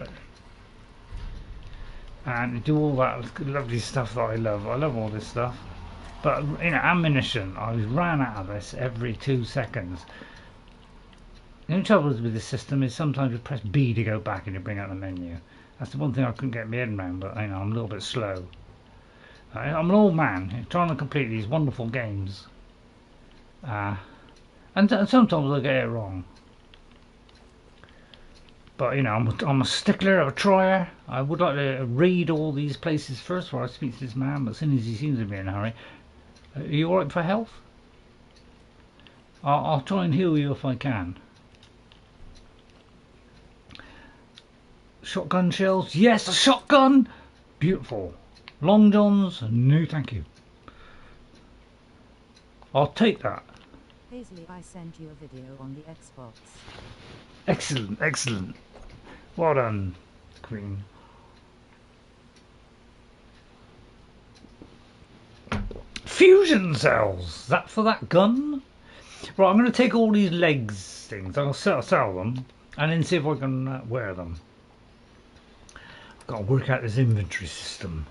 and do all that lovely stuff that I love. I love all this stuff. But, ammunition, I ran out of this every 2 seconds. The only trouble with this system is sometimes you press B to go back and you bring out the menu. That's the one thing I couldn't get my head around, but I'm a little bit slow. I'm an old man trying to complete these wonderful games. And sometimes I get it wrong. But I'm a stickler, I'm a trier. I would like to read all these places first before I speak to this man, but as soon as he seems to be in a hurry. Are you alright for health? I'll try and heal you if I can. Shotgun shells? Yes, a shotgun! Beautiful. Long johns? No thank you. I'll take that. Paisley, I sent you a video on the Xbox. Excellent, excellent. Well done, Queen. Fusion cells! Is that for that gun? Right, I'm going to take all these legs things. I'll sell them and then see if I can wear them. I've got to work out this inventory system.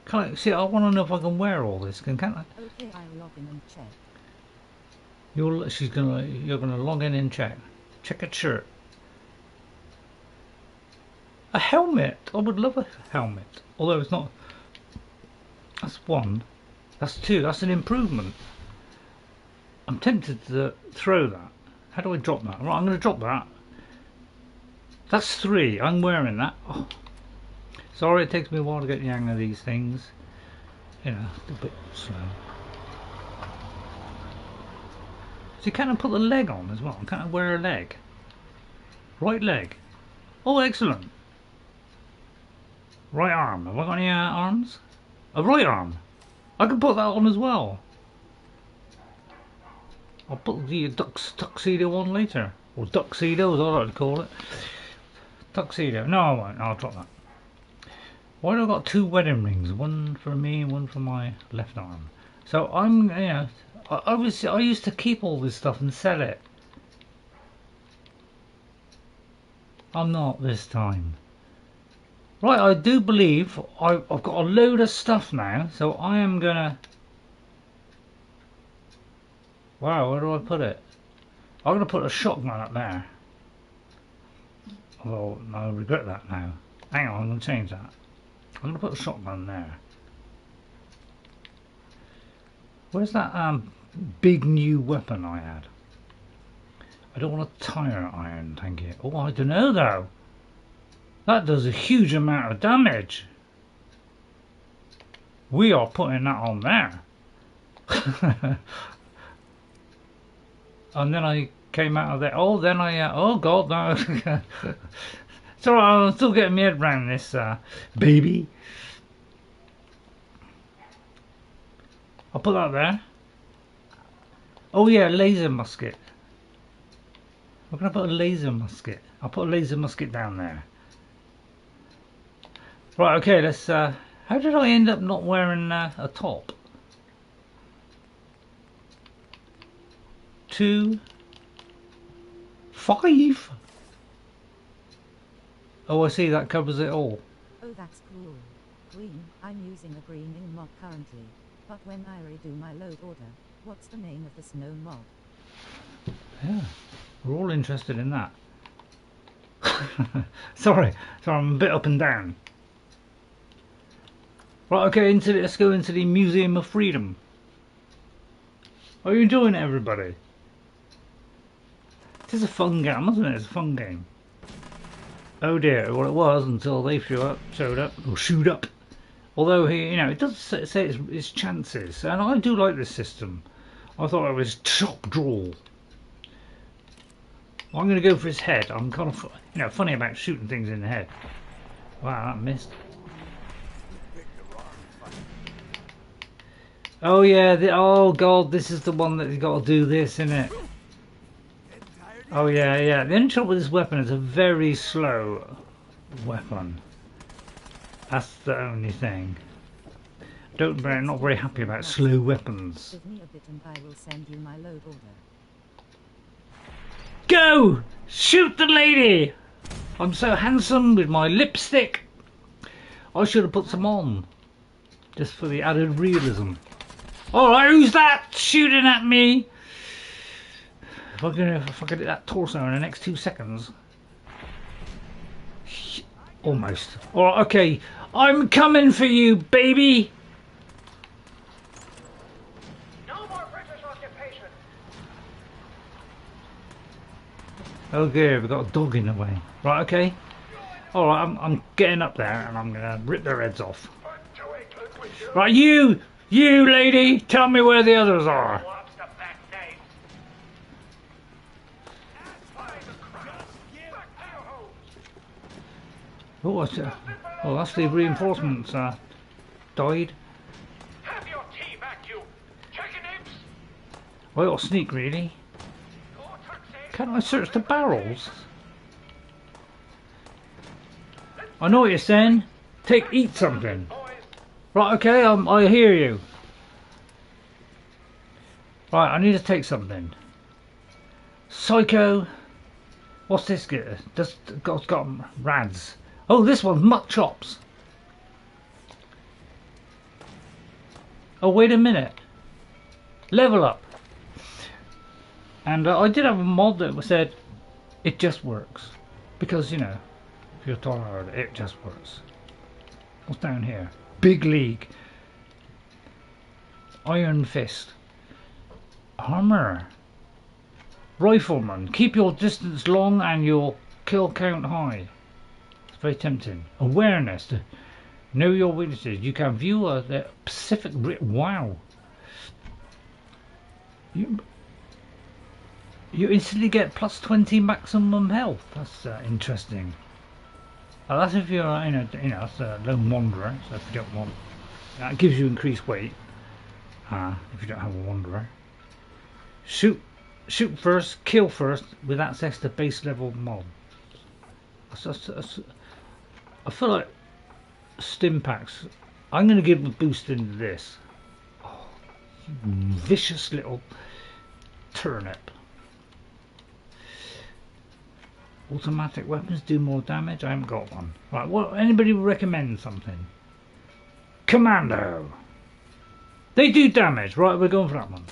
Can I see? I want to know if I can wear all this. Can't I? Okay, I'll log in and check. You're gonna log in and check. Check a shirt. A helmet. I would love a helmet. Although it's not. That's one. That's two. That's an improvement. I'm tempted to throw that. How do I drop that? Right, I'm going to drop that. That's three. I'm wearing that. Oh. Sorry, it takes me a while to get the hang of these things. You know, a bit slow. So can I put the leg on as well? Can I wear a leg? Right leg. Oh, excellent. Right arm. Have I got any arms? A right arm. I can put that on as well. I'll put the tuxedo on later. Or tuxedo as I like to call it. Tuxedo. No, I won't. I'll drop that. Why do I got two wedding rings? One for me and one for my left arm. So I'm, you know, I used to keep all this stuff and sell it. I'm not this time. Right, I do believe I've got a load of stuff now, so I am gonna... Wow, where do I put it? I'm gonna put a shotgun up there. Although, I regret that now. Hang on, I'm gonna change that. I'm gonna put a shotgun there. Where's that big new weapon I had? I don't want a tire iron, thank you. Oh, I don't know though. That does a huge amount of damage. We are putting that on there. And then I came out of there. Oh, then oh God, no. It's alright, I'm still getting my head around this baby. I'll put that there. Oh yeah, laser musket. I'm gonna put a laser musket. I'll put a laser musket down there. Right, okay, let's how did I end up not wearing a top? 2 5. Oh, I see, that covers it all. Oh, that's cool. Queen, I'm using a green ink mob currently. But when I redo my load order, what's the name of the snow mob? Yeah, we're all interested in that. sorry, I'm a bit up and down. Right, okay, let's go into the Museum of Freedom. Are you enjoying it, everybody? This is a fun game, isn't it? It's a fun game. Oh dear, well it was until they showed up. Although you know, it does say its chances, and I do like this system. I thought it was top draw. I'm going to go for his head. I'm kind of, you know, funny about shooting things in the head. Wow, that missed. Oh yeah, oh God, this is the one that you got to do this, isn't it? Oh yeah. The only trouble with this weapon is a very slow weapon. That's the only thing. I'm not very happy about slow weapons. Give me a bit and I will send you my load order. Go! Shoot the lady! I'm so handsome with my lipstick. I should have put some on. Just for the added realism. Alright, who's that shooting at me? If I can hit that torso in the next 2 seconds. Almost. Alright, okay. I'm coming for you, baby! No more British occupation. Oh dear, we've got a dog in the way. Right, okay. Alright, I'm getting up there and I'm gonna rip their heads off. Right, you lady, tell me where the others are. Oh, that's the reinforcements died. Have your tea back, you chicken imps. I ought to sneak, really. Can't I search the barrels? I know what you're saying. Eat something. Right, okay, I hear you. Right, I need to take something. Psycho. What's this get? Just got rads. Oh, this one's mutt chops. Oh, wait a minute. Level up. And I did have a mod that said it just works. Because, you know, if you're tired, it just works. What's down here? Big League. Iron Fist. Armour. Rifleman. Keep your distance long and your kill count high. It's very tempting. Awareness. Know your weaknesses. You can view the Pacific Rim. Wow. You instantly get plus 20 maximum health. That's interesting. That's if you're that's a lone wanderer. So if you don't want, that gives you increased weight. If you don't have a wanderer. Shoot first, kill first with access to base level mod. I feel like stim packs. I'm going to give a boost into this. Oh, you vicious little turnip. Automatic weapons do more damage. I haven't got one. Right, what? Anybody recommend something? Commando. They do damage. Right, we're going for that one.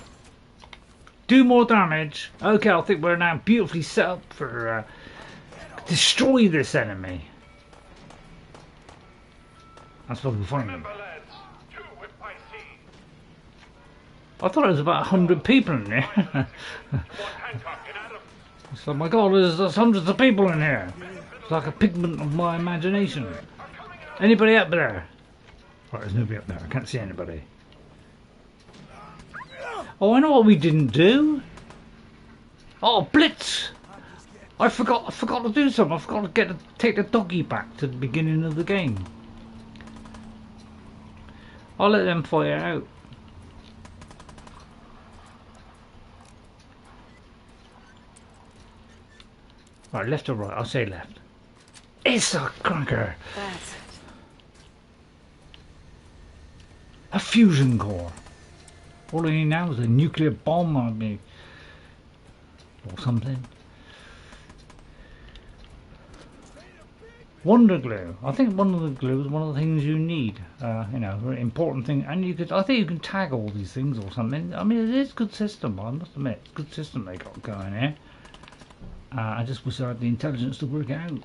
Do more damage. Okay, I think we're now beautifully set up for destroy this enemy. That's what we're finding. I thought it was about 100 people in there. So my God, there's hundreds of people in here. It's like a pigment of my imagination. Anybody up there? Right, there's nobody up there. I can't see anybody. Oh, I know what we didn't do. Oh, Blitz! I forgot to do something. I forgot to take the doggy back to the beginning of the game. I'll let them fight it out. Right, left or right? I'll say left. It's a cracker. That's it. A fusion core. All I need now is a nuclear bomb on me. Or something. Wonder glue. I think wonder glue is one of the things you need. You know, very important thing. And I think you can tag all these things or something. I mean, it is a good system. I must admit, good system they got going here. I just wish I had the intelligence to work it out.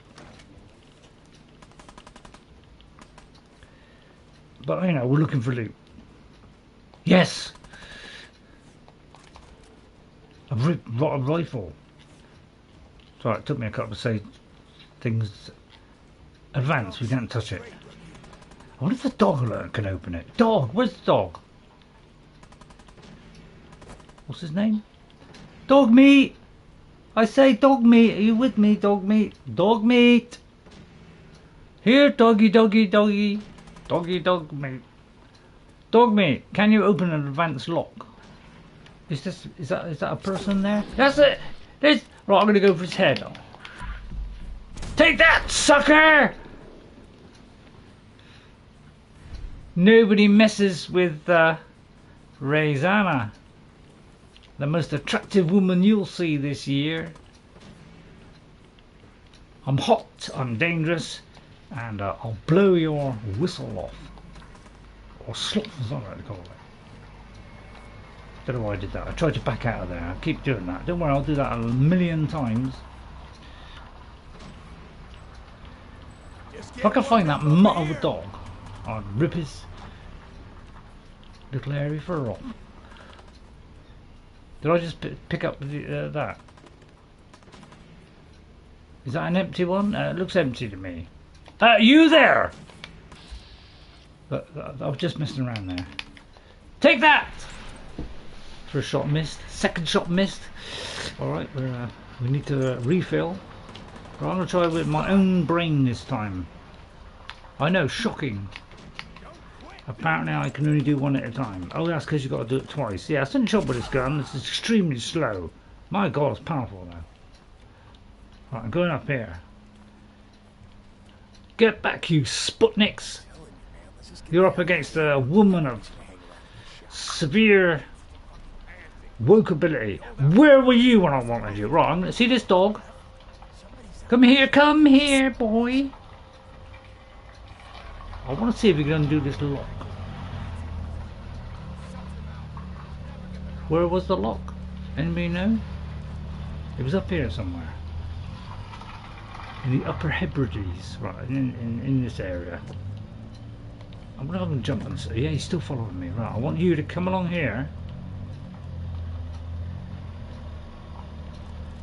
But you know, we're looking for loot. Yes. A rifle. Sorry, it took me a couple to say things. Advance, we can't touch it. I wonder if the dog alert can open it. Dog, where's the dog? What's his name? Dogmeat! I say Dogmeat, are you with me, Dogmeat? Dogmeat! Here, doggy, doggy, doggy. Doggy, Dogmeat. Dogmeat, can you open an advanced lock? Is that a person there? That's it! Right, I'm gonna go for his head. Take that, sucker! Nobody messes with Raisana, the most attractive woman you'll see this year. I'm hot, I'm dangerous, and I'll blow your whistle off. Or slop, as I like to call it. Don't know why I did that. I tried to back out of there. I keep doing that. Don't worry, I'll do that a million times. If I can find that mutt of a dog, I'd rip his little hairy fur off. Did I just pick up that? Is that an empty one? It looks empty to me. You there! But I was just messing around there. Take that! First shot missed. Second shot missed. Alright, we need to refill. But I'm going to try with my own brain this time. I know, shocking. Apparently I can only do one at a time. Oh, that's because you've got to do it twice. Yeah, I didn't shot with this gun. It's extremely slow. My God, it's powerful though. Right, I'm going up here. Get back, you Sputniks. You're up against a woman of severe Workability. Where were you when I wanted you? Right, I'm gonna see this dog. Come here, boy. I want to see if we can undo this lock. Where was the lock? Anybody know? It was up here somewhere. In the Upper Hebrides, right, in this area. I'm gonna jump and see. Yeah, he's still following me. Right, I want you to come along here.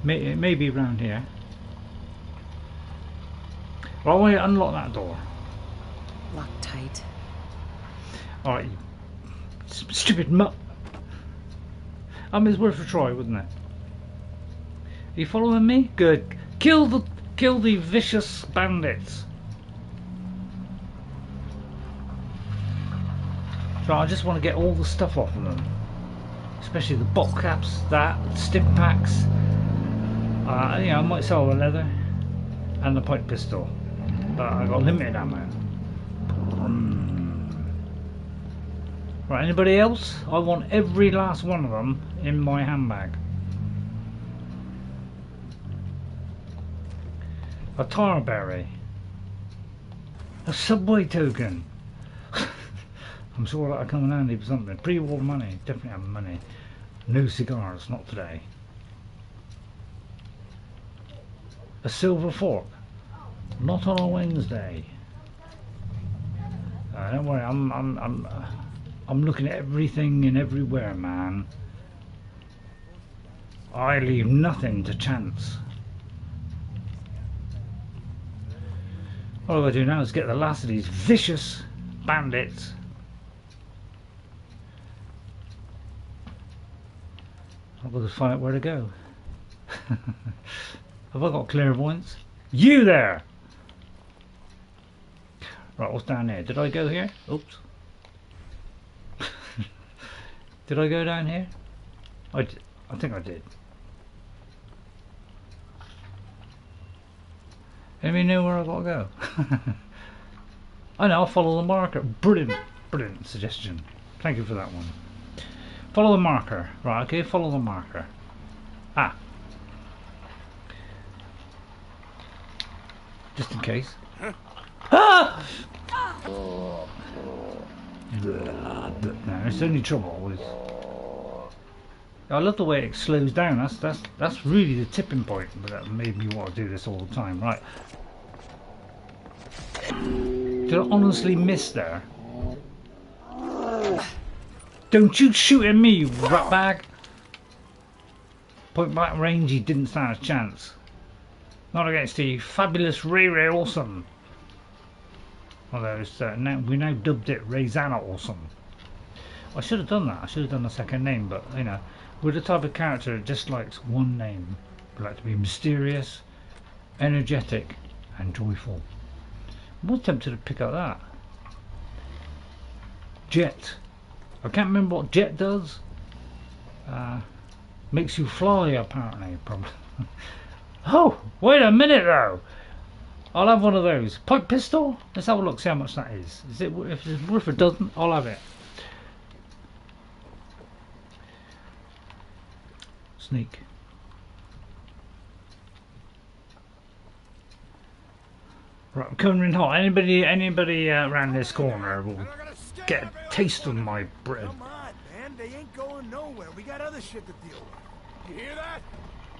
Maybe around here. Right, I want you to unlock that door. Locked tight. Alright, you stupid mutt. I mean, it's worth a try, wasn't it? Are you following me? Good. Kill the vicious bandits. So I just want to get all the stuff off of them, especially the box caps, that stim packs. Yeah, I might sell the leather and the pipe pistol, but I got limited ammo. Right, anybody else? I want every last one of them in my handbag. A tar berry. A subway token. I'm sure that'll come in handy for something. Pre-war money. Definitely have money. No cigars, not today. A silver fork. Not on a Wednesday. Don't worry, I'm looking at everything and everywhere, man. I leave nothing to chance. All I gotta do now is get the last of these vicious bandits. I've got to find out where to go. Have I got clairvoyance? You there! Right, what's down here? Did I go here? Oops. Did I go down here? I think I did. Anybody know where I gotta go? I know, I'll follow the marker. Brilliant, brilliant suggestion. Thank you for that one. Follow the marker. Right, okay, follow the marker. Ah. Just in case. Ah! No, it's only trouble is I love the way it slows down. That's really the tipping point that made me want to do this all the time. Right. Did I honestly miss there? Don't you shoot at me, you ratbag! Point blank range, he didn't stand a chance. Not against the fabulous Ray Ray Awesome. Although it's, we now dubbed it Rayzana Awesome. I should have done that. I should have done a second name, but you know, we're the type of character that just likes one name. We like to be mysterious, energetic, and joyful. I'm more tempted to pick up that. Jet. I can't remember what jet does. Makes you fly, apparently. Probably. Oh, wait a minute though. I'll have one of those. Pipe pistol? Let's have a look, see how much that is. If it's worth a dozen, I'll have it. Sneak. Right, I'm coming in hot. Anybody around this corner will get a taste of my bread. Come on, man. They ain't going nowhere. We got other shit to deal with. You hear that?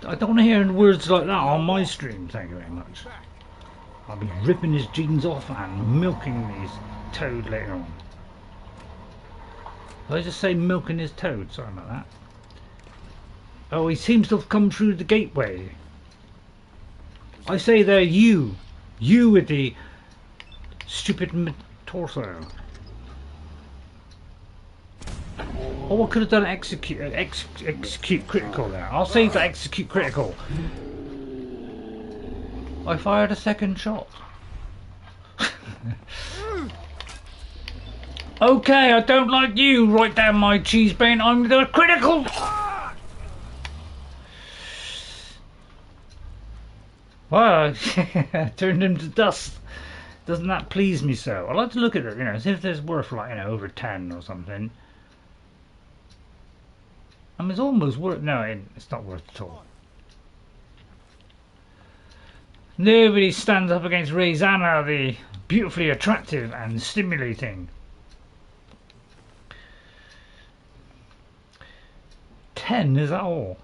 I don't want to hear words like that on my stream, thank you very much. I'll be ripping his jeans off and milking his toad later on. Did I just say milking his toad? Sorry about that. Oh, he seems to have come through the gateway. I say there, you with the stupid torso. Oh, I could have done execute critical there. I'll save that execute critical. I fired a second shot. Okay, I don't like you. Right down my cheese brain. I'm the critical. Wow, turned him to dust. Doesn't that please me so? I like to look at it, you know, as if there's worth like, you know, over 10 or something. I mean, it's almost worth. No, it's not worth it at all. Nobody stands up against Rosanna, the beautifully attractive and stimulating. 10, is that all?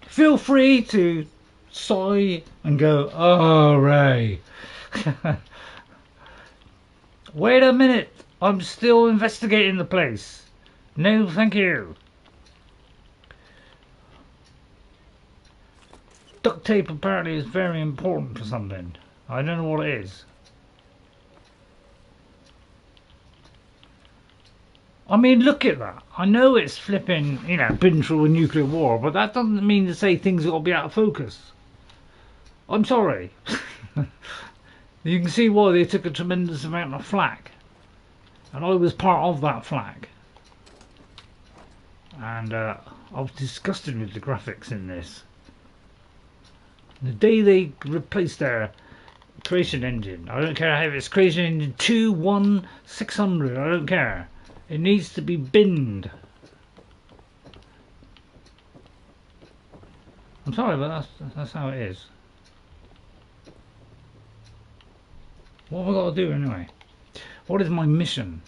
Feel free to sigh and go, oh, Ray. Wait a minute, I'm still investigating the place. No, thank you. Duct tape apparently is very important for something. I don't know what it is. I mean, look at that. I know it's flipping, you know, been through a nuclear war, but that doesn't mean to say things have got to be out of focus. I'm sorry. You can see why they took a tremendous amount of flack. And I was part of that flack. And I was disgusted with the graphics in this. The day they replaced their creation engine, I don't care if it's creation engine 2, 1, 600, I don't care. It needs to be binned. I'm sorry, but that's how it is. What have I got to do anyway? What is my mission?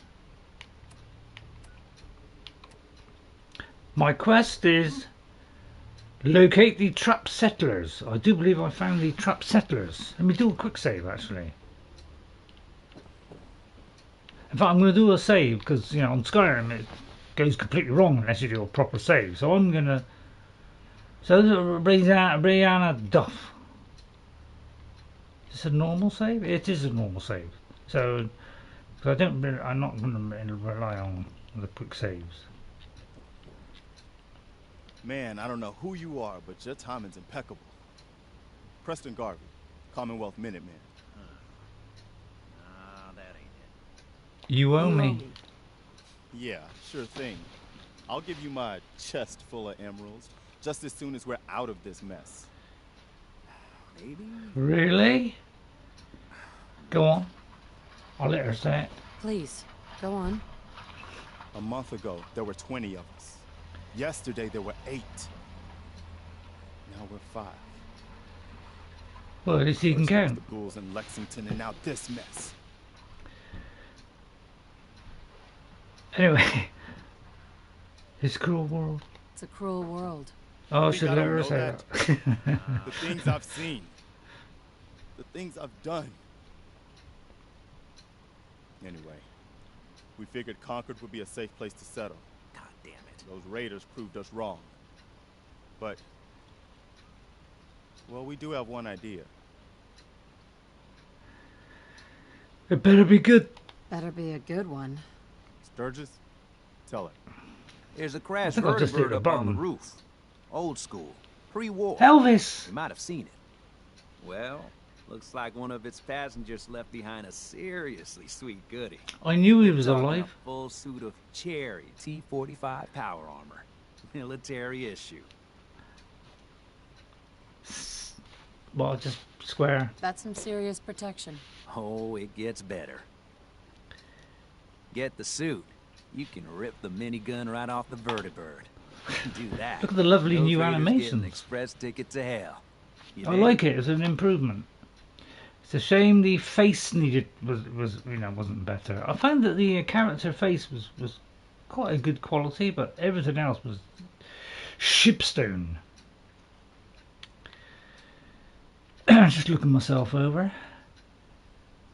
My quest is locate the trapped settlers. I do believe I found the trapped settlers. Let me do a quick save actually. In fact, I'm going to do a save because, you know, on Skyrim it goes completely wrong unless you do a proper save. So I'm going to... So Brianna Duff. Is this a normal save? It is a normal save. So I'm not going to rely on the quick saves. Man, I don't know who you are, but your timing's impeccable. Preston Garvey, Commonwealth Minuteman. You owe me. Yeah, sure thing. I'll give you my chest full of emeralds just as soon as we're out of this mess. Maybe? Really? Go on. I'll let her say it. Please, go on. A month ago, there were 20 of us. Yesterday, there were 8. Now we're 5. Well, at least you can count. The ghouls in Lexington, and now this mess. Anyway, it's a cruel world. It's a cruel world. Oh, I should let her say that. The things I've seen. The things I've done. Anyway, we figured Concord would be a safe place to settle. God damn it. Those raiders proved us wrong. But, well, we do have one idea. It better be good. Better be a good one. Sturgis, tell it. There's a crashed I think I'll just hit vertibird the up on the button. roof. Old school. Pre-war. Elvis! You might have seen it. Well, looks like one of its passengers left behind a seriously sweet goodie. I knew he was Talking alive. A full suit of cherry T-45 power armor. Military issue. Well, just square. That's some serious protection. Oh, it gets better. Get the suit. You can rip the minigun right off the vertibird. Do that. Look at the lovely Those new raiders get an animations. express ticket to hell. You I dig? like it. It's an improvement. It's a shame the face wasn't better. I found that the character face was quite a good quality, but everything else was shipstone. Just looking myself over.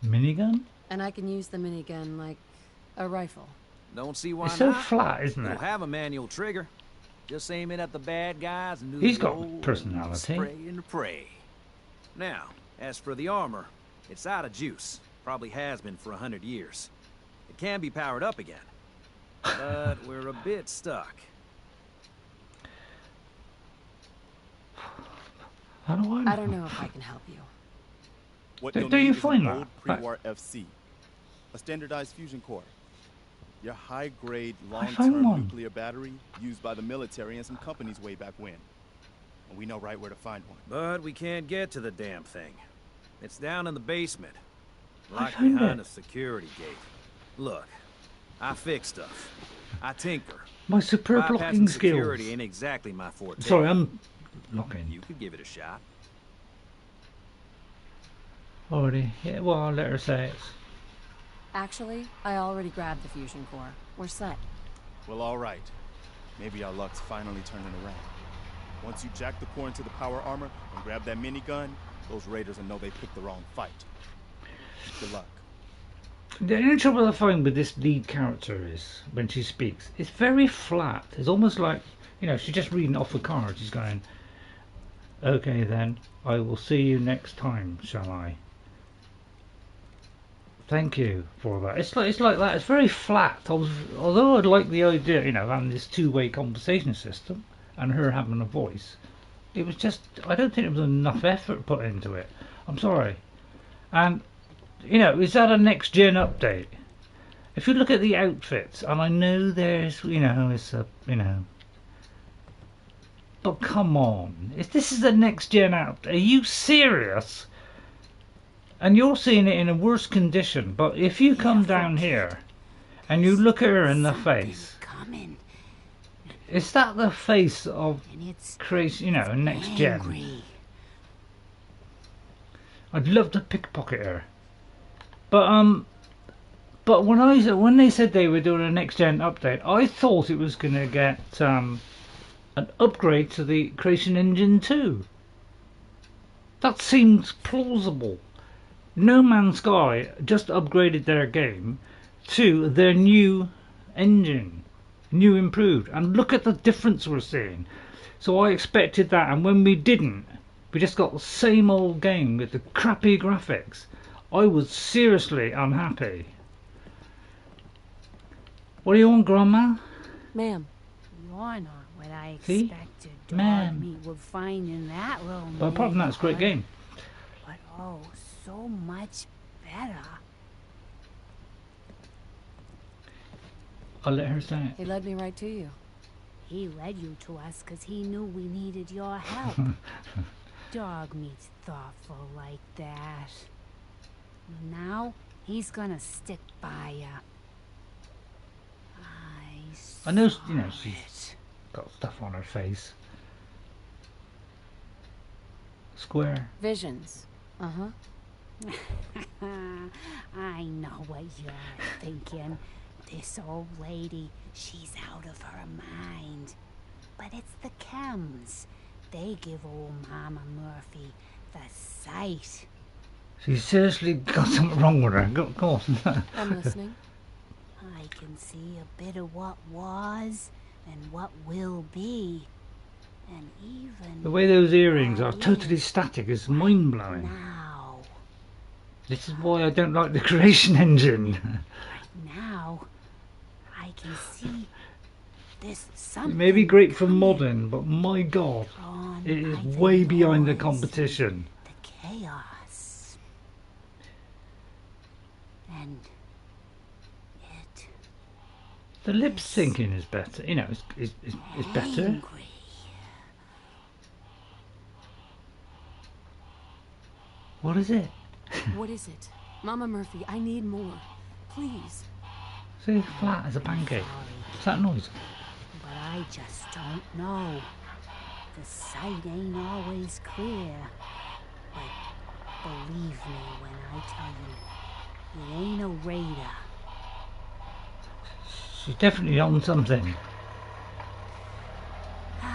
Minigun? And I can use the minigun like a rifle. Don't see why It's so not. flat, isn't It'll it? have a manual trigger. Just aim it at the bad guys and do He's the got old personality. spray and pray. Now, as for the armor, it's out of juice. Probably has been for 100 years. It can be powered up again. But we're a bit stuck. How do I know? I don't know if I can help you. What Don't you'll you need is find an that? old pre-war FC. A standardized fusion core. Your high-grade, found long-term one. nuclear battery used by the military and some companies way back when. And we know right where to find one. But we can't get to the damn thing. It's down in the basement. Locked found behind it. a security gate. Look, I fix stuff. I tinker. My superb Bypassing locking skills. security ain't exactly my forte. Sorry, I'm locking. You could give it a shot. Already. Yeah, well, I'll let her say it. Actually, I already grabbed the fusion core. We're set. Well, all right. Maybe our luck's finally turning around. Once you jack the core into the power armor and grab that minigun, those raiders will know they picked the wrong fight. Good luck. The only trouble I find with this lead character is when she speaks, it's very flat. It's almost like, you know, she's just reading off a card. She's going, okay then, I will see you next time, shall I? Thank you for that. It's like that. It's very flat. Although I'd like the idea, you know, having this two-way conversation system and her having a voice, it was just, I don't think there was enough effort put into it. I'm sorry. And you know, is that a next gen update? If you look at the outfits, and I know there's, you know, it's a, you know, but come on, if this is a next gen update, are you serious? And you're seeing it in a worse condition, but if you come down here and you look at her in the face, is that the face of crazy, you know, next gen? I'd love to pickpocket her. But when they said they were doing a next gen update, I thought it was going to get an upgrade to the Creation Engine 2. That seems plausible. No Man's Sky just upgraded their game to their new engine, new improved, and look at the difference we're seeing. So I expected that, and when we didn't, we just got the same old game with the crappy graphics. I was seriously unhappy. What do you want, Grandma? Ma'am. You're not what I See? expected Ma'am. Dogmeat would find in that little But apart from that, it's a great game. But oh, so much better. I'll let her say it. He led me right to you. He led you to us because he knew we needed your help. Dogmeat's thoughtful like that. Now, he's gonna stick by ya. I know, you know, she's got stuff on her face. Square. Visions. Uh-huh. I know what you're thinking. This old lady, she's out of her mind. But it's the chems. They give old Mama Murphy the sight. She's seriously got something wrong with her. Go on. I'm listening. I can see a bit of what was and what will be. And even The way those earrings are totally static is mind-blowing. now. This is why I don't like the Creation Engine. Now, I can see this It something. may be great for modding, but my god, it is way behind the competition. Chaos. And it The lip syncing is better, you know, it's better. angry. What is it? What is it? Mama Murphy, I need more. Please. See, flat as a pancake. What's that noise? But I just don't know. The sight ain't always clear. But believe me when I tell you, it ain't a raider. She's definitely on something. But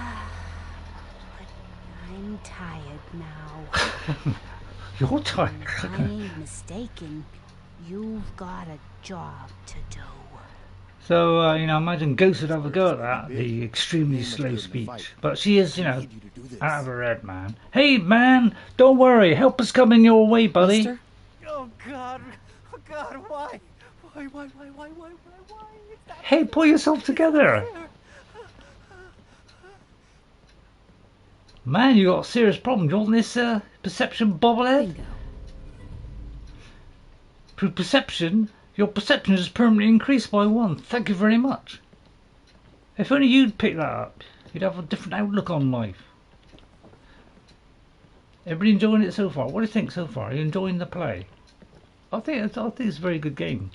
I'm tired now. You're tired. If I ain't mistaken, you've got a job to do. So, you know, imagine Ghost would have a go at that, the extremely slow speech. But she is, you know, out of her head, man. Hey, man, don't worry, help is coming your way, buddy. Mister? Oh God, why? Why? Hey, pull yourself together. Man, you got a serious problem. Do you want this perception bobblehead? Through perception, your perception is permanently increased by 1. Thank you very much. If only you'd pick that up, you'd have a different outlook on life. Everybody enjoying it so far? What do you think so far? Are you enjoying the play? I think it's a very good game.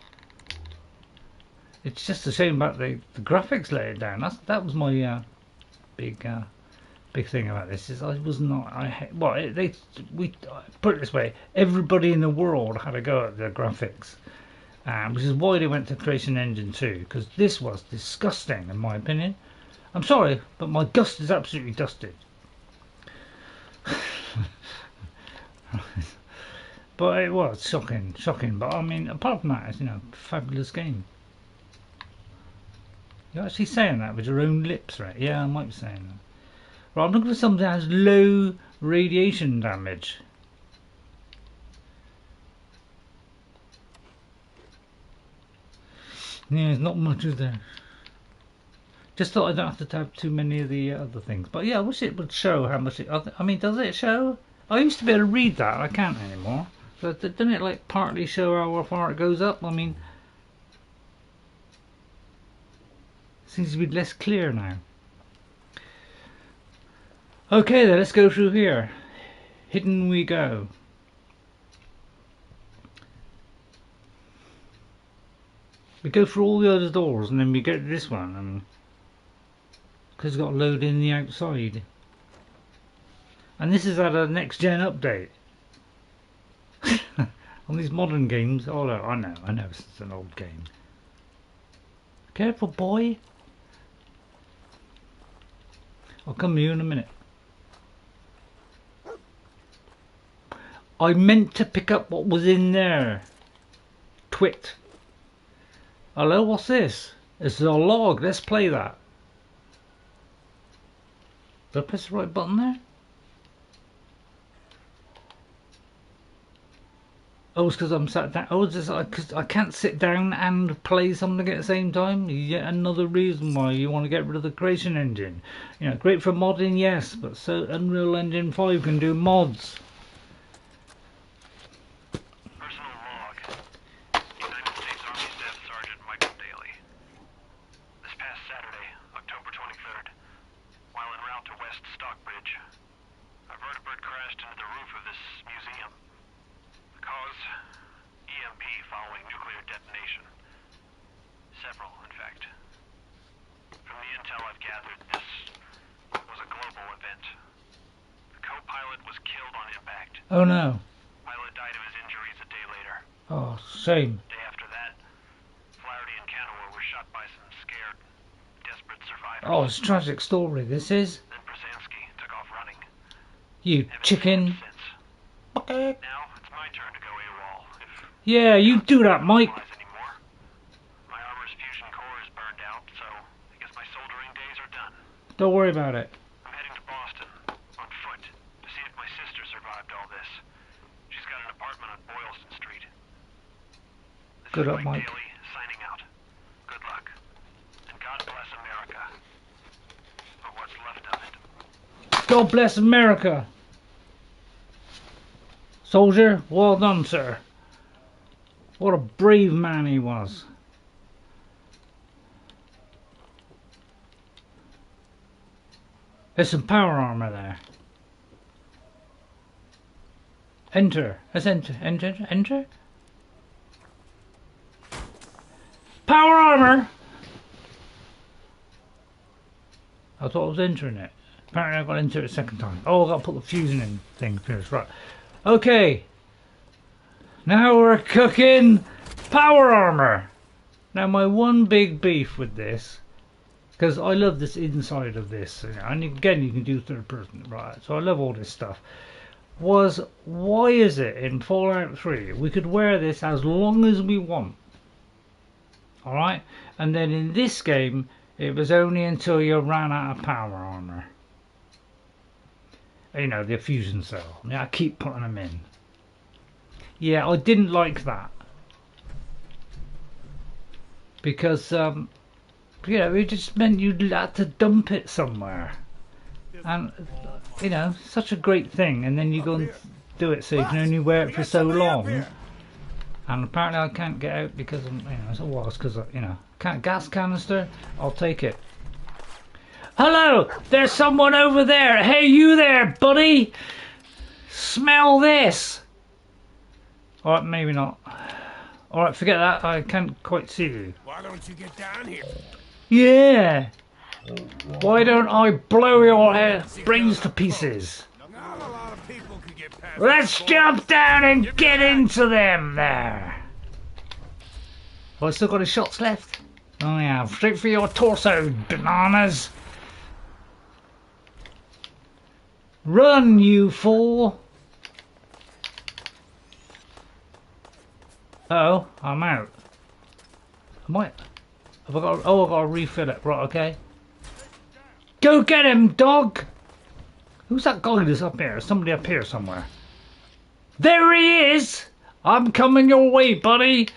It's just a shame about the graphics laid down. That was my big thing about this. Is I was not. We put it this way. Everybody in the world had a go at the graphics, which is why they went to Creation Engine 2. Because this was disgusting, in my opinion. I'm sorry, but my gust is absolutely dusted. But it was shocking. But I mean, apart from that, it's, you know, fabulous game. You're actually saying that with your own lips, right? Yeah, I might be saying that. Right, I'm looking for something that has low radiation damage. Yeah, there's not much is there. Just thought I don't have to tab too many of the other things. But yeah, I wish it would show how much it... I mean, does it show? I used to be able to read that. I can't anymore. So doesn't it like partly show how far it goes up? I mean... Seems to be less clear now. Okay then, let's go through here. Hidden we go. We go through all the other doors and then we get to this one, and because it's got to load in the outside. And this is at a next gen update. On these modern games, oh no, I know it's an old game. Careful, boy. I'll come to you in a minute. I meant to pick up what was in there. Twit. Hello, what's this? It's a log. Let's play that. Did I press the right button there? Oh, it's because I'm sat down. Oh, it's just because I can't sit down and play something at the same time. Yet another reason why you want to get rid of the Creation Engine. You know, great for modding, yes, but so Unreal Engine 5 can do mods. Personal log. United States Army Staff Sergeant Michael Daly. This past Saturday, October 23rd, while en route to West Stockbridge, a vertibird crashed into the roof of this museum. Cause, EMP following nuclear detonation. Several, in fact. From the intel I've gathered, this was a global event. The co-pilot was killed on impact. Oh no. Pilot died of his injuries a day later. Oh, shame. Day after that, Flaherty and Canower were shot by some scared, desperate survivors. Oh, it's a tragic story, this is. Then Brzezinski took off running. You chicken. Now, it's my turn to go AWOL. Yeah, you do that, Mike. My armor's fusion core is burned out, so I guess my soldering days are done. Don't worry about it. I'm heading to Boston, on foot, to see if my sister survived all this. She's got an apartment on Boylston Street. This Good is luck, Mike. Daly, signing out. Good luck. And God bless America. Or what's left of it. God bless America. Soldier, well done, sir. What a brave man he was. There's some power armor there. Enter. Let's enter. Power armor! I thought I was entering it. Apparently I've got to enter it a second time. Oh, I've got to put the fusion in thing first. Right. Okay. Now we're cooking. Power armor. Now my one big beef with this, because I love this inside of this, and again you can do third person, right? So I love all this stuff. Was why is it in Fallout 3 we could wear this as long as we want? Alright? And then in this game it was only until you ran out of power armor. You know, the fusion cell. I mean, I keep putting them in. Yeah, I didn't like that. Because, you know, it just meant you had to dump it somewhere. And, you know, such a great thing. And then you go and do it so you can only wear it for so long. And apparently I can't get out because, you know, it's because, you know, gas canister, I'll take it. Hello, there's someone over there. Hey, you there, buddy. Smell this. Alright, maybe not. Alright, forget that. I can't quite see you. Why don't you get down here? Yeah! Why don't I blow your brains to pieces? Not a lot of people could get past. Let's jump down and get into them there! Well, I still got his shots left. Oh yeah, straight for your torso, bananas! Run, you fool! Uh-oh, I'm out. Have I got? Oh, I got to refill it. Right, okay. Go get him, dog! Who's that guy that's up here? Somebody up here somewhere. There he is! I'm coming your way, buddy.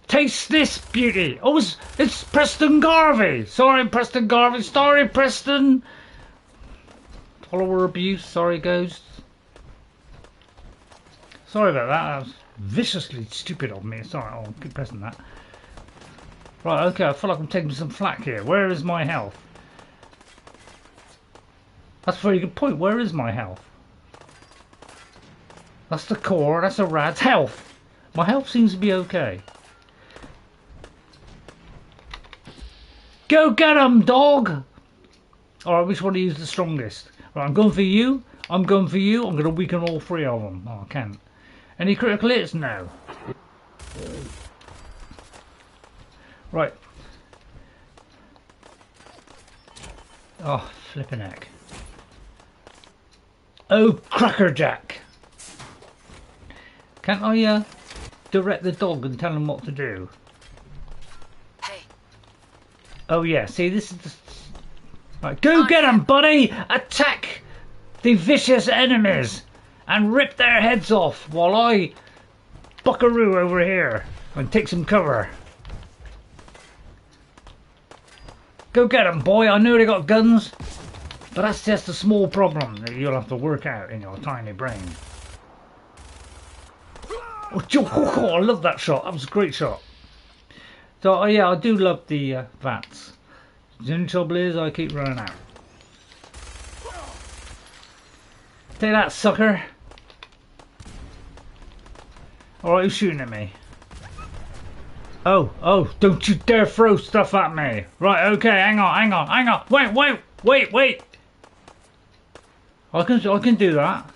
Taste this beauty. Oh, it's Preston Garvey. Sorry, Preston Garvey. Sorry, Preston. Follower abuse. Sorry, ghosts. Sorry about that. That was viciously stupid of me. Sorry, I'll keep pressing that. Right, okay, I feel like I'm taking some flack here. Where is my health? That's a very good point. Where is my health? That's the core. That's a rad's health. My health seems to be okay. Go get him, dog! Alright, which one to use the strongest? Right, I'm going for you. I'm going for you. I'm going to weaken all three of them. Oh, I can't. Any critical hits? No. Right. Oh, flipping heck. Oh, crackerjack. Can't I direct the dog and tell him what to do? Hey. Oh yeah, see this is the... Right, go get him, buddy! Attack the vicious enemies and rip their heads off while I buckaroo over here and take some cover. Go get him, boy! I know they got guns, but that's just a small problem that you'll have to work out in your tiny brain. Oh, I love that shot. That was a great shot. So yeah, I do love the VATS. The only trouble is I keep running out. Take that, sucker. Alright, who's shooting at me? Oh, don't you dare throw stuff at me. Right, okay, hang on. Wait. I can do that.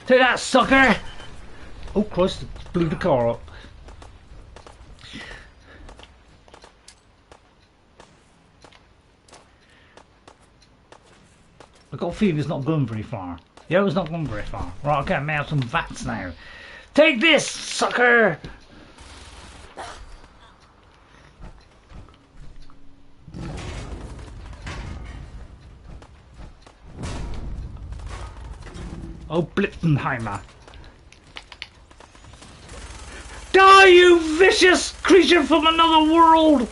Take that, sucker! Oh, Christ, blew the car up. I got a feeling it's not going very far. Yeah, it's not going very far. Right, okay, I may have some VATS now. Take this, sucker! Oh, Blitzenheimer. Die, you vicious creature from another world!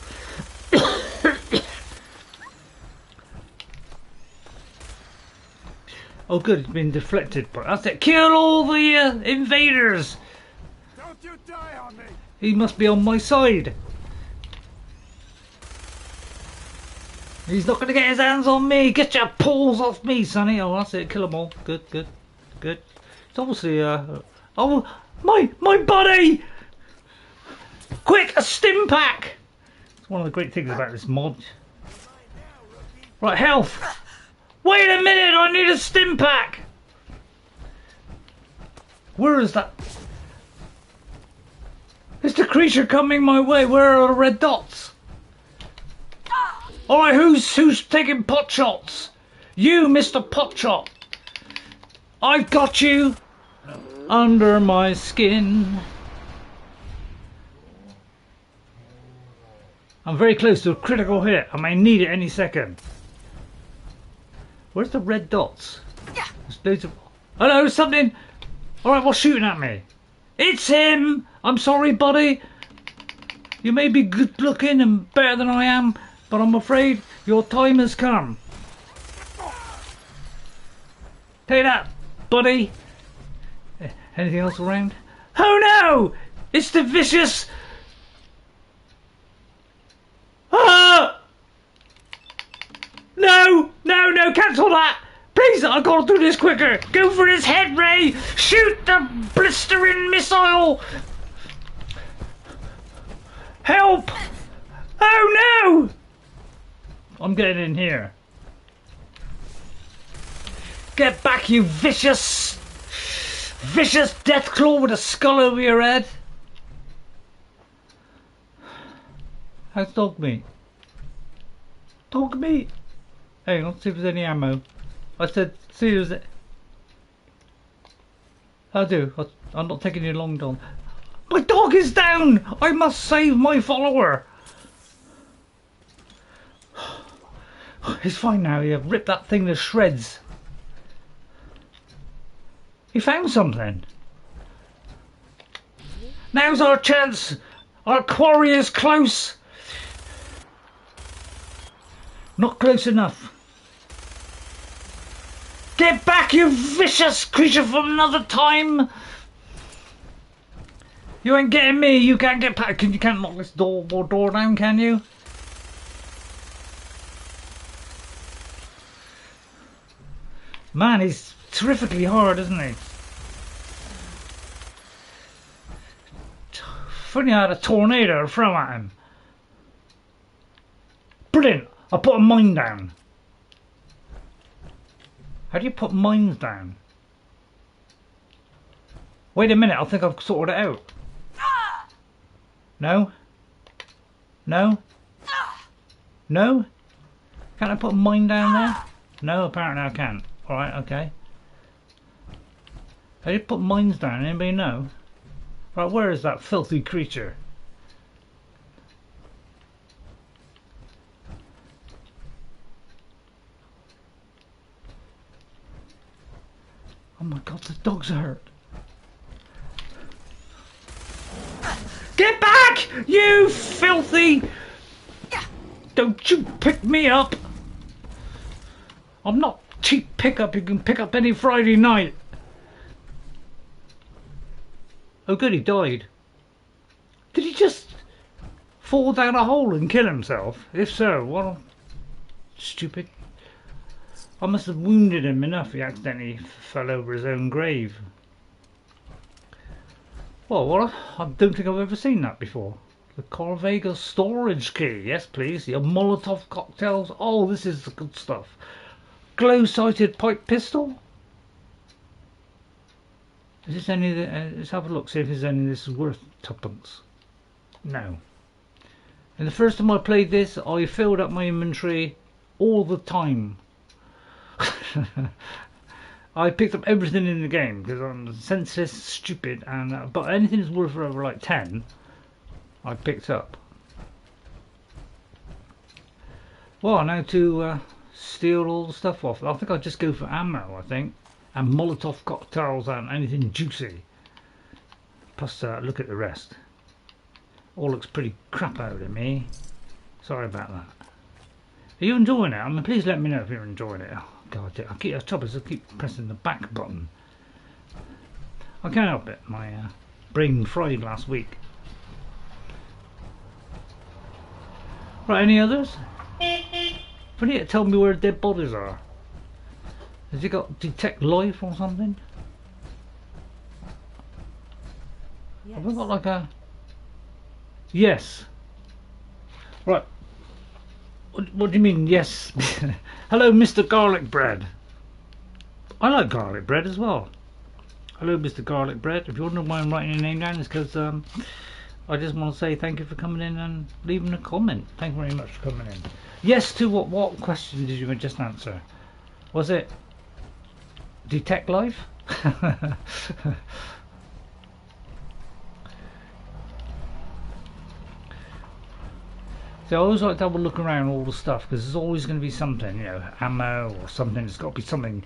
Oh good, it's been deflected, but that's it. Kill all the invaders! Don't you die on me! He must be on my side. He's not gonna get his hands on me! Get your paws off me, sonny! Oh, that's it, kill them all. Good. It's obviously, oh, my buddy! Quick, a stim pack! It's one of the great things about this mod. Right, health! Wait a minute, I need a stim pack! Where is that? Is the creature coming my way? Where are the red dots? Alright, who's taking pot shots? You, Mr. Potshot! I've got you under my skin. I'm very close to a critical hit. I may need it any second. Where's the red dots? There's loads of... Hello, something! Alright, what's shooting at me? It's him! I'm sorry, buddy. You may be good looking and better than I am, but I'm afraid your time has come. Take that, buddy. Anything else around? Oh no! It's the vicious... Ah! No! Cancel that! Please, I gotta do this quicker. Go for his head, Ray. Shoot the blistering missile. Help! Oh no! I'm getting in here. Get back, you vicious death claw with a skull over your head. How's Dogmeat? Dogmeat! Hang on, see if there's any ammo. I said, see if there's... I do. I'm not taking you long, Don. My dog is down! I must save my follower! He's fine now. You've ripped that thing to shreds. He found something. Now's our chance. Our quarry is close. Not close enough. Get back, you vicious creature from another time. You ain't getting me. You can't get back. You can't knock this door down, can you? Man, he's terrifically hard, isn't he? If only I had a tornado to throw at him. Brilliant! I put a mine down. How do you put mines down? Wait a minute, I think I've sorted it out. No? No? No? Can't I put a mine down there? No, apparently I can't. Alright, okay. How do you put mines down? Anybody know? Right, where is that filthy creature? Oh my god, the dogs are hurt. Get back! You filthy! Don't you pick me up! I'm not cheap pickup, you can pick up any Friday night. Oh good, he died. Did he just fall down a hole and kill himself? If so, what stupid. I must have wounded him enough he accidentally fell over his own grave. Well, I don't think I've ever seen that before. The Corvega storage key. Yes, please. Your Molotov cocktails. Oh, this is the good stuff. Glow-sighted pipe pistol. Is this any? Let's have a look. See if there's any. This is worth tuppence. No. And the first time I played this, I filled up my inventory all the time. I picked up everything in the game because I'm senseless, stupid, and but anything that's worth over like 10, I picked up. Well, now to steal all the stuff off. I think I'll just go for ammo. I think, and Molotov cocktails and anything juicy. Plus, look at the rest. All looks pretty crap out of me. Sorry about that. Are you enjoying it? I mean, please let me know if you're enjoying it. Oh, God, I keep pressing the back button. I can't help it. My brain fried last week. Right, any others? Funny to tell me where dead bodies are. Has he got detect life or something? Yes. Have I got like a... Yes. Right. What do you mean, yes? Hello, Mr. Garlic Bread. I like garlic bread as well. Hello, Mr. Garlic Bread. If you wonder why I'm writing your name down, it's because I just want to say thank you for coming in and leaving a comment. Thank you very much for coming in. Yes to what question did you just answer? Was it detect life? So I always like to have a look around all the stuff because there's always going to be something, you know, ammo or something. There's got to be something,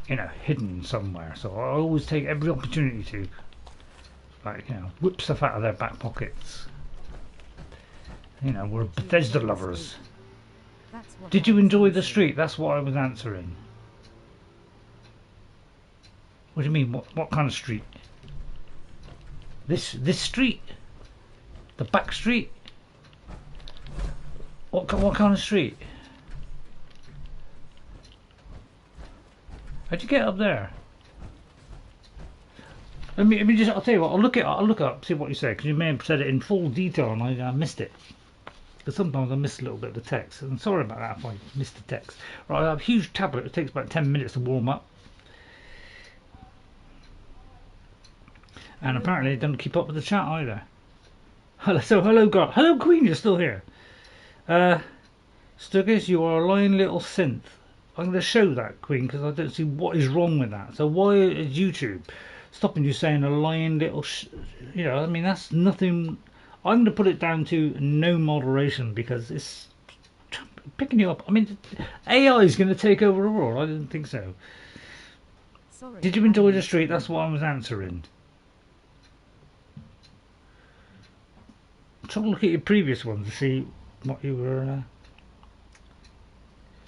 you know, hidden somewhere. So I always take every opportunity to, like, you know, whip stuff out of their back pockets. You know, we're Bethesda lovers. Did you enjoy the street? That's what I was answering. What do you mean? What kind of street? This street? The back street? What kind of street? How'd you get up there? Let me just. I'll tell you what. I'll look up, see what you say, because you may have said it in full detail and I missed it. Because sometimes I miss a little bit of the text. And sorry about that if I missed the text. Right, I have a huge tablet. It takes about 10 minutes to warm up. And apparently it doesn't keep up with the chat either. Hello God. Hello Queen, you're still here. Stuggis, you are a lying little synth. I'm going to show that, Queen, because I don't see what is wrong with that. So why is YouTube stopping you saying a lying little you know, I mean, that's nothing. I'm going to put it down to no moderation because it's picking you up. I mean, AI is going to take over the world. I didn't think so. Sorry, did you enjoy the street? That's what I was answering. Try to look at your previous ones to see what you were.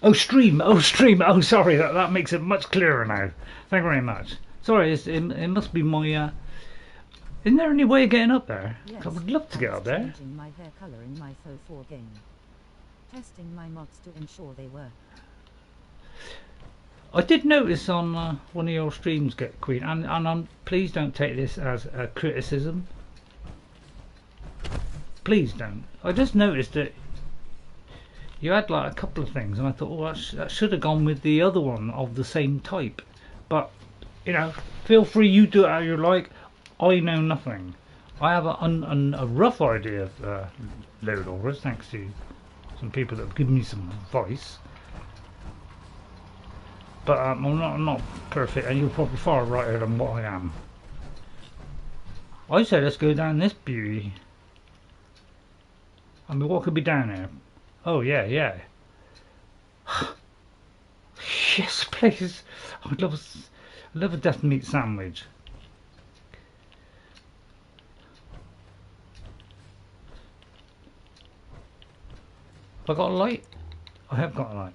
Oh, stream. Oh, sorry. That makes it much clearer now. Thank you very much. Sorry, it must be my. Isn't there any way of getting up there? Yes, I would love to get up there. Changing my hair color in my Faux 4 game. Testing my mods to ensure they work. I did notice on one of your streams, Get Queen, and please don't take this as a criticism. Please don't. I just noticed that you had like a couple of things, and I thought, oh, that should have gone with the other one of the same type. But you know, feel free. You do it how you like. I know nothing. I have a rough idea of load orders, thanks to some people that have given me some advice. But I'm not perfect, and you're probably far righter than what I am. I say let's go down this beauty. I mean, what could be down here? Oh yeah. Yes, please. I'd love a death meat sandwich. Have I got a light? I have got a light,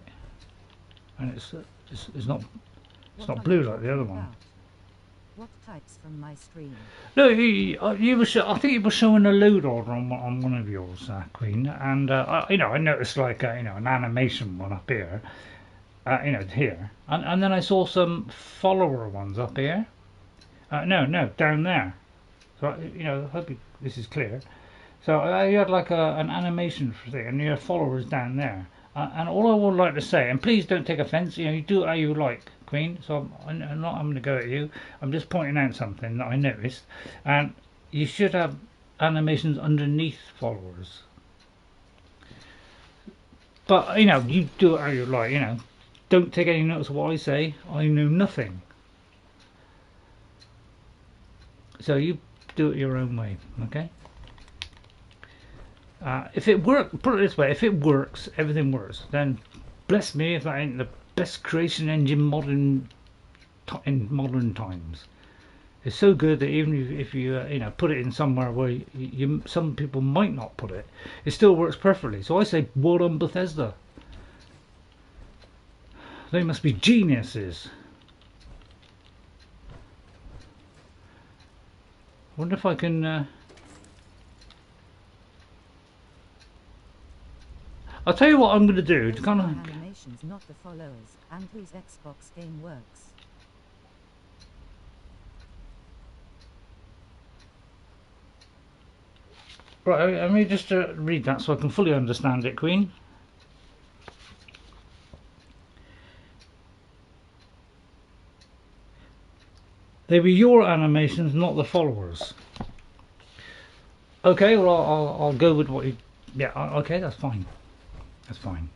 and it's not blue like the other one. What types from my stream? No, you were. I think you were showing a load order on one of yours, Queen, and I noticed like an animation one up here, here, and then I saw some follower ones up here. No, down there. So I hope this is clear. So you had like an animation thing, and your followers down there. And all I would like to say, and please don't take offence, you do it how you like, Queen. So I'm not going to go at you. I'm just pointing out something that I noticed. And you should have animations underneath followers. But you do it how you like. Don't take any notice of what I say. I know nothing. So you do it your own way, okay? If it works, put it this way, if it works, everything works. Then bless me if that ain't the best creation engine in modern times. It's so good that even if you put it in somewhere where some people might not put it, it still works perfectly. So I say, well done Bethesda. They must be geniuses. Wonder if I can. I'll tell you what I'm going to do to kind of animations, not the followers, and whose Xbox game works. Right, let me just read that so I can fully understand it, Queen. They were your animations, not the followers. Okay, well I'll go with what you. Yeah, okay, that's fine. That's fine.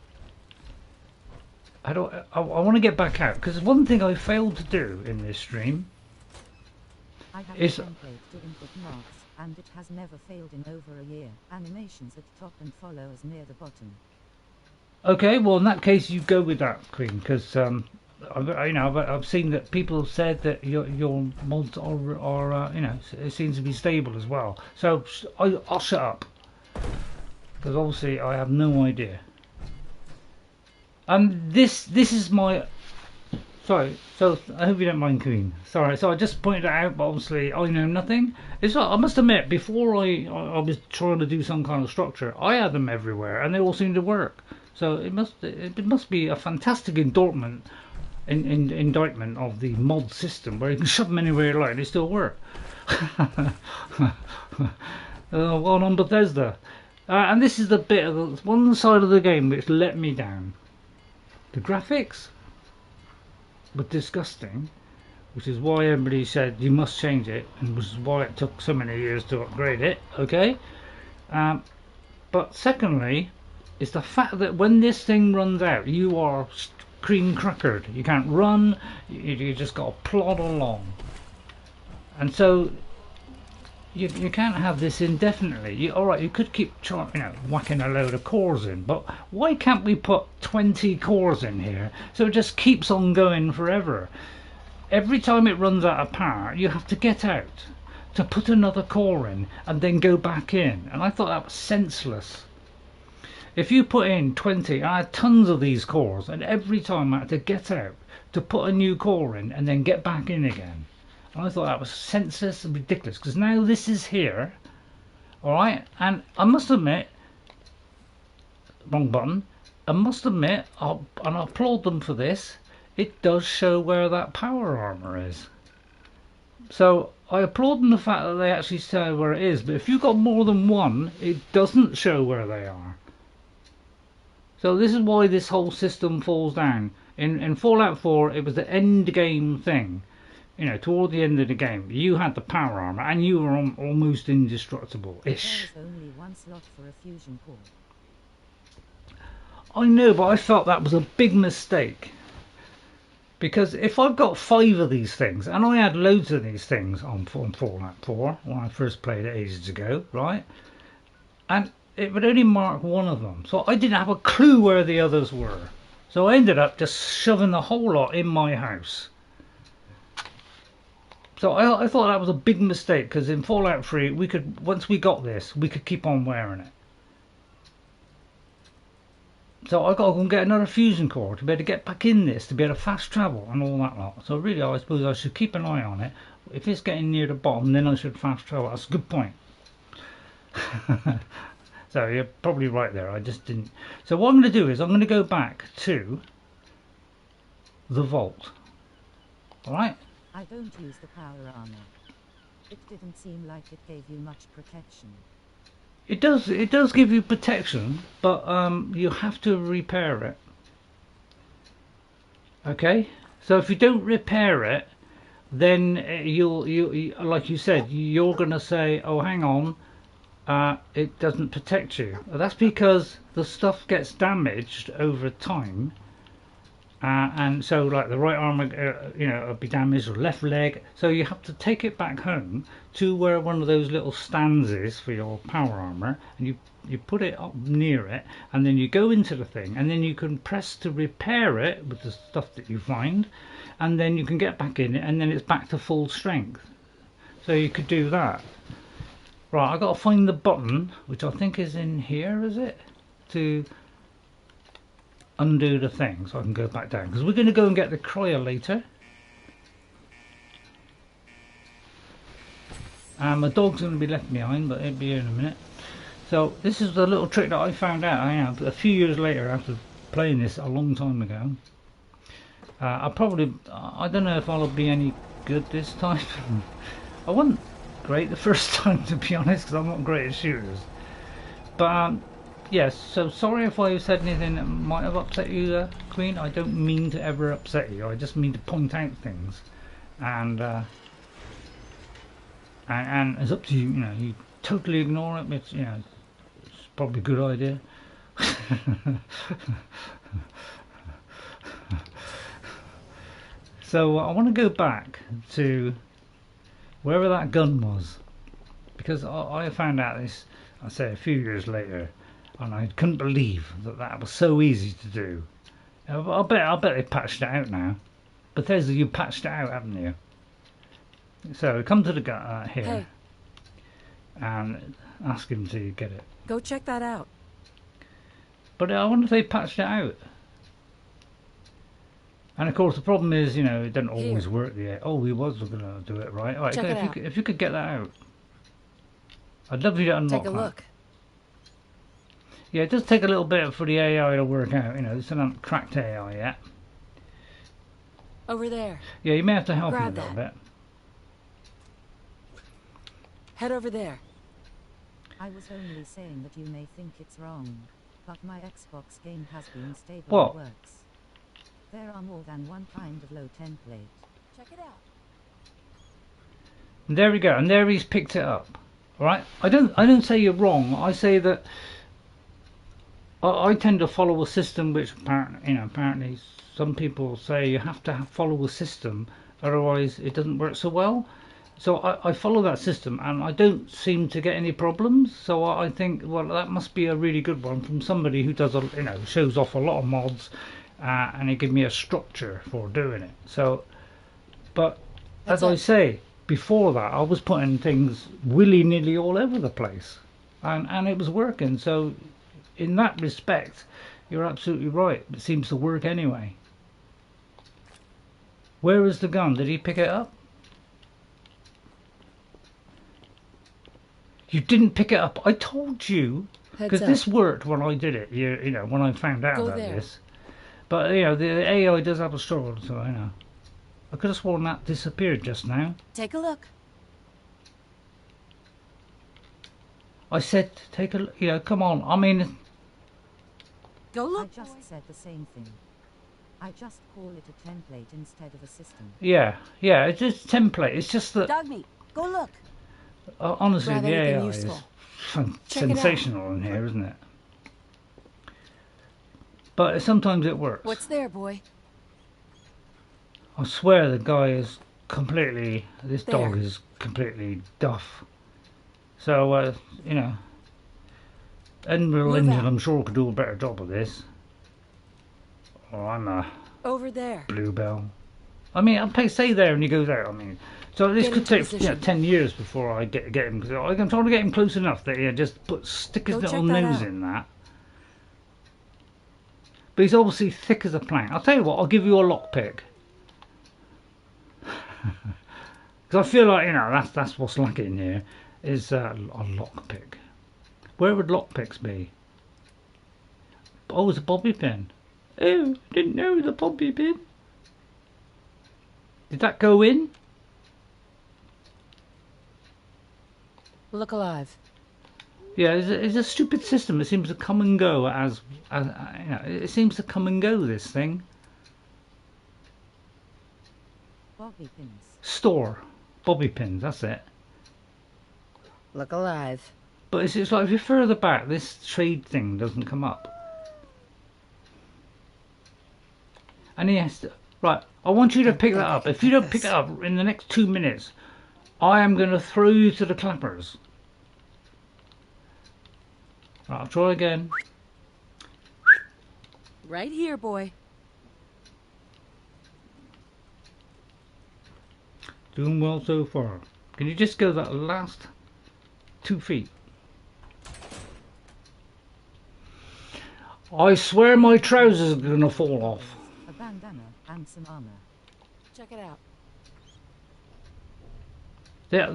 I want to get back out because one thing I failed to do in this stream is a template to input marks, and it has never failed in over a year. Animations at top and followers near the bottom. Okay, well in that case you go with that, Queen, because I've seen that people have said that your mods are it seems to be stable as well. So I'll shut up because obviously I have no idea. This is my. Sorry, so I hope you don't mind, Queen. Sorry, so I just pointed it out, but obviously I know nothing. It's like, I must admit, before I was trying to do some kind of structure, I had them everywhere, and they all seemed to work. So it must be a fantastic endowment indictment of the mod system, where you can shove them anywhere you like, they still work. Well on Bethesda. And this is the bit of the one side of the game which let me down. The graphics were disgusting, which is why everybody said you must change it, and which is why it took so many years to upgrade it. Okay, but secondly, it's the fact that when this thing runs out, you are cream crackered. You can't run. You just got to plod along, and so you can't have this indefinitely. Alright, you could keep whacking a load of cores in, but why can't we put 20 cores in here so it just keeps on going forever? Every time it runs out of power, you have to get out to put another core in and then go back in, and I thought that was senseless. If you put in 20, I had tons of these cores, and every time I had to get out to put a new core in and then get back in again. I thought that was senseless and ridiculous, because now this is here, alright, and I must admit, wrong button, I must admit, and I applaud them for this, it does show where that power armor is. So I applaud them the fact that they actually say where it is, but if you've got more than one, it doesn't show where they are. So this is why this whole system falls down. In Fallout 4, it was the end game thing. Toward the end of the game, you had the power armor, and you were almost indestructible-ish. There was only one slot for a fusion core. I know, but I felt that was a big mistake. Because if I've got 5 of these things, and I had loads of these things on Fallout 4, when I first played it ages ago, right? And it would only mark one of them. So I didn't have a clue where the others were. So I ended up just shoving the whole lot in my house. So I thought that was a big mistake, because in Fallout 3, we could, once we got this, we could keep on wearing it. So I got to go and get another fusion core to be able to get back in this, to be able to fast travel and all that lot. So really, I suppose I should keep an eye on it. If it's getting near the bottom, then I should fast travel. That's a good point. So you're probably right there. I just didn't. So what I'm going to do is I'm going to go back to the vault. All right. I don't use the power armor. It didn't seem like it gave you much protection. It does give you protection, but you have to repair it. Okay? So if you don't repair it, then you'll like you said, you're going to say, oh hang on, it doesn't protect you. That's because the stuff gets damaged over time. And so like the right arm will be damaged, or left leg, so you have to take it back home to where one of those little stands is for your power armor, and you put it up near it, and then you go into the thing, and then you can press to repair it with the stuff that you find, and then you can get back in it, and then it's back to full strength. So you could do that. Right, I've got to find the button, which I think is in here, is it? To undo the thing, so I can go back down, because we're going to go and get the Cryolator. My dog's going to be left behind, but it'll be here in a minute. So this is the little trick that I found out a few years later, after playing this a long time ago. I don't know if I'll be any good this time. I wasn't great the first time, to be honest, because I'm not great at shooters. But yes, so sorry if I said anything that might have upset you, Queen. I don't mean to ever upset you. I just mean to point out things, and it's up to you. You totally ignore it. It's it's probably a good idea. So I want to go back to wherever that gun was, because I found out this, I say, a few years later. And I couldn't believe that was so easy to do. I bet they patched it out now. Bethesda, you patched it out, haven't you? So come to the guy here, hey, and ask him to get it. Go check that out. But I wonder if they patched it out. And of course the problem is, it doesn't always work yet. Oh, he was going to do it right. All right, check it out. If you could get that out, I'd love you to unlock that. Take a look. Yeah, it does take a little bit for the AI to work out. It's not cracked AI yet. Over there. Yeah, you may have to help me a Grab little that. bit. Head over there. I was only saying that you may think it's wrong, but my Xbox game has been stable What? and works. There are more than one kind of low template. Check it out. And there we go, and there he's picked it up. All right, I don't say you're wrong. I say that I tend to follow a system which apparently some people say you have to follow a system, otherwise it doesn't work so well. So I follow that system and I don't seem to get any problems. So I think, well, that must be a really good one from somebody who does shows off a lot of mods, and he give me a structure for doing it. So, but as I say, before that I was putting things willy-nilly all over the place, and it was working. So in that respect, you're absolutely right. It seems to work anyway. Where is the gun? Did he pick it up? You didn't pick it up. I told you, because this worked when I did it. You know, when I found out about this. But you know, the AI does have a struggle, so I know. I could have sworn that disappeared just now. Take a look. I said, take a look. You know, come on. I mean, go look. I just said the same thing. I just call it a template instead of a system. yeah, it's just template. It's just that. Dogmeat, go look. Honestly, Grab the AI anything is useful. sensational in here, isn't it? But sometimes it works. What's there, boy? I swear the guy is completely. This There. dog is completely duff. So you know, Unreal Move Engine, out. I'm sure could do a better job of this. Oh, I'm a Over there. bluebell. I mean, I'll stay there and he goes out. I mean, so this Get could into take position. 10 years before I get him. Because I'm trying to get him close enough that he just stick his Go little check that nose out. in that. But he's obviously thick as a plank. I'll tell you what, I'll give you a lockpick. Because I feel like, you know, that's what's lacking here, is a lockpick. Where would lockpicks be? Oh, it's a bobby pin. Oh, didn't know it was a bobby pin. Did that go in? Look alive. Yeah, it's a stupid system. It seems to come and go as you know. It seems to come and go. This thing. Bobby pins. Store, bobby pins. That's it. Look alive. But it's like if you're further back, this trade thing doesn't come up. And he has to. Right, I want you to pick that up. If you don't pick it up in the next 2 minutes, I am going to throw you to the clappers. Right, I'll try again. Right here, boy. Doing well so far. Can you just go that last 2 feet? I swear my trousers are going to fall off. A bandana and some armor. Check it out.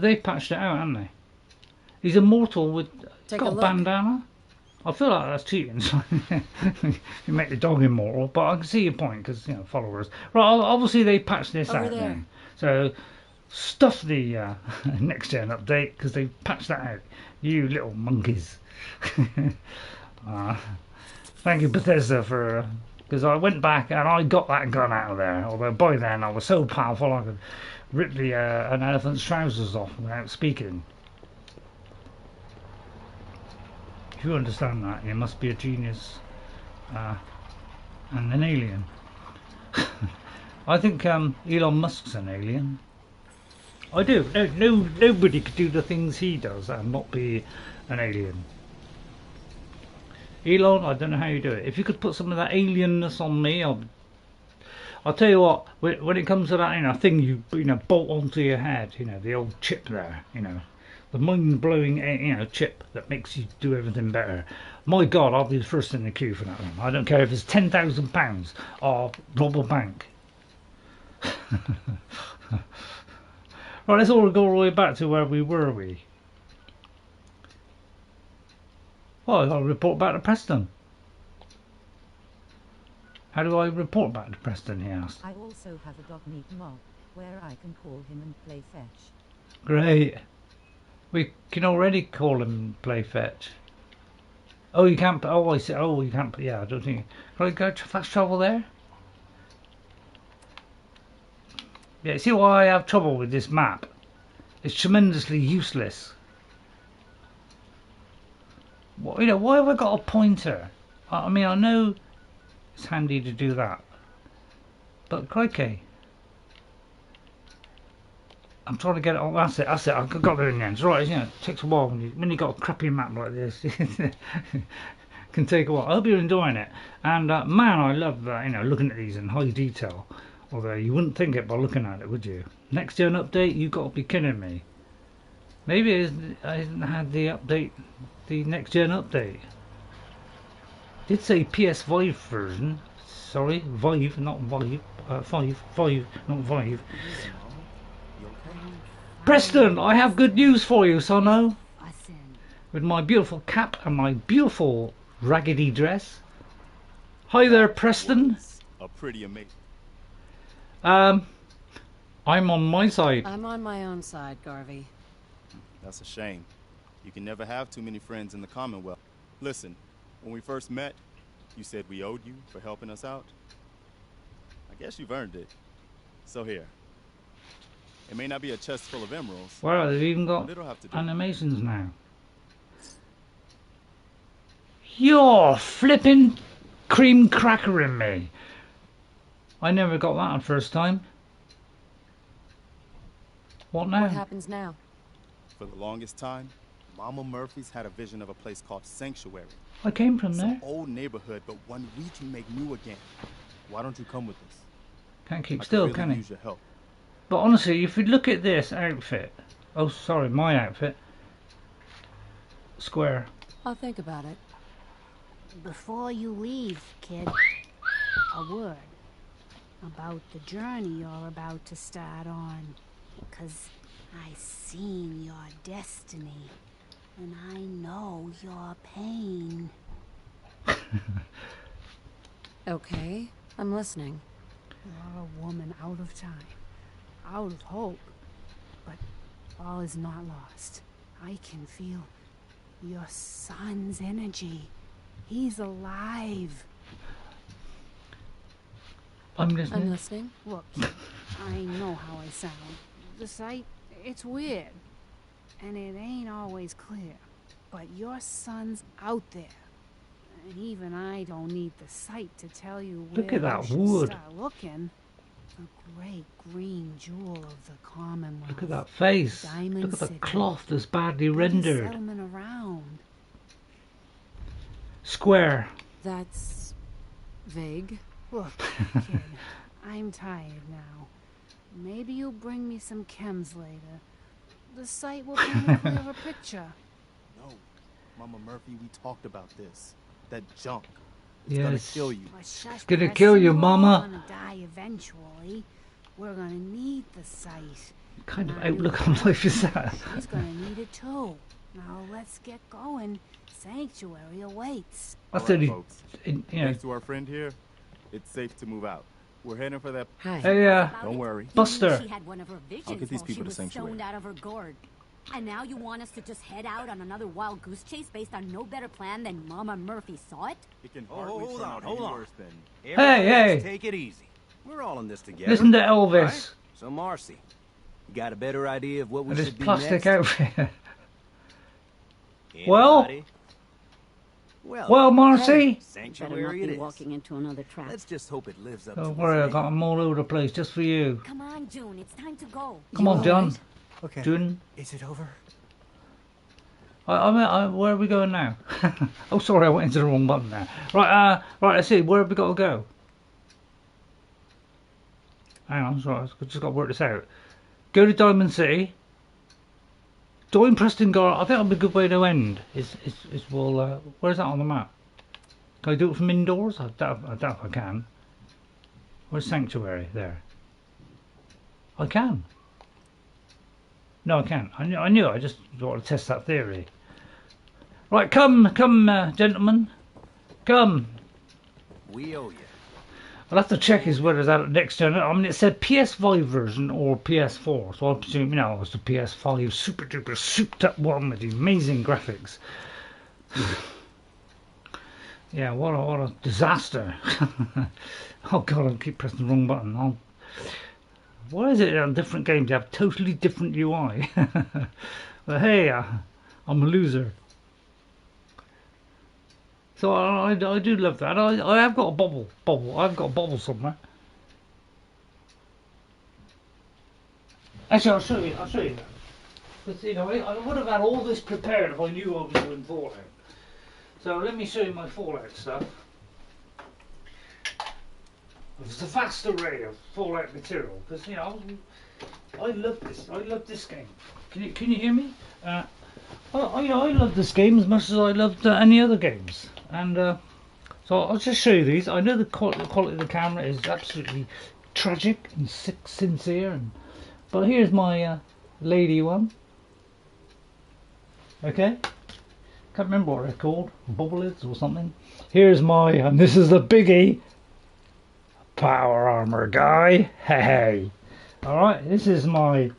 They patched it out, haven't they? He's immortal with Take got a a look. bandana. I feel like that's cheating. You make the dog immortal, but I can see your point because you know followers. Right, obviously they patched this Over out there. then. So stuff the next gen update because they patched that out. You little monkeys. Thank you Bethesda for because I went back and I got that gun out of there. Although by then I was so powerful I could rip an elephant's trousers off without speaking. If you understand that, you must be a genius and an alien. I think Elon Musk's an alien. I do. Nobody could do the things he does and not be an alien. Elon, I don't know how you do it. If you could put some of that alienness on me, I'll tell you what. When it comes to that, you know, thing you know bolt onto your head, you know, the old chip there, you know. The mind-blowing, you know, chip that makes you do everything better. My God, I'll be the first in the queue for that one. I don't care if it's £10,000 or rob a bank. Right, let's all go all the way back to where we were. Well, I'll report back to Preston. How do I report back to Preston, he asked. I also have a Dogmeat mob, where I can call him and play fetch. Great. We can already call him and play fetch. Oh, you can't. Oh, I see. Oh, you can't. Yeah, I don't think. Can I go fast travel there? Yeah, see why I have trouble with this map? It's tremendously useless. What, you know, why have I got a pointer? I mean, I know it's handy to do that, but crikey. I'm trying to get it on. That's it. That's it. I got there in the end. It's right. You know, it takes a while when you got a crappy map like this. Can take a while. I hope you're enjoying it. And man, I love you know, looking at these in high detail. Although you wouldn't think it by looking at it, would you? Next gen update? You got to be kidding me. Maybe I didn't have the update, the next gen update. Did say PS5 version. Sorry, Vive, not Vive. 5, not Vive. Preston, I have good news for you, Sono. With my beautiful cap and my beautiful raggedy dress. Hi there, Preston. A pretty amazing. I'm on my side. I'm on my own side, Garvey. That's a shame. You can never have too many friends in the Commonwealth. Listen, when we first met, you said we owed you for helping us out. I guess you've earned it. So here. It may not be a chest full of emeralds. Wow, they've even got but it'll have to do. animations now. You're flipping cream crackering me. I never got that the first time. What now? What happens now? For the longest time, Mama Murphy's had a vision of a place called Sanctuary. I came from It's there. an old neighborhood, but one we can make new again. Why don't you come with us? Can't keep I still, could really can he? use your help. But honestly, if you look at this outfit, oh sorry, my outfit, square. I'll think about it. Before you leave, kid, a word about the journey you're about to start on. 'Cause I seen your destiny, and I know your pain. Okay, I'm listening. You're a woman out of time, out of hope, but all is not lost. I can feel your son's energy. He's alive. I'm listening. I'm listening. Look, I know how I sound. The sight, it's weird, and it ain't always clear. But your son's out there, and even I don't need the sight to tell you where Look at that you should wood. start looking. The great green jewel of the Commonwealth. Look at that face. Diamond Look at the City. cloth that's badly Biggest rendered. settlement around. Square. That's vague. Look, kid, I'm tired now. Maybe you'll bring me some chems later. The sight will paint a clearer picture. No, Mama Murphy, we talked about this. That junk. It's gonna Yes. kill you. It's gonna kill you, Mama. We're gonna die eventually. We're gonna need the sight. What kind of And our new outlook on life is that? She's gonna need it too. Now let's get going. Sanctuary awaits. That's All right, only, folks. you know. Thanks to our friend here, it's safe to move out. We're heading for that. Hi. Hey, Don't worry. Buster. She had one of her visions I'll get these while people she to was Sanctuary. stoned out of her gourd. And now you want us to just head out on another wild goose chase based on no better plan than Mama Murphy saw it? It can Oh, hardly hold turn on, out hold any on. worse than. Everybody hey. just take it easy. We're all in this together. Listen to Elvis. Right? So, Marcy, you got a better idea of what we And his should do plastic next? outfit. Well, Anybody? well, Marcy. Sanctuary it is. Walking into another trap. Let's just hope it lives up to Don't its worry, I name. got them all over the place just for you. Come on, June. It's time to go. Come on, John. Okay. June. Is it over? Where are we going now? Oh, sorry, I went into the wrong button there. Right, let's see. Where have we got to go? Hang on, sorry, I've just got to work this out. Go to Diamond City. Join Preston Garvey. I think that'll be a good way to end. Where's that on the map? Can I do it from indoors? I doubt if I can. Where's Sanctuary? There. I can. No, I can't. I knew. I just wanted to test that theory. Right, come, gentlemen. Come. We owe you. I'll have to check is whether that next gen. I mean, it said PS5 version or PS4, so I presume, you know, it's the PS5 super duper souped up one with the amazing graphics. Yeah, what a disaster. Oh god, I keep pressing the wrong button. Why is it on different games you have totally different UI? But hey, I'm a loser. So I do love that. I have got a bobble. I've got a bobble somewhere. Actually, I'll show you that. But you know, I would have had all this prepared if I knew I was doing Fallout. So let me show you my Fallout stuff. It's a vast array of Fallout material because you know I love this. I love this game. Can you hear me? I love this game as much as I loved any other games. And so I'll just show you these. I know the quality of the camera is absolutely tragic and sincere, but here's my lady one. Okay, can't remember what they're called, bobblers or something. Here's my, and this is the biggie, power armor guy. Hey, all right, this is my.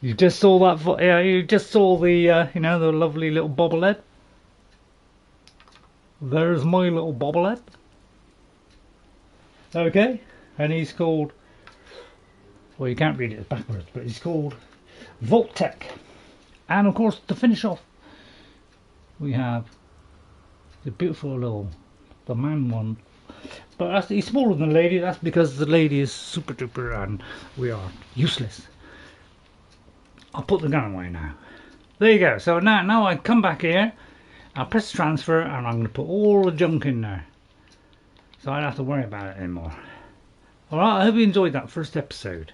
You just saw that. Yeah, you just saw the you know, the lovely little bobblehead. There's my little bobblehead. Okay, and he's called. Well, you can't read it backwards, but he's called Voltec. And of course, to finish off, we have the beautiful little, the man one. But he's smaller than the lady. That's because the lady is super duper and we are useless. I'll put the gun away now. There you go. So now I come back here, I'll press transfer, and I'm going to put all the junk in there. So I don't have to worry about it anymore. Alright, I hope you enjoyed that first episode.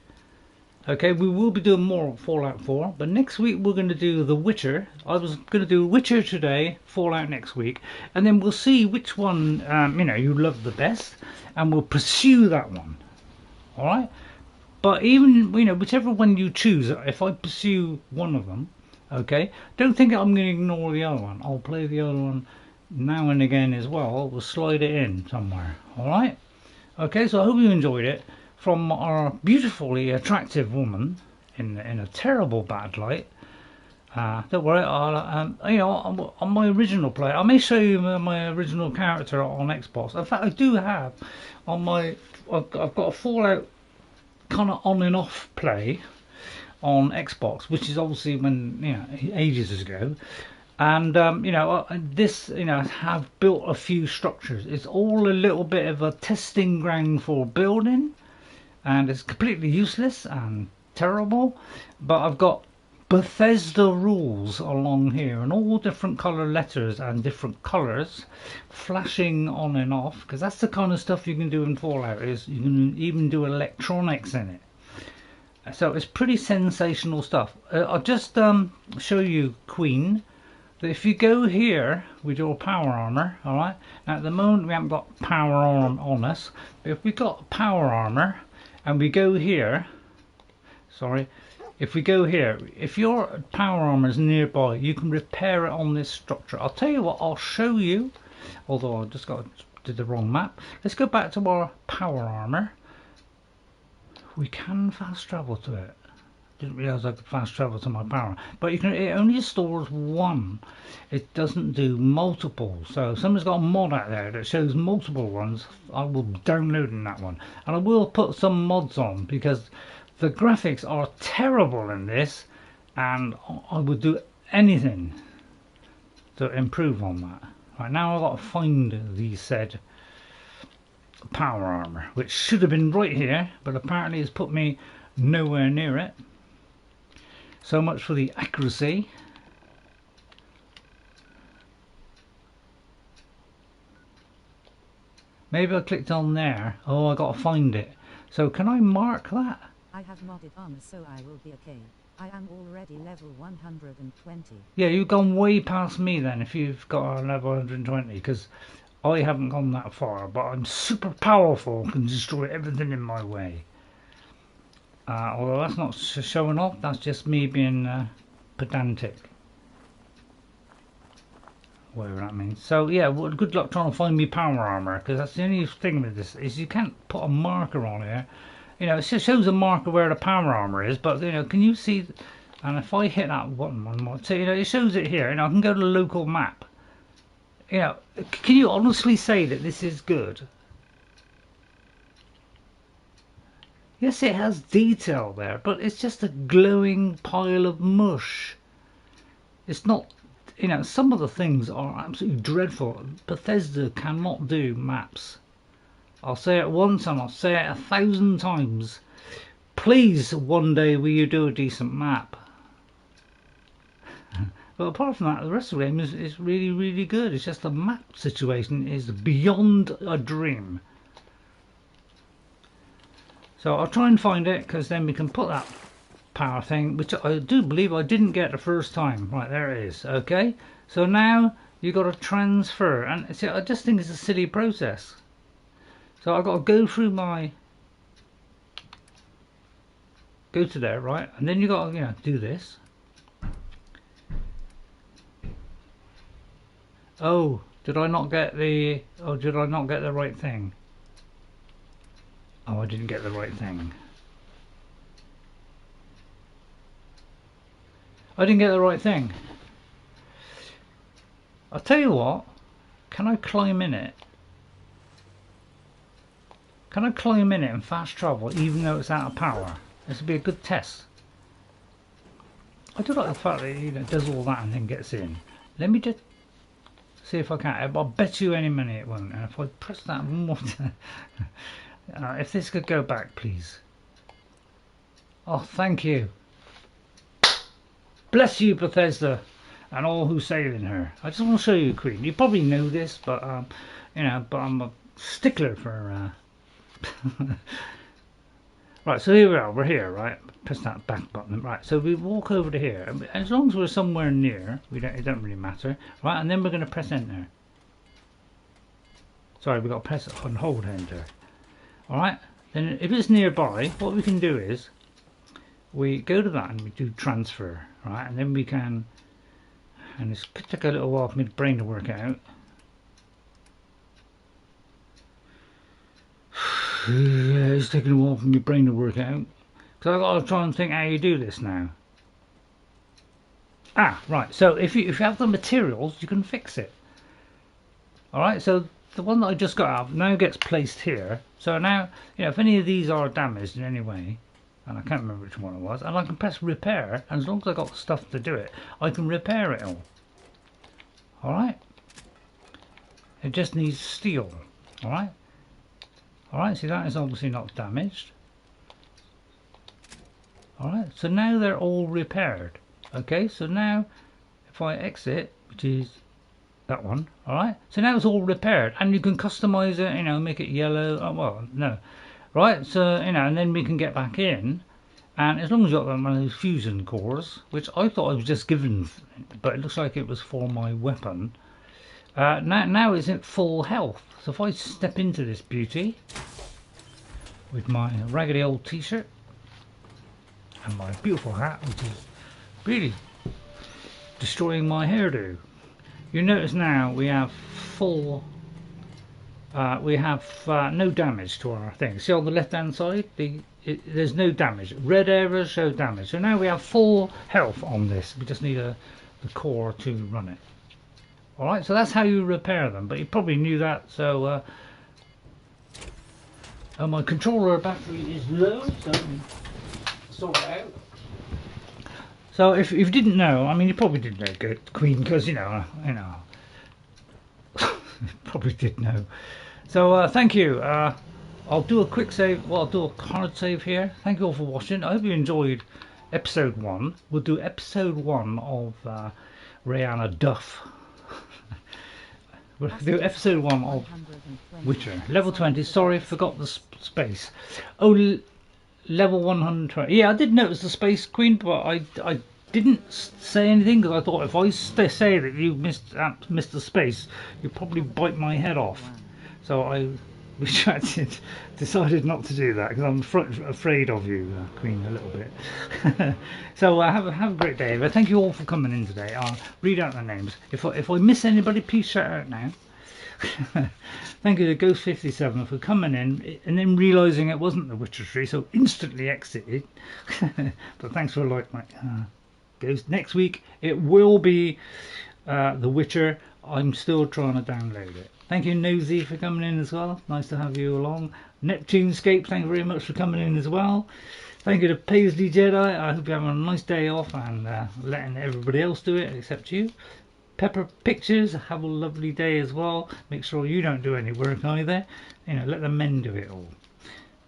Okay, we will be doing more Fallout 4, but next week we're going to do The Witcher. I was going to do Witcher today, Fallout next week, and then we'll see which one you know, you love the best, and we'll pursue that one. Alright? But even, you know, whichever one you choose, if I pursue one of them, okay, don't think I'm going to ignore the other one. I'll play the other one now and again as well. We'll slide it in somewhere. Alright? Okay, so I hope you enjoyed it. From our beautifully attractive woman in a terrible bad light. Don't worry, I'll, you know, on my original play, I may show you my original character on Xbox. In fact, I do have on my, I've got a Fallout kind of on and off play on Xbox, which is obviously when, you know, ages ago. And you know, this, you know, have built a few structures. It's all a little bit of a testing ground for building. And it's completely useless and terrible, but I've got Bethesda rules along here and all different color letters and different colors flashing on and off, because that's the kind of stuff you can do in Fallout. Is you can even do electronics in it, so it's pretty sensational stuff. I'll just show you, Queen, that if you go here with your power armor, all right, now at the moment we haven't got power armor on us, but if we got power armor and we go here, sorry, if we go here, if your power armor is nearby, you can repair it on this structure. I'll tell you what, I'll show you, although I just did the wrong map. Let's go back to our power armor. We can fast travel to it. Didn't realise I could fast travel to my power, but you can. It only stores one. It doesn't do multiple. So if someone's got a mod out there that shows multiple ones, I will be downloading that one, and I will put some mods on because the graphics are terrible in this, and I would do anything to improve on that. Right now, I've got to find the said power armor, which should have been right here, but apparently it's put me nowhere near it. So much for the accuracy. Maybe I clicked on there. Oh, I gotta find it. So can I mark that? I have modded armor, so I will be okay. I am already level 120. Yeah, you've gone way past me then if you've got a level 120, because I haven't gone that far, but I'm super powerful and can destroy everything in my way. Although that's not showing off, that's just me being pedantic. whatever that means. So yeah, well, good luck trying to find me power armor, because that's the only thing with this is you can't put a marker on here. You know, it just shows a marker where the power armor is, but you know, can you see? And if I hit that button one more, so you know, it shows it here. You know, I can go to the local map. You know, can you honestly say that this is good? Yes, it has detail there, but it's just a glowing pile of mush. It's not, you know, some of the things are absolutely dreadful. Bethesda cannot do maps. I'll say it once and I'll say it 1,000 times. Please, one day will you do a decent map. But apart from that, the rest of the game is really, really good. It's just the map situation is beyond a dream. So I'll try and find it, because then we can put that power thing, which I do believe I didn't get the first time. Right, there it is. Okay, so now you got to transfer, and see, I just think it's a silly process. So I've got to go through my, go to there, right, and then you got to, you know, do this. Oh, did I not get the? Oh, did I not get the right thing? Oh, I didn't get the right thing. I didn't get the right thing. I'll tell you what. Can I climb in it? Can I climb in it and fast travel even though it's out of power? This would be a good test. I do like the fact that it, you know, does all that and then gets in. Let me just see if I can. I'll bet you any money it won't. And if I press that one more time. If this could go back, please. Oh, thank you. Bless you, Bethesda, and all who sail in her. I just want to show you, Queen. You probably know this, but you know, but I'm a stickler for. Right, so here we are. We're here, right? Press that back button. Right, so we walk over to here. As long as we're somewhere near, it don't really matter, right? And then we're going to press enter. Sorry, we got to press and hold enter. All right. Then, if it's nearby, what we can do is we go to that and we do transfer, right? And then we can, and it's could take a little while for my brain to work out. Yeah, it's taking a while for my brain to work out, because I've got to try and think how you do this now. Ah, right. So if you have the materials, you can fix it. All right. So the one that I just got out now gets placed here. So now, you know, if any of these are damaged in any way, and I can't remember which one it was, and I can press repair, and as long as I got the stuff to do it, I can repair it all. All right. It just needs steel. All right. All right. See, that is obviously not damaged. All right. So now they're all repaired. Okay. So now, if I exit, which is that one, all right, so now it's all repaired, and you can customize it, you know, make it yellow. Oh, well, no, right, so, you know, and then we can get back in, and as long as you've got one of those fusion cores, which I thought I was just given, but it looks like it was for my weapon. Now it's at full health. So if I step into this beauty with my raggedy old t-shirt and my beautiful hat, which is really destroying my hairdo, you notice now we have full, no damage to our thing. See on the left hand side, there's no damage. Red areas show damage. So now we have full health on this. We just need the core to run it. Alright, so that's how you repair them, but you probably knew that. So my controller battery is low, so let me sort it out. So if you didn't know, I mean, you probably did know, good Queen, because you know, you probably did know. So thank you. I'll do a quick save. Well, I'll do a hard save here. Thank you all for watching. I hope you enjoyed episode 1. We'll do episode 1 of Rihanna Duff. We'll do episode 1 of Witcher. Level 20. Sorry, forgot the space. Oh. Level 120. Yeah, I did notice the space, Queen, but I didn't say anything because I thought if I say that you missed the space, you'd probably bite my head off. So I decided not to do that because I'm afraid of you, Queen, a little bit. So have a great day. But thank you all for coming in today. I'll read out the names. If I miss anybody, please shout out now. Thank you to Ghost57 for coming in and then realising it wasn't the Witcher tree, so instantly exited. But thanks for Ghost. Next week it will be The Witcher. I'm still trying to download it. Thank you, Nosy, for coming in as well. Nice to have you along. Neptunescape, thank you very much for coming in as well. Thank you to Paisley Jedi. I hope you're having a nice day off and letting everybody else do it except you. Pepper Pictures, have a lovely day as well. Make sure you don't do any work either. You know, let the men do it all.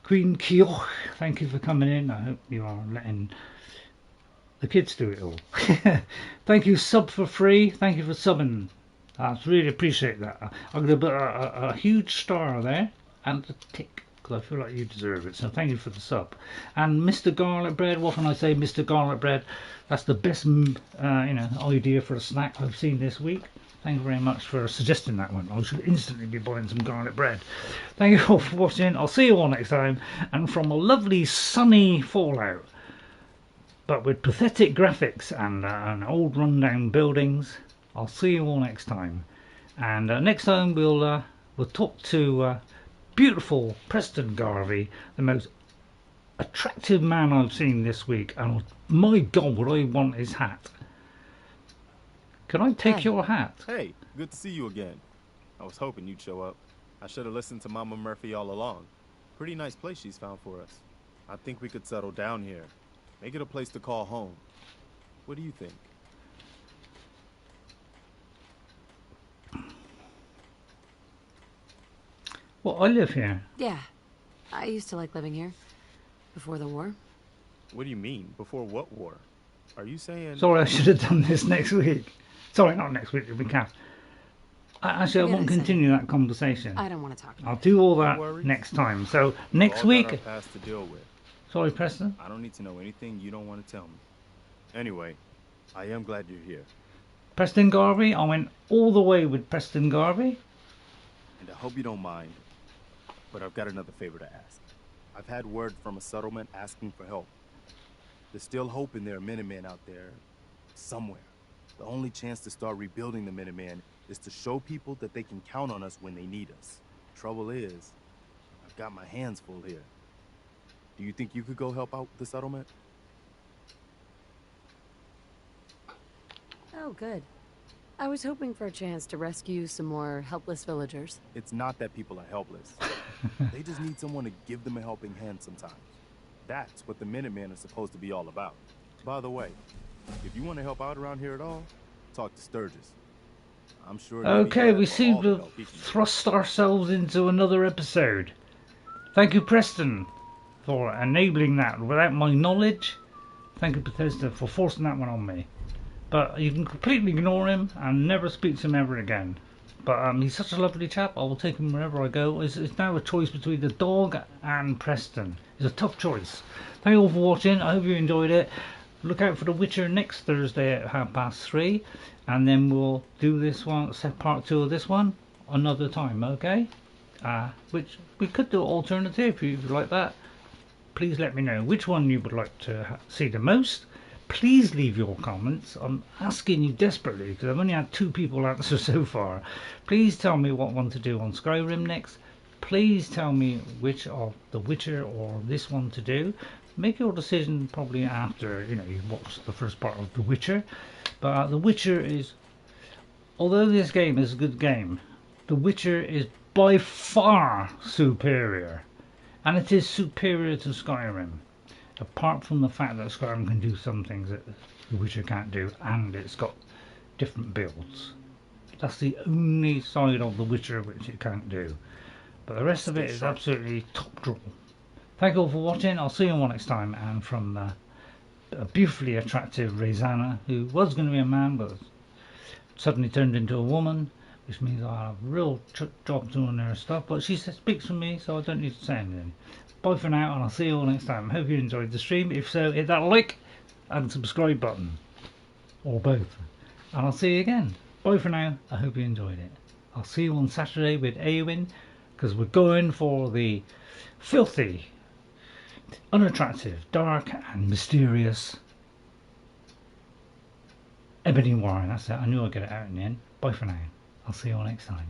Queen Kioch, thank you for coming in. I hope you are letting the kids do it all. Thank you, Sub for Free. Thank you for subbing. I really appreciate that. I'm going to put a huge star there and a tick because I feel like you deserve it. So thank you for the sub. And Mr. Garlic Bread, what can I say, Mr. Garlic Bread? That's the best idea for a snack I've seen this week. Thank you very much for suggesting that one. I should instantly be buying some garlic bread. Thank you all for watching. I'll see you all next time. And from a lovely sunny Fallout, but with pathetic graphics and old rundown buildings, I'll see you all next time. And next time we'll talk to beautiful Preston Garvey, the most attractive man I've seen this week. And my God, would I want his hat. Can I take your hat? Hey, good to see you again. I was hoping you'd show up. I should have listened to Mama Murphy all along. Pretty nice place she's found for us. I think we could settle down here. Make it a place to call home. What do you think? Well, I live here. Yeah, I used to like living here. Before the war. What do you mean? Before what war? Are you saying... Sorry, I should have done this next week. Sorry, not next week. We can't. Actually, I won't continue that conversation. I don't want to talk about I'll do all that next time. So, next week... Got our past to deal with. Sorry, Preston? I don't need to know anything you don't want to tell me. Anyway, I am glad you're here. Preston Garvey. I went all the way with Preston Garvey. And I hope you don't mind, but I've got another favor to ask. I've had word from a settlement asking for help. There's still hope in there are Minutemen out there, somewhere. The only chance to start rebuilding the Minutemen is to show people that they can count on us when they need us. Trouble is, I've got my hands full here. Do you think you could go help out the settlement? Oh, good. I was hoping for a chance to rescue some more helpless villagers. It's not that people are helpless. They just need someone to give them a helping hand sometimes. That's what the Minutemen are supposed to be all about. By the way, if you want to help out around here at all, talk to Sturgis. I'm sure... Okay, we seem to have thrust ourselves into another episode. Thank you, Preston, for enabling that without my knowledge. Thank you, Bethesda, for forcing that one on me. But you can completely ignore him and never speak to him ever again. But he's such a lovely chap. I will take him wherever I go. It's now a choice between the dog and Preston. It's a tough choice. Thank you all for watching. I hope you enjoyed it. Look out for The Witcher next Thursday at 3:30. And then we'll do this one, set part 2 of this one, another time, okay? Which we could do alternative if you like that. Please let me know which one you would like to see the most. Please leave your comments. I'm asking you desperately because I've only had 2 people answer so far. Please tell me what one to do on Skyrim next. Please tell me which of The Witcher or this one to do. Make your decision probably after you've watched the first part of The Witcher. But The Witcher is, although this game is a good game, The Witcher is by far superior, and it is superior to Skyrim. Apart from the fact that Skyrim can do some things that The Witcher can't do, and it's got different builds. That's the only side of The Witcher which it can't do. But the rest of it is absolutely top draw. Thank you all for watching. I'll see you all next time. And from a beautifully attractive Rosanna, who was going to be a man but suddenly turned into a woman, which means I have a real job doing her stuff. But she speaks for me, so I don't need to say anything. Bye for now, and I'll see you all next time. Hope you enjoyed the stream. If so, hit that like and subscribe button, or both. And I'll see you again. Bye for now. I hope you enjoyed it. I'll see you on Saturday with Eowyn, because we're going for the filthy, unattractive, dark and mysterious ebony wine. That's it. I knew I'd get it out in the end. Bye for now. I'll see you all next time.